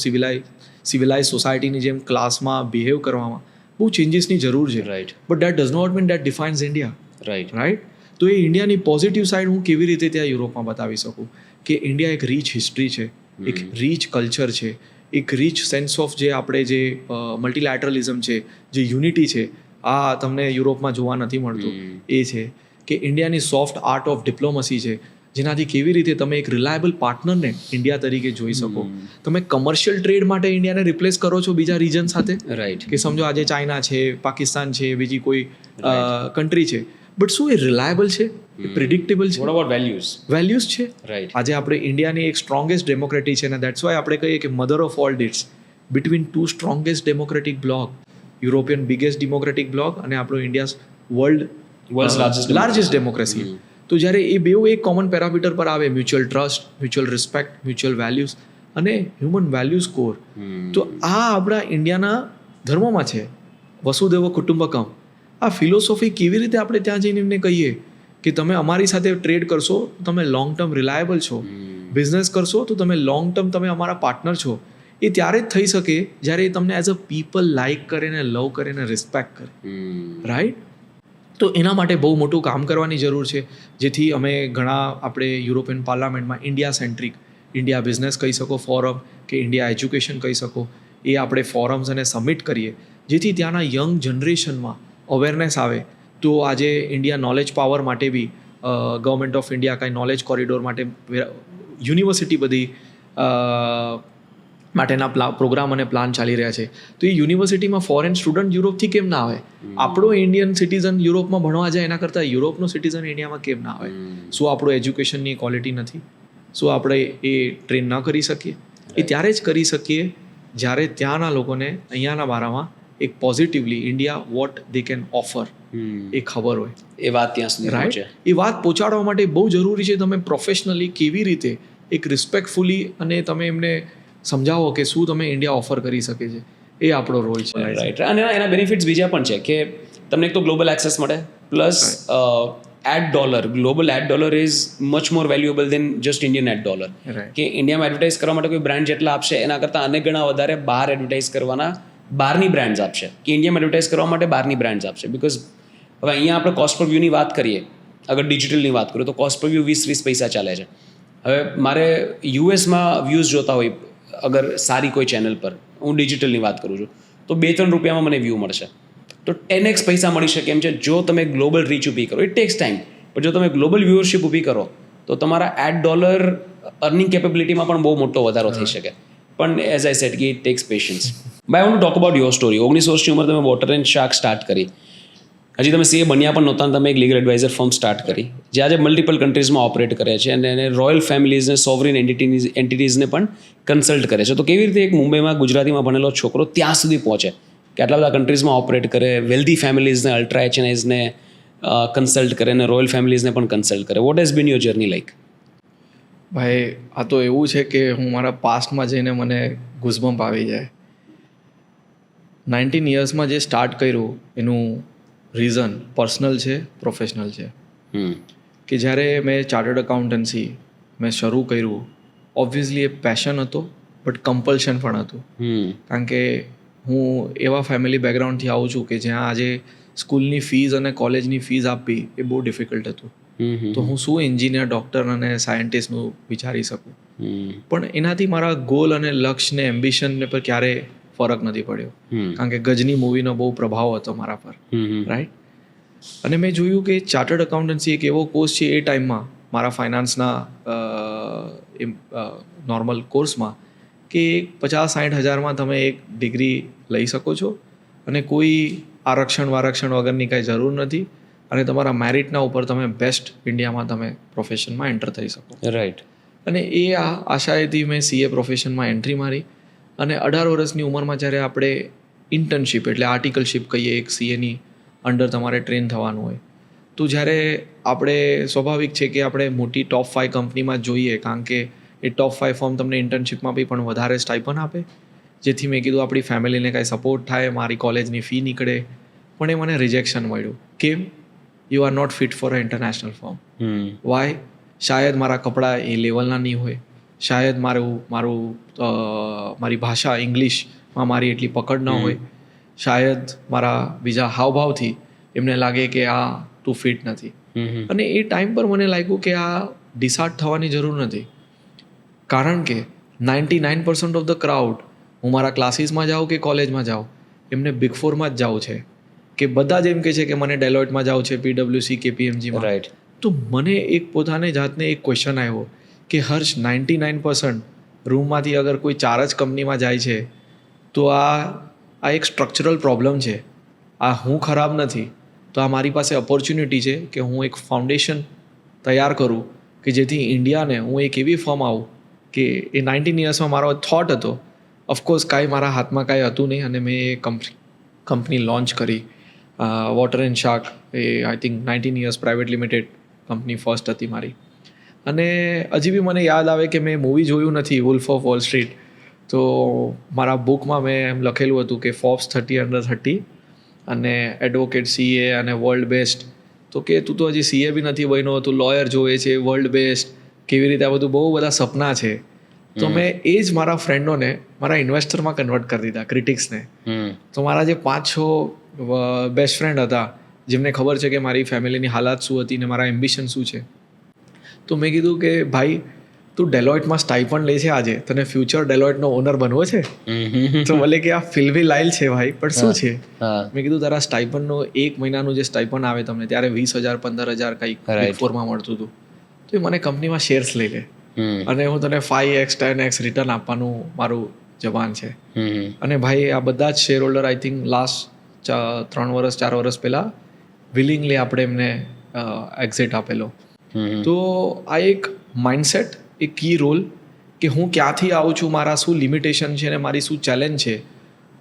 સિવિલાઇઝ સોસાયટીની જેમ ક્લાસમાં બિહેવ કરવામાં બહુ ચેન્જીસની જરૂર છે, but that does not mean that defines India, right? તો એ ઇન્ડિયાની પોઝિટિવ સાઇડ હું કેવી રીતે ત્યાં યુરોપમાં બતાવી શકું કે ઇન્ડિયા એક રીચ હિસ્ટ્રી છે, એક રીચ કલ્ચર છે, એક રીચ સેન્સ ઓફ જે આપણે જે મલ્ટીલેટરલિઝમ છે, જે યુનિટી છે, આ તમને યુરોપમાં જોવા નથી મળતું. એ છે કે ઇન્ડિયાની સોફ્ટ આર્ટ ઓફ ડિપ્લોમસી છે, જેનાથી કેવી રીતે તમે એક રિલાયબલ પાર્ટનરને ઇન્ડિયા તરીકે જોઈ શકો. તમે કમર્શિયલ ટ્રેડ માટે ઇન્ડિયાને રિપ્લેસ કરો છો બીજા રીજન સાથે, રાઈટ? કે સમજો આજે ચાઇના છે, પાકિસ્તાન છે, બીજી કોઈ કન્ટ્રી છે, બટ શું એ રિલાયબલ છે, એ પ્રિડિક્ટેબલ છે? વોટ અબાઉટ વેલ્યુઝ છે, રાઈટ? આજે આપણે ઇન્ડિયાની એક સ્ટ્રોંગેસ્ટ ડેમોક્રેસી છે, અને દેટ્સ વાય આપણે કહીએ કે mother of all deals between two strongest democratic bloc, European biggest democratic bloc અને આપણો ઇન્ડિયાઝ વર્લ્ડ્સ લાર્જેસ્ટ ડેમોક્રેસી. તો જ્યારે એ બેઉ એક કોમન પેરામીટર પર આવે, mutual trust, mutual respect, mutual values અને હ્યુમન વેલ્યુઝ કોર, તો આ આપણા ઇન્ડિયાના ધર્મમાં છે, વસુદેવ કુટુંબકમ. આ ફિલોસોફી કેવી રીતે આપણે ત્યાં જઈને એમને કહીએ કે તમે અમારી સાથે ટ્રેડ કરશો તો તમે લોંગ ટર્મ રિલાયબલ છો, બિઝનેસ કરશો તો તમે લોંગ ટર્મ તમે અમારા પાર્ટનર છો, એ ત્યારે જ થઈ શકે જ્યારે એ તમને એઝ અ પીપલ લાઇક કરે ને લવ કરે ને રિસ્પેક્ટ કરે, રાઈટ? તો એના માટે બહુ મોટું કામ કરવાની જરૂર છે, જેથી અમે ઘણા આપણે યુરોપિયન પાર્લામેન્ટમાં ઇન્ડિયા સેન્ટ્રિક, ઇન્ડિયા બિઝનેસ કહી શકો ફોરમ કે ઇન્ડિયા એજ્યુકેશન કહી શકો, એ આપણે ફોરમ્સ અને સબમિટ કરીએ, જેથી ત્યાંના યંગ જનરેશનમાં અવેરનેસ આવે. તો આજે ઇન્ડિયા નોલેજ પાવર માટે બી ગવર્મેન્ટ ઓફ ઇન્ડિયા કાંઈ નોલેજ કોરિડોર માટે યુનિવર્સિટી બધી માટેના પ્રોગ્રામ અને પ્લાન ચાલી રહ્યા છે. તો એ યુનિવર્સિટીમાં ફોરેન સ્ટુડન્ટ યુરોપથી કેમ ના આવે? આપણો ઇન્ડિયન સિટીઝન યુરોપમાં ભણવા જાય એના કરતાં યુરોપનો સિટીઝન ઇન્ડિયામાં કેમ ના આવે? શું આપણું એજ્યુકેશનની ક્વોલિટી નથી? શું આપણે એ ટ્રેન ન કરી શકીએ? એ ત્યારે જ કરી શકીએ જ્યારે ત્યાંના લોકોને અહીંયાના બારામાં એક positively India what they can offer એ ખબર હોય. એ વાત ત્યાં સુધી રાઈટ? એ વાત પહોંચાડવા માટે બહુ જરૂરી છે તમે પ્રોફેશનલી કેવી રીતે એક રિસ્પેક્ટફુલી અને તમે એમને સમજાવો કે શું તમે ઇન્ડિયા ઓફર કરી શકે છે. એ આપણો રોલ છે, રાઈટ? અને એના બેનિફિટ્સ બીજા પણ છે કે તમને એક તો ગ્લોબલ એક્સેસ મળે, plus ad dollar, global ad dollar is much more valuable than just Indian ad dollar. કે ઇન્ડિયામાં એડવર્ટાઇઝ કરવા માટે કોઈ બ્રાન્ડ જેટલા આપશે એના કરતાં અનેક ગણા વધારે બહાર એડવર્ટાઇઝ કરવાના બહારની બ્રાન્ડ્સ આપશે, કે ઇન્ડિયામાં એડવર્ટાઇઝ કરવા માટે બહારની બ્રાન્ડ્સ આપશે. બિકોઝ હવે અહીંયા આપણે કોસ્ટ પર વ્યૂની વાત કરીએ, અગર ડિજિટલની વાત કરું તો કોસ્ટ પર વ્યૂ 20-30 પૈસા ચાલે છે. હવે મારે યુએસમાં વ્યૂઝ જોતા હોય અગર સારી કોઈ ચેનલ પર, હું ડિજિટલની વાત કરું છું, તો 2-3 રૂપિયામાં મને વ્યૂ મળશે. તો 10x પૈસા મળી શકે એમ છે જો તમે ગ્લોબલ રીચ ઊભી કરો. ઇટ ટેક્સ ટાઈમ, પણ જો તમે ગ્લોબલ વ્યુઅરશિપ ઊભી કરો તો તમારા એડ ડોલર અર્નિંગ કેપેબિલિટીમાં પણ બહુ મોટો વધારો થઈ શકે. પણ એઝ આઈ સેડ કે it takes patience. By I want to talk about your story. 19 વર્ષની ઉંમર તમે વોટર એન્ડ શાર્ક સ્ટાર્ટ કરી. હજી તમે સીએ બન્યા પણ નહોતા, તમે એક લીગલ એડવાઇઝર ફર્મ સ્ટાર્ટ કરી જે આજે મલ્ટિપલ કન્ટ્રીઝમાં ઓપરેટ કરે છે અને એને રોયલ ફેમિલીઝને, સોવરિન એન્ટિટીઝને પણ કન્સલ્ટ કરે છે. તો કેવી રીતે એક મુંબઈમાં ગુજરાતીમાં ભણેલો છોકરો ત્યાં સુધી પહોંચે કે આટલા બધા કન્ટ્રીઝમાં ઓપરેટ કરે, વેલ્ધી ફેમિલીઝને, અલ્ટ્રા એચએનઆઈઝને કન્સલ્ટ કરે અને રોયલ ફેમિલીઝને પણ કન્સલ્ટ કરે? What has been your journey like? ભાઈ આ તો એવું છે કે હું મારા પાસ્ટમાં જઈને મને ગુઝબમ્પ આવી જાય. 19 યર્સમાં જે સ્ટાર્ટ કર્યું એનું રીઝન પર્સનલ છે, પ્રોફેશનલ છે. કે જ્યારે મેં ચાર્ટર્ડ અકાઉન્ટન્સી મેં શરૂ કર્યું, ઓબ્વિયસલી એ પેશન હતો બટ કમ્પલ્શન પણ હતું. કારણ કે હું એવા ફેમિલી બેકગ્રાઉન્ડથી આવું છું કે જ્યાં આજે સ્કૂલની ફીઝ અને કોલેજની ફીઝ આપવી એ બહુ ડિફિકલ્ટ હતું. તો હું શું એન્જિનિયર, ડૉક્ટર અને સાયન્ટિસ્ટનું વિચારી શકું. પણ એનાથી મારા ગોલ અને લક્ષ્યને, એમ્બિશનને પર ક્યારેય ફરક નથી પડ્યો. કારણ કે ગજની મૂવીનો બહુ પ્રભાવ હતો મારા પર, રાઈટ. અને મેં જોયું કે ચાર્ટર્ડ અકાઉન્ટન્સી એક એવો કોર્સ છે એ ટાઈમમાં મારા ફાઇનાન્સના નોર્મલ કોર્સમાં કે 50-60 હજારમાં તમે એક ડિગ્રી લઈ શકો છો અને કોઈ આરક્ષણ વગરની કાંઈ જરૂર નથી અને તમારા મેરિટના ઉપર તમે બેસ્ટ ઇન્ડિયામાં તમે પ્રોફેશનમાં એન્ટર થઈ શકો. રાઈટ. અને એ આશાએથી મેં સીએ પ્રોફેશનમાં એન્ટ્રી મારી. અને 18 વર્ષની ઉંમરમાં જ્યારે આપણે ઇન્ટર્નશીપ એટલે આર્ટિકલશીપ કહીએ, એક સીએની અંડર તમારે ટ્રેન થવાનું હોય, તો જ્યારે આપણે સ્વાભાવિક છે કે આપણે મોટી ટોપ 5 કંપનીમાં જોઈએ, કારણ કે એ ટોપ 5 ફર્મ તમને ઇન્ટર્નશીપમાં બી પણ વધારે સ્ટાઇપન આપે, જેથી મેં કીધું આપણી ફેમિલીને કાંઈ સપોર્ટ થાય, મારી કોલેજની ફી નીકળે. પણ એ મને રિજેક્શન મળ્યું. કેમ? You are not fit for a international firm. Why? શાયદ મારા કપડાં એ લેવલના નહીં હોય, શાયદ મારી ભાષા ઇંગ્લિશમાં મારી એટલી પકડ ન હોય, શાયદ મારા બીજા હાવભાવથી એમને લાગે કે આ તું ફિટ નથી. અને એ ટાઈમ પર મને લાગ્યું કે આ ડિસાર્ટ થવાની જરૂર નથી. કારણ કે 99% ઓફ ધ ક્રાઉડ, હું મારા ક્લાસીસમાં જાઉં કે કોલેજમાં જાઉં, એમને બિગ ફોરમાં જ જાઉં છે. કે બધા જ એમ કહે છે કે મને ડેલોઇટમાં જાઉં છે, પીડબ્લ્યુસી, કેપીએમજીમાં. રાઈટ. તો મને એક પોતાને જાતને એક ક્વેશ્ચન આવ્યો કે હર્ષ, 99% રૂમમાંથી અગર કોઈ 4 જ કંપનીમાં જાય છે તો આ એક સ્ટ્રક્ચરલ પ્રોબ્લેમ છે. આ હું ખરાબ નથી, તો આ મારી પાસે ઓપોર્ચ્યુનિટી છે કે હું એક ફાઉન્ડેશન તૈયાર કરું કે જેથી ઇન્ડિયાને હું એક એવી ફર્મ આવું કે એ 19 યર્સમાં મારો થોટ હતો. ઓફકોર્સ કાંઈ મારા હાથમાં કાંઈ હતું નહીં અને મેં એ કંપની લોન્ચ કરી. Water and shark A I think 19 years private limited company first હતી મારી. અને હજી બી મને યાદ આવે કે મેં મૂવી જોયું નથી, વુલ્ફ ઓફ વોલ સ્ટ્રીટ. તો મારા બુકમાં મેં એમ લખેલું હતું કે ફોર્બ્સ 30 under 30 અને એડવોકેટ સીએ અને વર્લ્ડ બેસ્ટ. તો કે તું તો હજી સીએ બી નથી બન્યો, તું લોયર જોવે છે, વર્લ્ડ બેસ્ટ કેવી રીતે, આ બધું બહુ બધા સપના છે. તો મેં એ જ મારા ફ્રેન્ડોને મારા ઇન્વેસ્ટરમાં કન્વર્ટ કરી દીધા, ક્રિટિક્સને. તો મારા જે 5-6 બેસ્ટ ફ્રેન્ડ હતા જેમને ખબર છે કે મારી ફેમિલીની હાલાત શું હતી ને મારા એમ્બિશન શું છે, તો મેં કીધું કે ભાઈ તું ડેલોઇટમાં સ્ટાઇપન્ડ લે છે આજે, તને ફ્યુચર ડેલોઇટનો ઓનર બનવો છે? તો બોલે કે આ ફિલ્મી લાઇલ છે ભાઈ, પણ શું છે? મેં કીધું તારા સ્ટાઇપન્ડનો 1 મહિનાનું જે સ્ટાઇપન્ડ આવે તમને, ત્યારે 20,000 15,000 કંઈક બિગ ફોરમાં મળતું હતું, તો એ મને કંપનીમાં શેર્સ લઈ લે અને હું તને 5x 10x રિટર્ન આપવાનું મારું જવાન છે. અને ભાઈ આ બધા જ share holder I think last 4 વર્ષ પહેલાં વિલિંગલી આપણે એમને એક્ઝિટ આપેલો. તો આ એક માઇન્ડસેટ, એક કી રોલ કે હું ક્યાંથી આવું છું, મારા શું લિમિટેશન છે અને મારી શું ચેલેન્જ છે,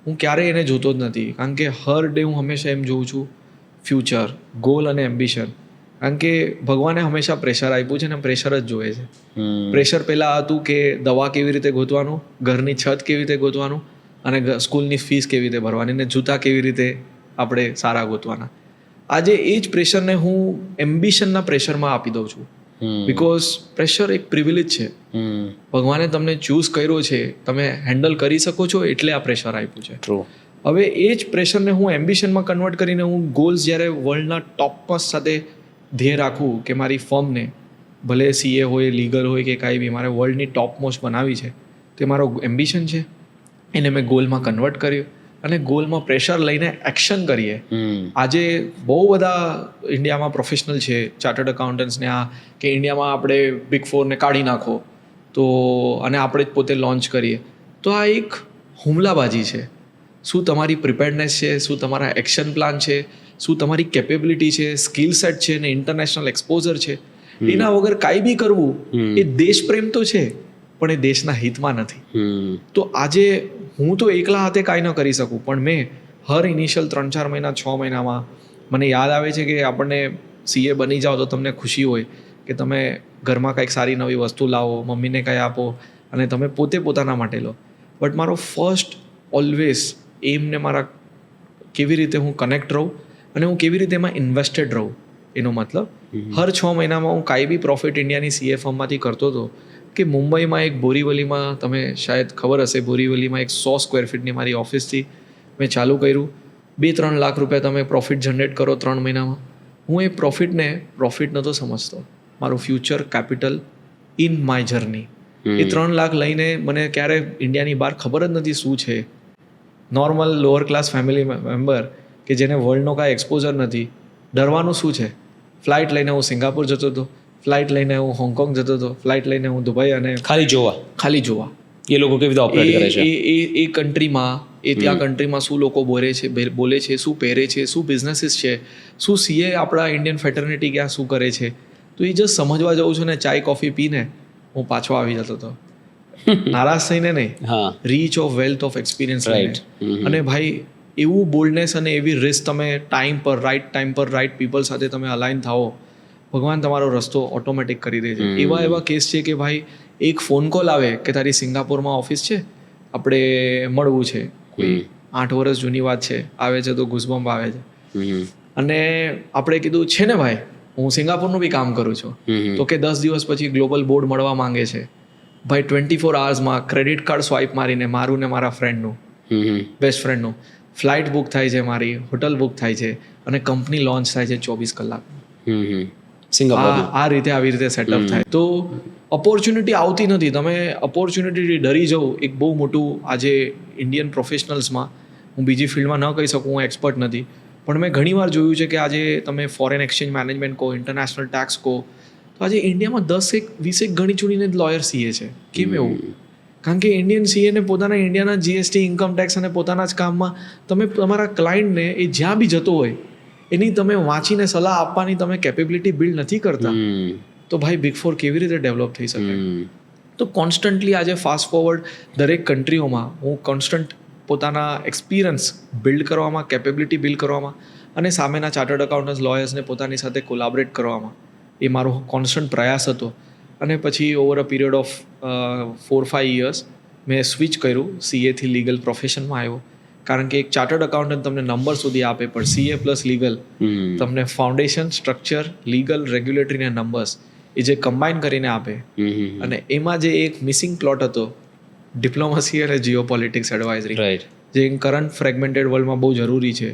હું ક્યારેય એને જોતો જ નથી. કારણ કે હર ડે હું હંમેશા એમ જોઉં છું ફ્યુચર, ગોલ અને એમ્બિશન. કારણ કે ભગવાને હંમેશા પ્રેશર આપ્યું છે ને પ્રેશર જ જોઈએ છે. પ્રેશર પહેલાં હતું કે દવા કેવી રીતે ગોતવાનું, ઘરની છત કેવી રીતે ગોતવાનું અને સ્કૂલની ફીસ કેવી રીતે ભરવાની અને જૂતા કેવી રીતે આપણે સારા ગોતવાના. આજે એ જ પ્રેશરને હું એમ્બિશનના પ્રેશરમાં આપી દઉં છું. બિકોઝ પ્રેશર એક પ્રિવિલેજ છે. ભગવાને તમને ચૂઝ કર્યો છે, તમે હેન્ડલ કરી શકો છો એટલે આ પ્રેશર આપ્યું છે. હવે એ જ પ્રેશરને હું એમ્બિશનમાં કન્વર્ટ કરીને હું ગોલ્સ જ્યારે વર્લ્ડના ટોપ સાથે ધ્યેય રાખું કે મારી ફર્મને ભલે સીએ હોય, લીગલ હોય કે કાંઈ બી, મારે વર્લ્ડની ટોપ મોસ્ટ બનાવી છે, તે મારો એમ્બિશન છે. એને મેં ગોલમાં કન્વર્ટ કર્યું અને ગોલમાં પ્રેશર લઈને એક્શન કરીએ. આજે બહુ બધા ઇન્ડિયામાં પ્રોફેશનલ છે, ચાર્ટર્ડ એકાઉન્ટન્ટ્સને આ કે ઇન્ડિયામાં આપણે બિગ ફોરને કાઢી નાખો તો અને આપણે જ પોતે લોન્ચ કરીએ, તો આ એક હુમલાબાજી છે. શું તમારી પ્રિપેરનેસ છે, શું તમારા એક્શન પ્લાન છે, શું તમારી કેપેબિલિટી છે, સ્કિલ સેટ છે ને ઇન્ટરનેશનલ એક્સપોઝર છે, એના વગર કાંઈ બી કરવું એ દેશ પ્રેમ તો છે પણ એ દેશના હિતમાં નથી. તો આજે હું તો એકલા હાથે કાંઈ ન કરી શકું, પણ મેં હર ઇનિશિયલ 3-4 મહિના 6 મહિનામાં મને યાદ આવે છે કે આપણને સીએ બની જાઓ તો તમને ખુશી હોય કે તમે ઘરમાં કંઈક સારી નવી વસ્તુ લાવો, મમ્મીને કંઈ આપો અને તમે પોતે પોતાના માટે લો. બટ મારો ફર્સ્ટ ઓલવેઝ એમને મારા કેવી રીતે હું કનેક્ટ રહું અને હું કેવી રીતે એમાં ઇન્વેસ્ટેડ રહું. એનો મતલબ હર 6 મહિનામાં હું કાંઈ બી પ્રોફિટ ઇન્ડિયાની સીએ ફર્મમાંથી કરતો હતો કે મુંબઈમાં એક બોરીવલીમાં, તમે શાયદ ખબર હશે, બોરીવલીમાં એક 100 સ્ક્વેર ફીટની મારી ઓફિસથી મેં ચાલુ કર્યું. 2-3 લાખ રૂપિયા તમે પ્રોફિટ જનરેટ કરો 3 મહિનામાં. હું એ પ્રોફિટને પ્રોફિટ નહોતો સમજતો, મારું future capital in my journey. એ 3 લાખ લઈને મને ક્યારે ઇન્ડિયાની બહાર ખબર જ નથી શું છે. Normal lower class family member કે જેને વર્લ્ડનો કાંઈ એક્સપોઝર નથી, ડરવાનું શું છે? ફ્લાઇટ લઈને હું સિંગાપુર જતો હતો, ફ્લાઇટ લઈને હું હોંગકોંગ જતો હતો, ફ્લાઇટ લઈને હું દુબઈ, અને ખાલી જોવા એ લોકો કેવી રીતે ઓપરેટ કરે છે, એ કન્ટ્રીમાં, એ ત્યાં કન્ટ્રીમાં શું લોકો બોલે છે, શું પહેરે છે, શું બિઝનેસીસ છે, શું સીએ આપણા ઇન્ડિયન ફેટર્નિટી ક્યાં શું કરે છે. તો એ જસ્ટ સમજવા જાઉં છું ને ચાય કોફી પીને હું પાછો આવી જતો હતો, નારાજ થઈને નહીં, rich of wealth of experience લઈને. અને ભાઈ એવું બોલ્ડનેસ અને એવી રિસ્ક, તમે ટાઈમ પર રાઈટ પીપલ સાથે તમે અલાઇન થાઓ, ભગવાન તમારો રસ્તો ઓટોમેટિક કરી દે છે. એવા કેસ છે કે ભાઈ એક ફોન કોલ આવે કે તારી સિંગાપોરમાં ઓફિસ છે, આપણે મળવું છે, કોઈ 8 વર્ષ જૂની વાત છે, આવે છે તો ઘૂસબમ્પ આવે છે. અને આપણે કીધું છે ને ભાઈ હું સિંગાપોરનું બી કામ કરું છું, તો કે 10 દિવસ પછી ગ્લોબલ બોર્ડ મળવા માંગે છે. ભાઈ 24 અવર્સમાં ક્રેડિટ કાર્ડ સ્વાઇપ મારીને મારું ને મારા ફ્રેન્ડનું, બેસ્ટ ફ્રેન્ડનું ફ્લાઇટ બુક થાય છે, મારી હોટલ બુક થાય છે અને કંપની લોન્ચ થાય છે 24 કલાક. આવી રીતે સેટઅપ થાય. તો ઓપોર્ચ્યુનિટી આવતી નથી, તમે ઓપોર્ચ્યુનિટી ડરી જાઓ એક બહુ મોટું. આજે ઇન્ડિયન પ્રોફેશનલ્સમાં, હું બીજી ફિલ્ડમાં ન કહી શકું, હું એક્સપર્ટ નથી, પણ મેં ઘણીવાર જોયું છે કે આજે તમે ફોરેન એક્સચેન્જ મેનેજમેન્ટ કહો, ઇન્ટરનેશનલ ટેક્સ કહો, તો આજે ઇન્ડિયામાં 10-20 ગણી ચૂડીને જ લોયર સીએ છે. કેમ એવું? કારણ કે ઇન્ડિયન સીએને પોતાના ઇન્ડિયાના જીએસટી, ઇન્કમ ટેક્સ અને પોતાના જ કામમાં તમે તમારા ક્લાયન્ટને એ જ્યાં બી જતો હોય એની તમે વાંચીને સલાહ આપવાની તમે કેપેબિલિટી બિલ્ડ નથી કરતા, તો ભાઈ બિગ ફોર કેવી રીતે ડેવલપ થઈ શકે? તો કોન્સ્ટન્ટલી આજે ફાસ્ટ ફોરવર્ડ દરેક કન્ટ્રીઓમાં હું કોન્સ્ટન્ટ પોતાના એક્સપિરિયન્સ બિલ્ડ કરવામાં, કેપેબિલિટી બિલ્ડ કરવામાં અને સામેના ચાર્ટર્ડ એકાઉન્ટન્ટ્સ, લોયર્સને પોતાની સાથે કોલાબરેટ કરવામાં, એ મારો કોન્સ્ટન્ટ પ્રયાસ હતો. અને પછી over a period of 4-5 years મેં સ્વિચ કર્યું, સીએથી લીગલ પ્રોફેશનમાં આવ્યો. કારણ કે એક ચાર્ટર્ડ એકાઉન્ટન્ટ તમને નંબર સુધી આપે, પણ સીએ પ્લસ લીગલ તમને ફાઉન્ડેશન, સ્ટ્રક્ચર, લીગલ, રેગ્યુલેટરી ને નંબર્સ એ જે કમ્બાઈન કરીને આપે. અને એમાં જે એક મિસિંગ પ્લોટ હતો, ડિપ્લોમસી અને જીઓપોલિટિક્સ એડવાઇઝરી, જે કરંટ ફ્રેગમેન્ટેડ વર્લ્ડમાં બહુ જરૂરી છે,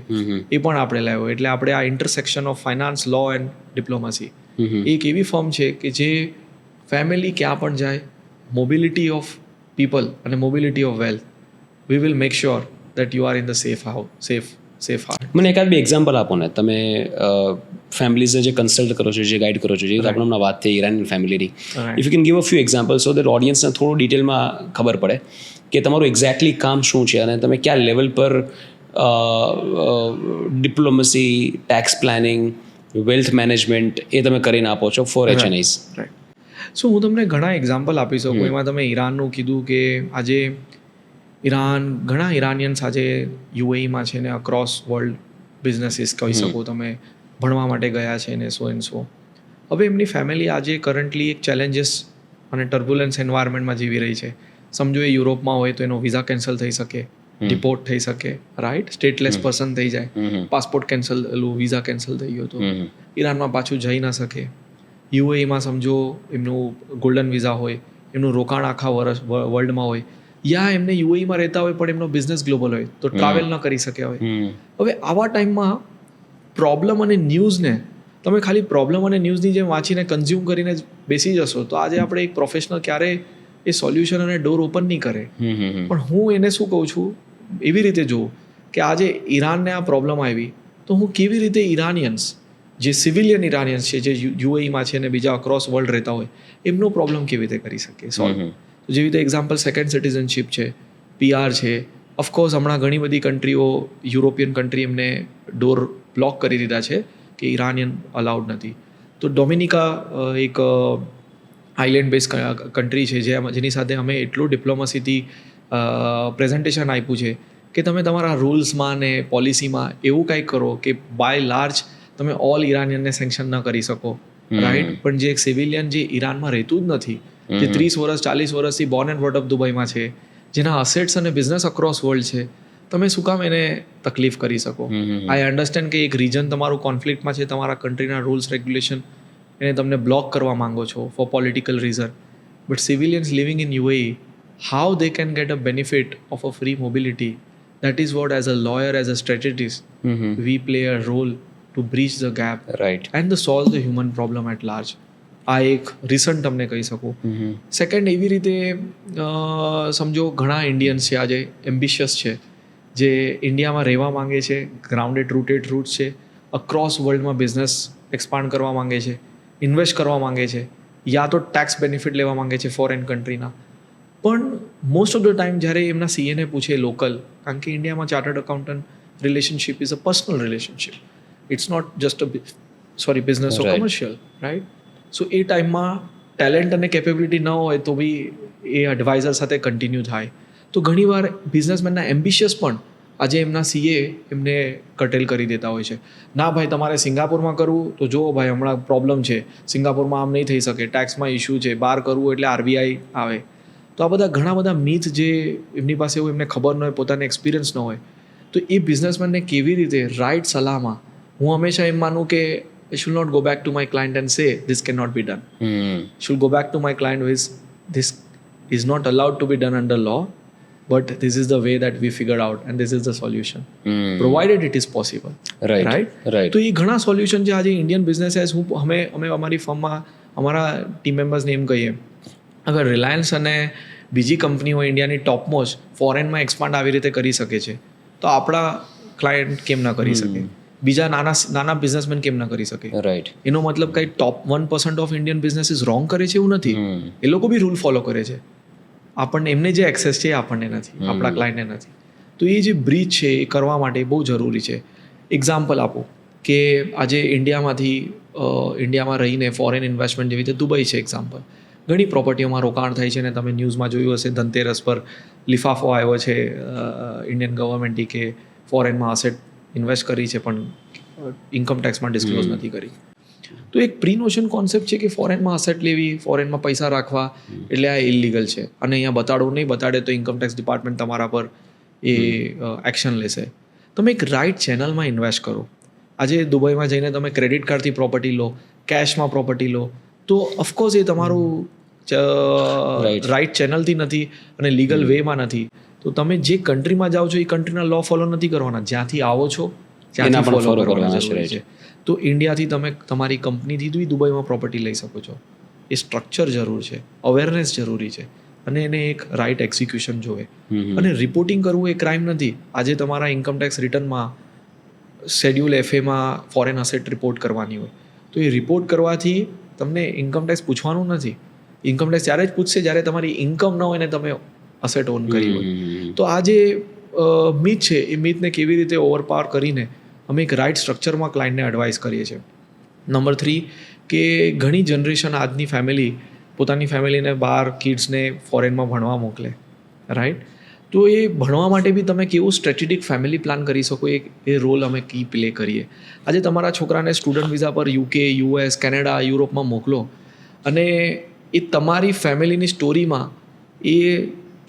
એ પણ આપણે લાવ્યો. એટલે આપણે આ intersection of finance, law and diplomacy એક એવી ફોર્મ છે કે જે ફેમિલી ક્યાં પણ જાય, મોબિલિટી ઓફ પીપલ અને mobility of wealth, we will make sure that you are in the safe heart. મને એકાદ બે એક્ઝામ્પલ આપો ને. તમે ફેમિલીઝને જે કન્સલ્ટ કરો છો, જે ગાઈડ કરો છો, જે આપણે હમણાં વાત થઈ ઇરાનિયન ફેમિલીની, if you can give a few example so that ઓડિયન્સને થોડું ડિટેલમાં ખબર પડે કે તમારું એક્ઝેક્ટલી કામ શું છે અને તમે કયા લેવલ પર diplomacy, tax planning, wealth management એ તમે કરીને આપો છો ફોર HNIs. સો હું તમને ઘણા એક્ઝામ્પલ આપી શકું. એમાં તમે ઈરાનનું કીધું કે આજે ઘણા ઇરાનિયન્સ આજે યુએઈમાં છે ને અક્રોસ વર્લ્ડ બિઝનેસીસ કહી શકો તમે, ભણવા માટે ગયા છે ને સો એન્ડ સો. હવે એમની ફેમિલી આજે કરન્ટલી એક ચેલેન્જીસ અને ટર્બ્યુલન્સ એન્વાયરમેન્ટમાં જીવી રહી છે. સમજો એ યુરોપમાં હોય તો એનો વિઝા કેન્સલ થઈ શકે, ડિપોર્ટ થઈ શકે, રાઈટ, સ્ટેટલેસ પર્સન થઈ જાય, પાસપોર્ટ કેન્સલ, વિઝા કેન્સલ થઈ ગયો તો ઈરાનમાં પાછું જઈ ના શકે. યુએઈમાં સમજો એમનું ગોલ્ડન વિઝા હોય, એમનું રોકાણ આખા વર્ષ વર્લ્ડમાં હોય, યા એમને યુએઈમાં રહેતા હોય પણ એમનો બિઝનેસ ગ્લોબલ હોય તો ટ્રાવેલ ન કરી શકે હોય. હવે આવા ટાઈમમાં પ્રોબ્લેમ અને ન્યૂઝને તમે ખાલી પ્રોબ્લેમ અને ન્યૂઝની જેમ વાંચીને કન્ઝ્યુમ કરીને જ બેસી જશો તો આજે આપણે એક પ્રોફેશનલ ક્યારેય એ સોલ્યુશન અને ડોર ઓપન નહીં કરે. પણ હું એને શું કહું છું, એવી રીતે જોઉં કે આજે ઈરાનને આ પ્રોબ્લેમ આવી તો હું કેવી રીતે ઇરાનિયન્સ, જે સિવિલિયન ઇરાનિયન્સ છે, જે યુએઈમાં છે અને બીજા અક્રોસ વર્લ્ડ રહેતા હોય, એમનો પ્રોબ્લેમ કેવી રીતે કરી શકીએ સોલ્વ. જેવી રીતે એક્ઝામ્પલ સેકન્ડ સિટીઝનશીપ છે, PR છે. ઓફકોર્સ હમણાં ઘણી બધી કન્ટ્રીઓ, યુરોપિયન કન્ટ્રી એમને ડોર બ્લોક કરી દીધા છે કે ઇરાનિયન અલાઉડ નથી. તો ડોમિનિકા એક આઇલેન્ડ બેઝ કન્ટ્રી છે જેની સાથે અમે એટલું ડિપ્લોમસીથી પ્રેઝન્ટેશન આપ્યું છે કે તમે તમારા રૂલ્સમાં ને પોલિસીમાં એવું કંઈક કરો કે બાય લાર્જ તમે ઓલ ઇરાનિયનને સેન્કશન ન કરી શકો, રાઈટ. પણ જે એક સિવિલિયન જે ઈરાનમાં રહેતું જ નથી, જે 30 વર્ષ 40 વર્ષથી બોર્ન એન્ડ બ્રોટ અપ દુબઈમાં છે, જેના અસેટ્સ અને બિઝનેસ અક્રોસ વર્લ્ડ છે, તમે શું કામ એને તકલીફ કરી શકો? આઈ અન્ડરસ્ટેન્ડ કે એક રીજન તમારું કોન્ફ્લિક્ટમાં છે, તમારા કન્ટ્રીના રૂલ્સ રેગ્યુલેશન એને તમને બ્લોક કરવા માંગો છો for political reason, but civilians living in UAE, how they can get a benefit of a free mobility? That is what, as a lawyer, as a strategist, we play a role to bridge the gap, right, and to solve the human problem at large. આ એક રિસન્ટ તમને કહી શકું. સેકન્ડ, એવી રીતે સમજો ઘણા ઇન્ડિયન્સ છે આજે એમ્બિશિયસ છે, જે ઇન્ડિયામાં રહેવા માંગે છે, ગ્રાઉન્ડેડ રૂટેડ રૂટ્સ છે, અક્રોસ વર્લ્ડમાં બિઝનેસ એક્સપાન્ડ કરવા માંગે છે, ઇન્વેસ્ટ કરવા માંગે છે, યા તો ટેક્સ બેનિફિટ લેવા માંગે છે ફોરેન કન્ટ્રીના. પણ મોસ્ટ ઓફ ધ ટાઈમ જ્યારે એમના CA પૂછે લોકલ, કારણ કે ઇન્ડિયામાં chartered accountant relationship is a personal relationship, it's not just business or commercial, right. So એ ટાઈમમાં ટેલેન્ટ અને કેપેબિલિટી ન હોય તો બી એ એડવાઇઝર સાથે કન્ટિન્યુ થાય. તો ઘણીવાર બિઝનેસમેનના એમ્બિશિયસ પણ આજે એમના CA એમને કટેલ કરી દેતા હોય છે. ના ભાઈ, તમારે સિંગાપુરમાં કરવું તો જુઓ ભાઈ, હમણાં પ્રોબ્લેમ છે, સિંગાપુરમાં આમ નહીં થઈ શકે, ટેક્સમાં ઇશ્યુ છે, બહાર કરવું એટલે RBI આવે. તો આ બધા ઘણા બધા મિથ જે એમની પાસે એવું એમને ખબર ન હોય, પોતાને એક્સપિરિયન્સ ન હોય, તો એ બિઝનેસમેનને કેવી રીતે રાઇટ સલાહમાં, હું હંમેશા એમ માનું કે I should not go back to my client and say this cannot be done. Should go back to my client with this is not allowed to be done under law, but this is the way that we figured out and this is the solution, provided it is possible. Right. તો એ ઘણા સોલ્યુશન છે આજે ઇન્ડિયન બિઝનેસીસ. અમે અમારી ફર્મમાં અમારા ટીમ મેમ્બર્સને એમ કહીએ, અગર રિલાયન્સ અને બીજી કંપનીઓ ઇન્ડિયાની ટોપમોસ્ટ ફોરેનમાં એક્સપાન્ડ આવી રીતે કરી શકે છે, તો આપણા ક્લાયન્ટ કેમ ના કરી શકે? બીજા નાના બિઝનેસમેન કેમ ના કરી શકે? રાઈટ. એનો મતલબ કંઈ ટોપ 1% ઓફ ઇન્ડિયન બિઝનેસીસ રોંગ કરે છે એવું નથી. એ લોકો બી રૂલ ફોલો કરે છે. આપણને એમને જે એક્સેસ છે એ આપણને નથી, આપણા ક્લાયન્ટને નથી. તો એ જે બ્રિજ છે એ કરવા માટે બહુ જરૂરી છે. એક્ઝામ્પલ આપો કે આજે ઇન્ડિયામાં રહીને ફોરેન ઇન્વેસ્ટમેન્ટ જેવી રીતે દુબઈ છે એક્ઝામ્પલ, ઘણી પ્રોપર્ટીઓમાં રોકાણ થાય છે ને તમે ન્યૂઝમાં જોયું હશે, ધનતેરસ પર લિફાફો આવ્યો છે ઇન્ડિયન ગવર્મેન્ટે કે ફોરેનમાં અસેટ ઇન્વેસ્ટ કરી છે પણ ઇન્કમ ટેક્સમાં ડિસ્ક્લોઝ નથી કરી. તો એક પ્રી નોશન કોન્સેપ્ટ છે કે ફોરેનમાં અસેટ લેવી, ફોરેનમાં પૈસા રાખવા એટલે આ ઇલીગલ છે અને અહીંયા બતાડવું નહીં, બતાડે તો ઇન્કમ ટેક્સ ડિપાર્ટમેન્ટ તમારા પર એ એક્શન લેશે. તમે એક રાઇટ ચેનલમાં ઇન્વેસ્ટ કરો. આજે દુબઈમાં જઈને તમે ક્રેડિટ કાર્ડથી પ્રોપર્ટી લો, કેશમાં પ્રોપર્ટી લો, તો ઓફકોર્સ એ તમારું રાઇટ ચેનલથી નથી અને લીગલ વેમાં નથી. તો તમે જે કન્ટ્રીમાં જાઓ છો એ કન્ટ્રીના લો ફોલો નથી કરવાના, જ્યાંથી આવો છો ત્યાંથી ફોલો કરવાના જરૂરી છે. તો ઇન્ડિયાથી તમે તમારી કંપનીથી બી દુબઈમાં પ્રોપર્ટી લઈ શકો છો. એ સ્ટ્રક્ચર જરૂર છે, અવેરનેસ જરૂરી છે અને એને એક રાઇટ એક્ઝિક્યુશન જોવે. અને રિપોર્ટિંગ કરવું એ ક્રાઇમ નથી. આજે તમારા ઇન્કમ ટેક્સ રિટર્નમાં શેડ્યુલ FAમાં ફોરેન અસેટ રિપોર્ટ કરવાની હોય, તો એ રિપોર્ટ કરવાથી તમને ઇન્કમ ટેક્સ પૂછવાનું નથી. ઇન્કમ ટેક્સ ત્યારે જ પૂછશે જ્યારે તમારી ઇન્કમ ન હોય ને તમે અસેટ ઓન કરી હોય. તો આ જે મીથ છે એ મીથને કેવી રીતે ઓવરપાવર કરીને અમે એક રાઇટ સ્ટ્રક્ચરમાં ક્લાયન્ટને એડવાઇસ કરીએ છીએ. નંબર 3 કે ઘણી જનરેશન આજની ફેમિલી પોતાની ફેમિલીને બહાર કિડ્સને ફોરેનમાં ભણવા મોકલે, રાઈટ. તો એ ભણવા માટે બી તમે કેવું સ્ટ્રેટેજિક ફેમિલી પ્લાન કરી શકો એ રોલ અમે કી પ્લે કરીએ. આજે તમારા છોકરાને સ્ટુડન્ટ વિઝા પર UK, US, કેનેડા, યુરોપમાં મોકલો અને એ તમારી ફેમિલીની સ્ટોરીમાં એ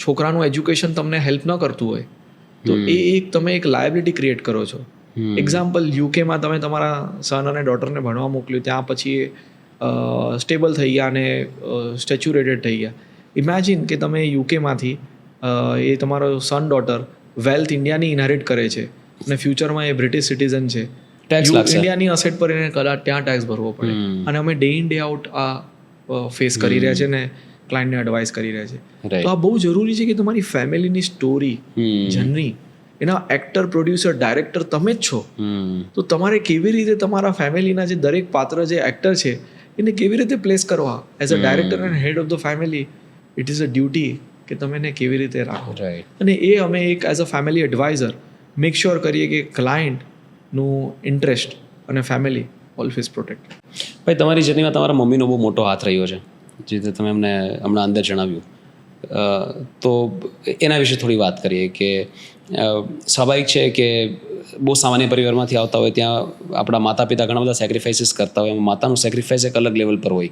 છોકરાનું એજ્યુકેશન તમને હેલ્પ ન કરતું હોય તો એ એક તમે એક લાયબિલિટી ક્રિએટ કરો છો. એક્ઝામ્પલ, UKમાં તમે તમારા સન અને ડોટરને ભણવા મોકલ્યું, ત્યાં પછી સ્ટેબલ થઈ ગયા અને સ્ટેચ્યુરેટેડ થઈ ગયા. ઇમેજિન કે તમે UKમાંથી એ તમારો સન ડોટર વેલ્થ ઇન્ડિયાની ઇનહેરિટ કરે છે અને ફ્યુચરમાં એ બ્રિટિશ સિટીઝન છે ટેક્સ લાગશે. ઇન્ડિયાની અસેટ પર એને કદાચ ત્યાં ટેક્સ ભરવો પડે. અને અમે ડે ઇન ડે આઉટ આ ફેસ કરી રહ્યા છે ને ક્લાયન્ટને એડવાઇસ કરી રહ્યા છે. તો આ બહુ જરૂરી છે કે તમારી ફેમિલીની સ્ટોરી જર્ની, એના એક્ટર, પ્રોડ્યુસર, ડાયરેક્ટર તમે જ છો. તો તમારે કેવી રીતે તમારા ફેમિલીના જે દરેક પાત્ર જે એક્ટર છે એને કેવી રીતે પ્લેસ કરવા as a director and head of the family, it is a duty કે તમે એને કેવી રીતે રાખો. અને એ અમે એક as a family adviser make sure કરીએ કે ક્લાયન્ટનું ઇન્ટરેસ્ટ અને ફેમિલી ઓલવેઝ પ્રોટેક્ટ. ભાઈ, તમારી જર્નીમાં તમારા મમ્મીનો બહુ મોટો હાથ રહ્યો છે, જે રીતે તમે અમને હમણાં અંદર જણાવ્યું. તો એના વિશે થોડી વાત કરીએ કે સ્વાભાવિક છે કે બહુ સામાન્ય પરિવારમાંથી આવતા હોય ત્યાં આપણા માતા પિતા ઘણા બધા સેક્રિફાઇસીસ કરતા હોય. એમાં માતાનું સેક્રિફાઇસ એક અલગ લેવલ પર હોય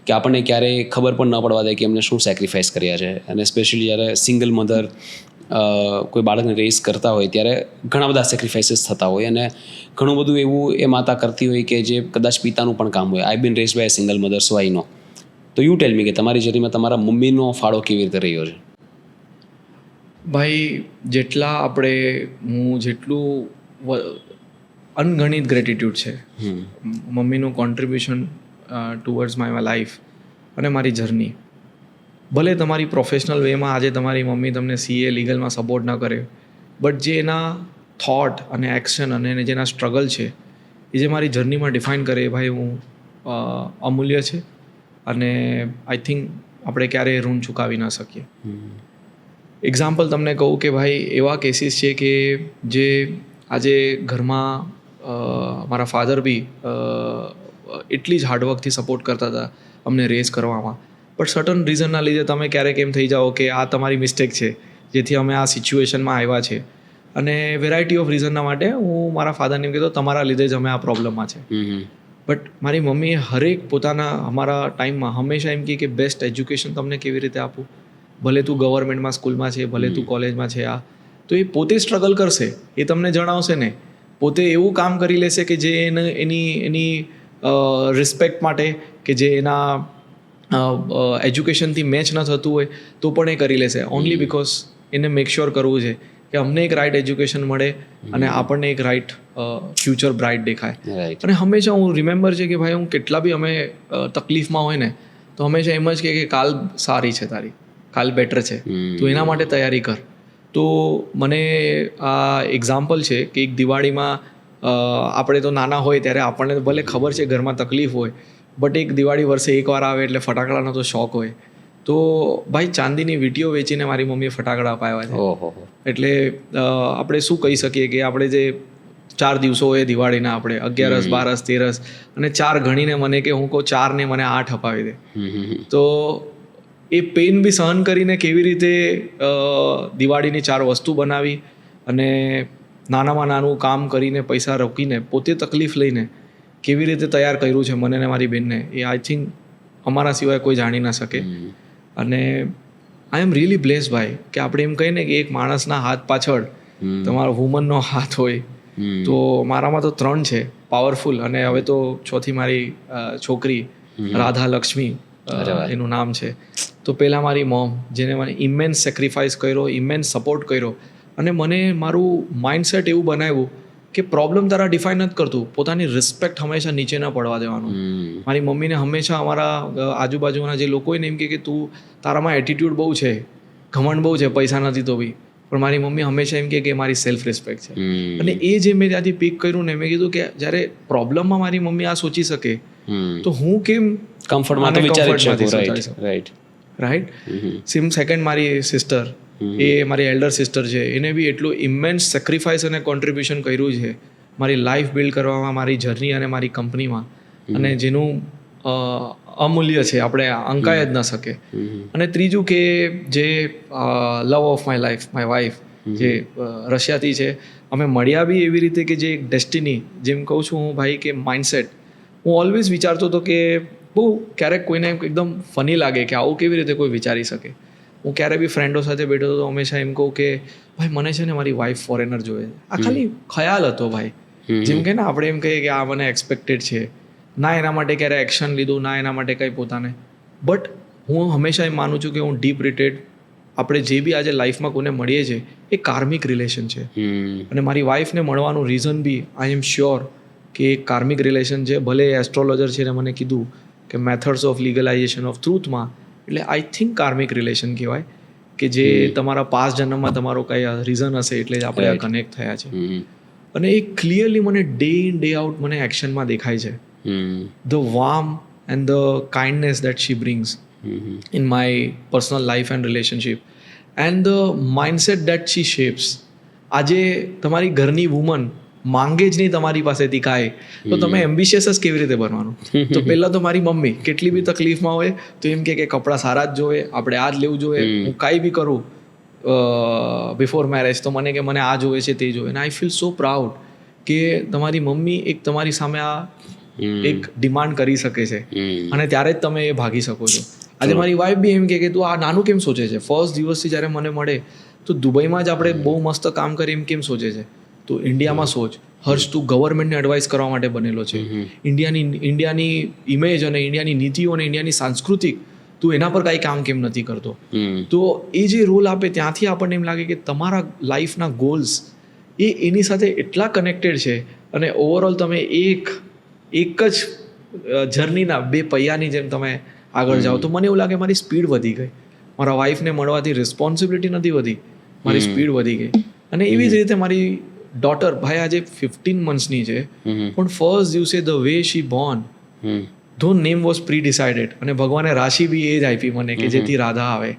કે આપણને ક્યારેય ખબર પણ ન પડવા દે કે એમને શું સેક્રિફાઇસ કર્યા છે. અને સ્પેશિયલી જ્યારે સિંગલ મધર કોઈ બાળકને રેઝ કરતા હોય ત્યારે ઘણા બધા સેક્રિફાઇસીસ થતા હોય અને ઘણું બધું એવું એ માતા કરતી હોય કે જે કદાચ પિતાનું પણ કામ હોય. આઈ બીન રેઝ બાય સિંગલ મધર, સો આઈ નો. તો યુ ટેલ મી કે તમારી જર્નીમાં તમારા મમ્મીનો ફાળો કેવી રીતે રહ્યો છે? ભાઈ, જેટલું અનગણિત ગ્રેટિટ્યૂડ છે મમ્મીનું કોન્ટ્રીબ્યુશન ટુવર્ડ્સ માય લાઈફ અને મારી જર્ની. ભલે તમારી પ્રોફેશનલ વેમાં આજે તમારી મમ્મી તમને સીએ લીગલમાં સપોર્ટ ન કરે, બટ જે એના થોટ અને એક્શન અને જેના સ્ટ્રગલ છે એ જે મારી જર્નીમાં ડિફાઇન કરે એ ભાઈ હું અમૂલ્ય છે. અને આઈ થિંક આપણે ક્યારેય ઋણ ચૂકાવી ન શકીએ. એક્ઝામ્પલ તમને કહું કે ભાઈ એવા કેસીસ છે કે જે આજે ઘરમાં મારા ફાધર બી એટલી જ હાર્ડવર્કથી સપોર્ટ કરતા હતા અમને રેઝ કરવામાં, બટ સર્ટન રીઝનના લીધે તમે ક્યારેક એમ થઈ જાઓ કે આ તમારી મિસ્ટેક છે જેથી અમે આ સિચ્યુએશનમાં આવ્યા છે. અને વેરાયટી ઓફ રીઝનના માટે હું મારા ફાધરને એમ કહેતો તમારા લીધે જ અમે આ પ્રોબ્લેમમાં છે. બટ મારી મમ્મીએ હરેક પોતાના અમારા ટાઈમમાં હંમેશા એમ કહે કે બેસ્ટ એજ્યુકેશન તમને કેવી રીતે આપું, ભલે તું ગવર્મેન્ટમાં સ્કૂલમાં છે, ભલે તું કોલેજમાં છે. આ તો એ પોતે સ્ટ્રગલ કરશે, એ તમને જણાવશે ને, પોતે એવું કામ કરી લેશે કે જે એની રિસ્પેક્ટ માટે કે જે એના એજ્યુકેશનથી મેચ ન થતું હોય તો પણ એ કરી લેશે, ઓનલી બિકોઝ એને મેક શ્યોર કરવું છે કે અમને એક રાઇટ એજ્યુકેશન મળે અને આપણને એક રાઇટ ફ્યુચર બ્રાઇટ દેખાય. અને હંમેશા હું રિમેમ્બર છે કે ભાઈ હું કેટલા બી અમે તકલીફમાં હોય ને તો હંમેશા એમ જ કે કાલ સારી છે તારી, કાલ બેટર છે, તો એના માટે તૈયારી કર. તો મને આ એક્ઝામ્પલ છે કે એક દિવાળીમાં આપણે તો નાના હોય ત્યારે આપણને ભલે ખબર છે ઘરમાં તકલીફ હોય, બટ એક દિવાળી વર્ષે એકવાર આવે એટલે ફટાકડાનો તો શોખ હોય. તો ભાઈ ચાંદીની વીંટીઓ વેચીને મારી મમ્મીએ ફટાકડા અપાવ્યા છે. એટલે આપણે શું કહી શકીએ કે આપણે જે 4 દિવસો હોય દિવાળીના, આપણે 11, 12, 13 અને 4 ગણીને મને કે હું કહું 4 ને મને 8 અપાવી દે. તો એ પેઇન બી સહન કરીને કેવી રીતે દિવાળીની 4 વસ્તુ બનાવી અને નાનામાં નાનું કામ કરીને પૈસા રોકીને પોતે તકલીફ લઈને કેવી રીતે તૈયાર કર્યું છે મને ને મારી બેનને, એ આઈ થિંક અમારા સિવાય કોઈ જાણી ના શકે. અને આઈ એમ રિયલી બ્લેસ્ડ ભાઈ કે આપણે એમ કહીએ ને કે એક માણસના હાથ પાછળ તમારો વુમનનો હાથ હોય. તો મારામાં તો 3 છે પાવરફુલ, અને હવે તો 4થી મારી છોકરી રાધા લક્ષ્મી એનું નામ છે. તો પહેલાં મારી મોમ જેને મને ઇમેન્સ સેક્રિફાઈસ કર્યો, ઇમેન્સ સપોર્ટ કર્યો અને મને મારું માઇન્ડસેટ એવું બનાવ્યું કે પ્રોબ્લેમ તારા ડિફાઇન નથી કરતું, પોતાની રિસ્પેક્ટ હંમેશા નીચે ન પડવા દેવાનું. મારી મમ્મીને હંમેશા અમારા આજુબાજુના જે લોકો એને એમ કે તું તારામાં એટીટ્યૂડ બહુ છે, ઘમંડ બહુ છે, પૈસા નથી તો બી, પણ મારી મમ્મી હંમેશા એમ કે મારી સેલ્ફ રિસ્પેક્ટ છે. અને એ જે મેં ત્યાંથી પીક કર્યું ને, મેં કીધું કે જ્યારે પ્રોબ્લેમમાં મારી મમ્મી આ સોચી શકે તો હું કેમ કમ્ફર્ટમાં રાઈટ. સેકન્ડ મારી સિસ્ટર, એ મારી એલ્ડર સિસ્ટર છે, એને બી એટલું ઇમેન્સ સેક્રિફાઈસ અને કોન્ટ્રીબ્યુશન કર્યું છે મારી લાઈફ બિલ્ડ કરવામાં, મારી જર્ની અને મારી કંપનીમાં, અને જેનું અમૂલ્ય છે, આપણે અંકાય જ ન શકે. અને ત્રીજું કે જે લવ of my life, my wife, જે રશિયાથી છે, અમે મળ્યા બી એવી રીતે કે જે એક ડેસ્ટિની, જેમ કહું છું હું ભાઈ કે માઇન્ડસેટ, હું ઓલવેઝ વિચારતો હતો કે બહુ ક્યારેક કોઈને એકદમ ફની લાગે કે આવું કેવી રીતે કોઈ વિચારી શકે. હું ક્યારે બી ફ્રેન્ડો સાથે બેઠો હતો તો હંમેશા એમ કહું કે ભાઈ મને છે ને મારી વાઈફ ફોરેનર જોઈએ. આ ખાલી ખ્યાલ હતો ભાઈ, જેમ કે ને આપણે એમ કહીએ કે આ મને એક્સપેક્ટેડ છે, ના એના માટે ક્યારે એક્શન લીધું, ના એના માટે કંઈ પોતાને. બટ હું હંમેશા એમ માનું છું કે હું ડીપ રિટેડ આપણે જે બી આજે લાઈફમાં કોને મળીએ છીએ એ કાર્મિક રિલેશન છે. અને મારી વાઈફને મળવાનું reason B I am sure કે એક કાર્મિક રિલેશન છે. ભલે એસ્ટ્રોલોજર છે ને મને કીધું કે મેથડ્સ ઓફ લીગલાઇઝેશન ઓફ ટ્રુથમાં, એટલે આઈ થિંક કાર્મિક રિલેશન કહેવાય કે જે તમારા પાસ્ટ જન્મમાં તમારો કઈ રીઝન હશે એટલે જ આપણે કનેક્ટ થયા છે. અને એ ક્લિયરલી મને ડે ઇન ડે આઉટ મને એક્શનમાં દેખાય છે. The warm and the kindness that she brings in my personal life and relationship and the mindset that she shapes. આજે તમારી ઘરની વુમન માંગે જ નહીં તમારી પાસેથી કાંઈ, તો તમે એમ્બિશિયસ જ કેવી રીતે બનવાનું? તો પહેલાં તો મારી મમ્મી કેટલી બી તકલીફમાં હોય તો એમ કે કપડાં સારા જ જોઈએ, આપણે આ જ લેવું જોઈએ. હું કાંઈ બી કરું બિફોર મેરેજ તો મને કે મને આ જોઈએ છે તે જોઈએ. અને આઈ ફીલ સો પ્રાઉડ કે તમારી મમ્મી એક તમારી સામે આ એક ડિમાન્ડ કરી શકે છે અને ત્યારે જ તમે એ ભાગી શકો છો. આજે મારી વાઈફ બી એમ કે તું આ નાનું કેમ સોચે છે? ફર્સ્ટ દિવસથી જ્યારે મને મળે તો દુબઈમાં જ આપણે બહુ મસ્ત કામ કરી એમ કેમ સોચે છે? તો ઇન્ડિયામાં સોચ. હર્ષ, તું ગવર્મેન્ટને એડવાઇસ કરવા માટે બનેલો છે. ઇન્ડિયાની ઇમેજ અને ઇન્ડિયાની નીતિઓ અને ઇન્ડિયાની સાંસ્કૃતિક તું એના પર કાંઈ કામ કેમ નથી કરતો? તો એ જે રોલ આપે ત્યાંથી આપણને એમ લાગે કે તમારા લાઈફના ગોલ્સ એ એની સાથે એટલા કનેક્ટેડ છે અને ઓવરઓલ તમે એક જ જર્નીના બે પૈયાની જેમ તમે આગળ જાઓ. તો મને એવું લાગે મારી સ્પીડ વધી ગઈ. મારા વાઈફને મળવાથી રિસ્પોન્સિબિલિટી નથી વધી, મારી સ્પીડ વધી ગઈ. અને એવી જ રીતે મારી ડોટર, ભાઈ આજે 15 મંથ્સની છે, પણ ફર્સ્ટ દિવસે ધ વે શી બોર્ન, ધો નેમ વોઝ પ્રી ડિસાઇડેડ અને ભગવાને રાશિ બી એ જ આપી મને કે જેથી રાધા આવે.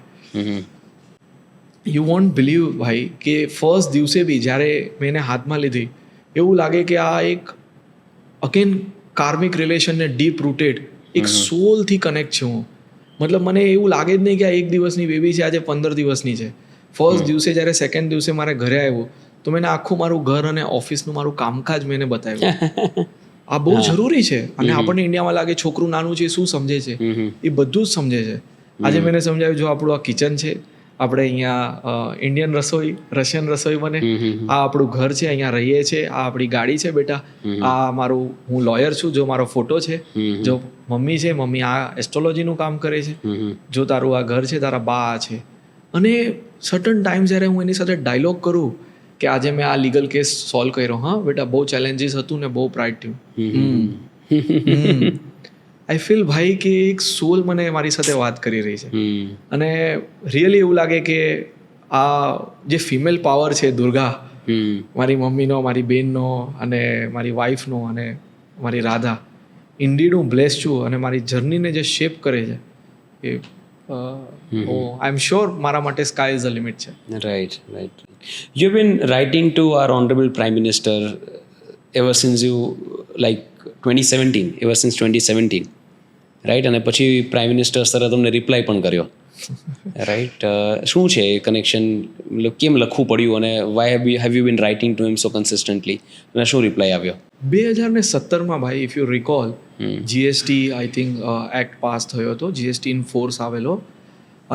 યુ વોન્ટ બિલીવ ભાઈ કે ફર્સ્ટ દિવસે બી જ્યારે મેં એને હાથમાં લીધી એવું લાગે કે આ એક અગેન કાર્મિક રિલેશનને ડીપ રૂટેડ એક સોલથી કનેક્ટ છે હું. મતલબ મને એવું લાગે જ નહીં કે આ એક દિવસની બેબી છે, આજે 15 દિવસની છે. ફર્સ્ટ દિવસે જ્યારે સેકન્ડ દિવસે મારે ઘરે આવ્યો તો મેં આખું મારું ઘર અને ઓફિસનું મારું કામકાજ મેં એને બતાવ્યું. આ બહુ જરૂરી છે. અને આપણને ઇન્ડિયામાં લાગે છોકરું નાનું છે શું સમજે છે, એ બધું જ સમજે છે. આજે મેં સમજાવ્યું જો આપણું આ કિચન છે, આપણે અહીંયા ઇન્ડિયન રસોઈ, રશિયન રસોઈ બને, આ આપણું ઘર છે, અહીંયા રહીએ છીએ, આ આપણી ગાડી છે બેટા, આ મારું, હું લોયર છું, જો મારો ફોટો છે, જો મમ્મી છે, મમ્મી આ એસ્ટ્રોલોજીનું કામ કરે છે, જો તારું આ ઘર છે, તારા બા છે. અને સર્ટન ટાઈમ જ્યારે હું એની સાથે ડાયલોગ કરું કે આજે મેં આ લીગલ કેસ સોલ્વ કર્યો, હા બેટા બહુ ચેલેન્જીસ હતું ને બહુ પ્રાઇડ થયું. આઈ ફીલ ભાઈ કે એક સોલ મને મારી સાથે વાત કરી રહી છે. અને રિયલી એવું લાગે કે આ જે ફિમેલ પાવર છે દુર્ગા, મારી મમ્મીનો, મારી બેનનો અને મારી વાઈફનો અને મારી રાધા, ઇન્ડીડ હું બ્લેસ છું. અને મારી જર્નીને જે શેપ કરે છે એ આઈ એમ શ્યોર મારા માટે સ્કાય ઇઝ ધ લિમિટ છે. Right. You've been writing to our Honorable Prime Minister ever since 2017, right? અને પછી પ્રાઇમ મિનિસ્ટર સરે તમને રિપ્લાય પણ કર્યો, રાઈટ? શું છે એ કનેક્શન? કેમ લખવું પડ્યું અને why have you been writing to him so consistently? અને શું રિપ્લાય આવ્યો? 2017માં ભાઈ, if you recall, GST I think act pass થયો હતો, જીએસટી ઇન ફોર્સ આવેલો.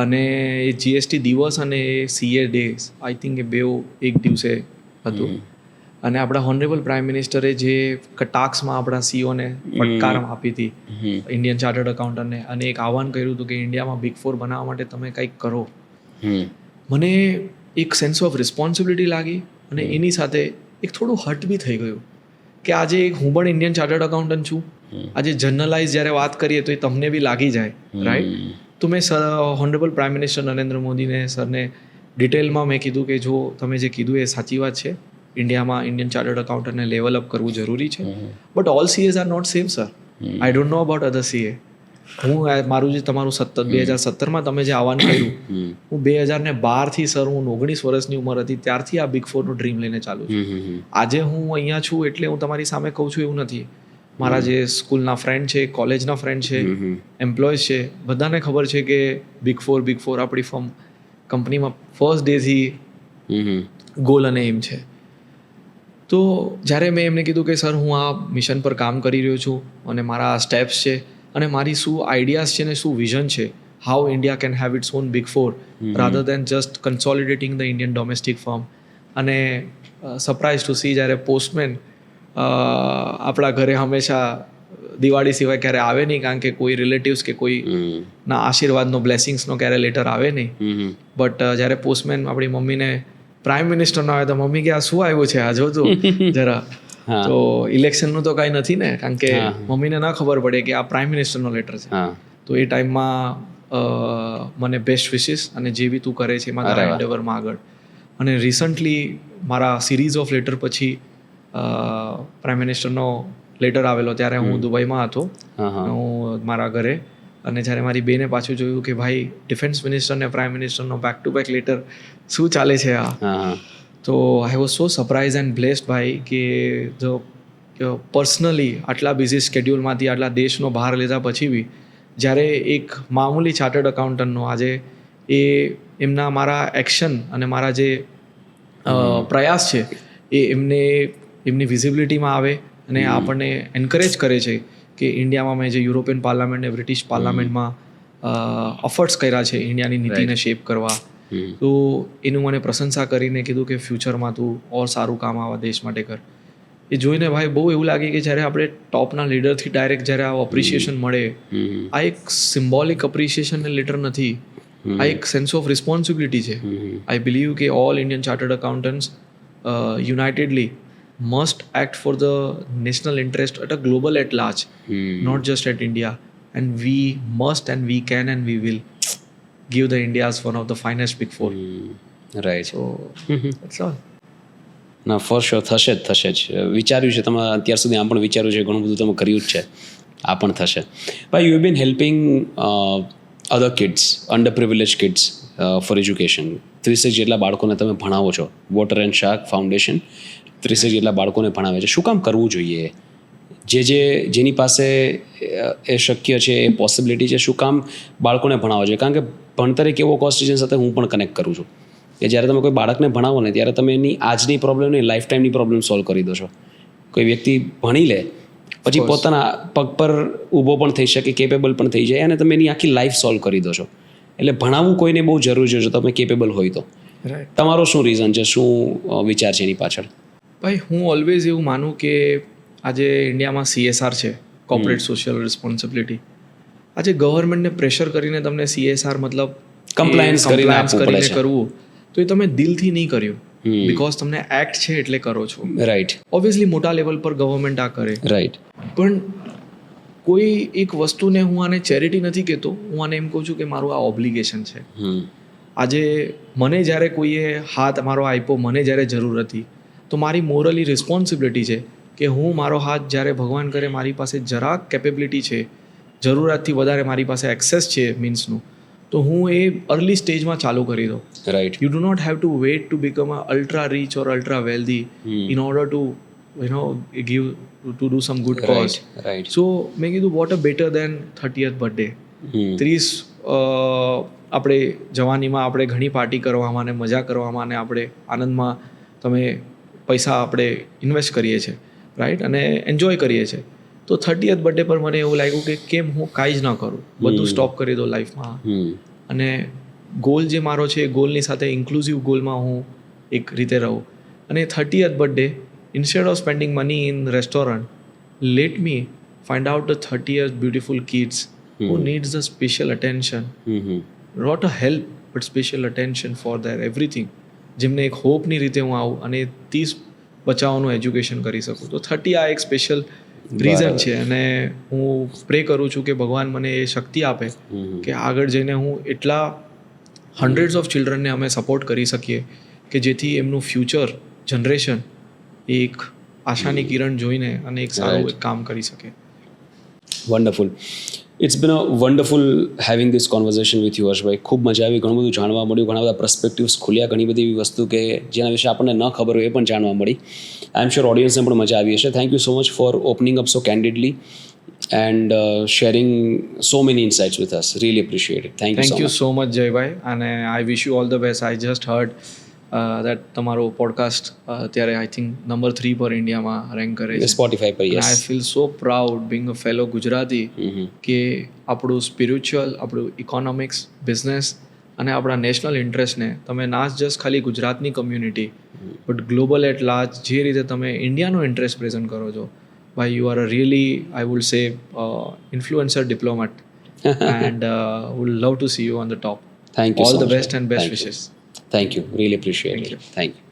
અને એ જીએસટી દિવસ અને સીએ ડેઝ આઈ થિંક એ બેઉ એક દિવસે હતું. અને આપણા હોનરેબલ પ્રાઇમ મિનિસ્ટરે જે કટાક્ષમાં આપણા સીઓને ફટકાર આપી હતી, ઇન્ડિયન ચાર્ટર્ડ એકાઉન્ટન્ટને, અને એક આહવાન કર્યું હતું કે ઇન્ડિયામાં બિગ ફોર બનાવવા માટે તમે કંઈક કરો. મને એક સેન્સ ઓફ રિસ્પોન્સિબિલિટી લાગી અને એની સાથે એક થોડું હર્ટ બી થઈ ગયું કે આજે હું પણ ઇન્ડિયન ચાર્ટર્ડ એકાઉન્ટન્ટ છું. આજે જનરલાઇઝ જ્યારે વાત કરીએ તો એ તમને બી લાગી જાય, રાઈટ? તો મેં હોનરેબલ પ્રાઇમ મિનિસ્ટર નરેન્દ્ર મોદીને, સરને ડિટેલમાં મેં કીધું કે જો તમે જે કીધું એ સાચી વાત છે, ઇન્ડિયામાં ઇન્ડિયન ચાર્ટર્ડ એકાઉન્ટન્ટને લેવલ અપ કરવું જરૂરી છે. But all CAs are not same sir. I don't know about other CA. હું મારું જે તમારું 2017માં તમે જે આહવાન કર્યું, હું 2012થી સર, હું 19 વર્ષની ઉંમર હતી ત્યારથી આ બિગ ફોરનું ડ્રીમ લઈને ચાલુ છું. આજે હું અહીંયા છું એટલે હું તમારી સામે કહું છું એવું નથી. મારા જે સ્કૂલના ફ્રેન્ડ છે, કોલેજના ફ્રેન્ડ છે, એમ્પ્લોઈઝ છે, બધાને ખબર છે કે બિગ ફોર આપણી ફર્મ કંપનીમાં ફર્સ્ટ ડેથી ગોલ અને એમ છે. તો જ્યારે મેં એમને કીધું કે સર હું આ મિશન પર કામ કરી રહ્યો છું અને મારા આ સ્ટેપ્સ છે અને મારી શું આઈડિયાઝ છે ને શું વિઝન છે, how India can have its own big four rather than just consolidating the Indian domestic firm. અને સરપ્રાઇઝ ટુ સી જ્યારે પોસ્ટમેન આપણા ઘરે હંમેશા દિવાળી સિવાય ક્યારે આવે નહીં, કારણ કે કોઈ રિલેટિવ્સ કે કોઈ ના આશીર્વાદનો, બ્લેસિંગ્સનો ક્યારે લેટર આવે નહીં. બટ જ્યારે પોસ્ટમેન આપણી મમ્મીને પ્રાઇમ મિનિસ્ટરનો આવે તો મમ્મી કે આ શું આવ્યું છે, આ જોતું જરા. હા. તો ઇલેક્શનનું તો કાંઈ નથી ને, કારણ કે હા. મમ્મીને ના ખબર પડે કે આ પ્રાઇમ મિનિસ્ટરનો લેટર છે. હા. તો એ ટાઈમમાં મને બેસ્ટ વિશિસ, અને જે બી તું કરે છે એમાં તારા એન્ડેવરમાં આગળ. અને રિસન્ટલી મારા સિરીઝ ઓફ લેટર પછી પ્રાઇમ મિનિસ્ટરનો લેટર આવેલો, ત્યારે હું દુબઈમાં હતો, હું મારા ઘરે. અને જ્યારે મારી બેને પાછું જોયું કે ભાઈ ડિફેન્સ મિનિસ્ટર ને પ્રાઇમ મિનિસ્ટરનો બેક ટુ બેક લેટર, શું ચાલે છે આ? તો I was so surprise and blessed ભાઈ, કે જો પર્સનલી આટલા બિઝી સ્કેડ્યુલમાંથી આટલા દેશનો બહાર લીધા પછી બી જ્યારે એક મામૂલી ચાર્ટર્ડ એકાઉન્ટન્ટનો આજે એ એમના મારા એક્શન અને મારા જે પ્રયાસ છે એ એમની વિઝિબિલિટીમાં આવે, અને આપણને એન્કરેજ કરે છે કે ઇન્ડિયામાં મેં જે યુરોપિયન પાર્લામેન્ટ ને બ્રિટિશ પાર્લામેન્ટમાં અફર્ટ્સ કર્યા છે ઇન્ડિયાની નીતિને શેપ કરવા, તો એનું મને પ્રશંસા કરીને કીધું કે ફ્યુચરમાં તું ઓર સારું કામ આવા દેશ માટે કર. એ જોઈને ભાઈ બહુ એવું લાગે કે જ્યારે આપણે ટોપના લીડરથી ડાયરેક્ટ જ્યારે આ અપ્રિશિએશન મળે, આ એક સિમ્બોલિક અપ્રિશિએશન લેટર નથી, આ એક સેન્સ ઓફ રિસ્પોન્સિબિલિટી છે. આઈ બિલીવ કે all Indian chartered accountants યુનાઇટેડલી must act for the national interest at a global at large, not just at India. And we must and we can and we will give the India as one of the finest big four. Right. So that's all. ના, ફોર શ્યોર થશે જ. વિચાર્યું છે તમે અત્યાર સુધી, આમ પણ વિચાર્યું છે, ઘણું બધું તમે કર્યું જ છે, આ પણ થશે. ભાઈ, you have been helping other kids, under privilege kids for education. 30 જેટલા બાળકોને તમે ભણાવો છો. વોટર એન્ડ શાર્ક ફાઉન્ડેશન 30 જેટલા બાળકોને ભણાવે છે. શું કામ કરવું જોઈએ? જેની પાસે એ શક્ય છે, એ પોસિબિલિટી છે, શું કામ બાળકોને ભણાવવા જોઈએ? કારણ કે ભણતર એક એવો કોન્સ્ટિટ્યુશન સાથે હું પણ કનેક્ટ કરું છું કે જ્યારે તમે કોઈ બાળકને ભણાવો ને, ત્યારે તમે એની આજની પ્રોબ્લેમ નહીં, લાઈફ ટાઈમની પ્રોબ્લેમ સોલ્વ કરી દો છો. કોઈ વ્યક્તિ ભણી લે પછી પોતાના પગ પર ઊભો પણ થઈ શકે, કેપેબલ પણ થઈ જાય, અને તમે એની આખી લાઈફ સોલ્વ કરી દો છો. એટલે ભણાવવું કોઈને બહુ જરૂરી છે, જો તમે કેપેબલ હોય તો. તમારો શું રીઝન છે, શું વિચાર છે એની પાછળ? ભાઈ, હું ઓલવેઝ એવું માનું કે આજે ઇન્ડિયામાં CSR છે, કોર્પોરેટ સોશિયલ રિસ્પોન્સિબિલિટી. આજે ગવર્મેન્ટને પ્રેશર કરીને તમને CSR મતલબ કમ્પ્લાયન્સ કરીને કરવું, તો એ તમે દિલથી નહીં કર્યું, બિકોઝ તમને એક્ટ છે એટલે કરો છો. રાઈટ. ઓબ્વિયસલી મોટા લેવલ પર ગવર્મેન્ટ આ કરે. રાઈટ. પણ કોઈ એક વસ્તુને હું આને ચેરિટી નથી કહેતો, હું આને એમ કહું છું કે મારું આ ઓબ્લિગેશન છે. આજે મને જ્યારે કોઈએ હાથ મારો આપ્યો, મને જ્યારે જરૂર હતી, તો મારી મોરલી રિસ્પોન્સિબિલિટી છે કે હું મારો હાથ જ્યારે ભગવાન કરે મારી પાસે જરાક કેપેબિલિટી છે, જરૂરિયાતથી વધારે મારી પાસે એક્સેસ છે મીન્સનું, તો હું એ અર્લી સ્ટેજમાં ચાલુ કરી દઉં. Right. You do not have to wait to become a ultra rich or ultra wealthy in order to give to do some good cause. Right. So મેં કીધું what a better than 30th birthday. 30 આપણે જવાનીમાં આપણે ઘણી પાર્ટી કરવામાં અને મજા કરવામાં અને આપણે આનંદમાં તમે પૈસા આપણે ઇન્વેસ્ટ કરીએ છીએ, રાઈટ, અને એન્જોય કરીએ છીએ. તો 30th બર્થડે પર મને એવું લાગ્યું કે કેમ હું કાંઈ જ ન કરું, બધું સ્ટોપ કરી દો લાઈફમાં, અને ગોલ જે મારો છે એ ગોલની સાથે ઇન્ક્લુઝિવ ગોલમાં હું એક રીતે રહું. અને 30th birthday, instead of spending money in restaurant, let me find out the 30 years beautiful kids who needs the special attention, not a help but special attention for their everything, જેમને એક હોપની રીતે હું આવું અને 30 બચ્ચાઓનું એજ્યુકેશન કરી શકું. તો 30 આ એક સ્પેશિયલ રીઝન છે, અને હું પ્રે કરું છું કે ભગવાન મને એ શક્તિ આપે કે આગળ જઈને હું એટલા હન્ડ્રેડ્સ ઓફ ચિલ્ડ્રનને અમે સપોર્ટ કરી શકીએ કે જેથી એમનું ફ્યુચર જનરેશન એક આશાની કિરણ જોઈને અને એક સારું એક કામ કરી શકે. Wonderful. It's been a wonderful having this conversation with you હર્ષભાઈ. ખૂબ મજા આવી, ઘણું બધું જાણવા મળ્યું, ઘણા બધા પર્સપેક્ટિવ્સ ખુલ્યા, ઘણી બધી એવી વસ્તુ કે જેના વિશે આપણને ન ખબર હોય એ પણ જાણવા મળી. આઈ એમ શ્યોર ઓડિયન્સને પણ મજા આવી હશે. Thank you so much for opening up so candidly and sharing so many insights with us. Really appreciate it. Thank you so much Jayભાઈ, and I wish you all the best. I just heard that તમારો પોડકાસ્ટ અત્યારે આઈ થિંક નંબર 3 પર ઇન્ડિયામાં રેન્ક કરે છે Spotify પર. Yes, I feel so proud being a fellow Gujarati કે આપણું સ્પિરિચ્યુઅલ, આપણું ઇકોનોમિક્સ, બિઝનેસ અને આપણા નેશનલ ઇન્ટરેસ્ટને તમે ના જસ્ટ ખાલી ગુજરાતની community but global at large જે રીતે તમે ઇન્ડિયાનો ઇન્ટરેસ્ટ પ્રેઝન્ટ કરો છો, ભાઈ you are a really, I would say, influencer diplomat, and would love to see you on the top. Thank you. All so the much. best and best wishes. Thank you. Really appreciate it. Thank you.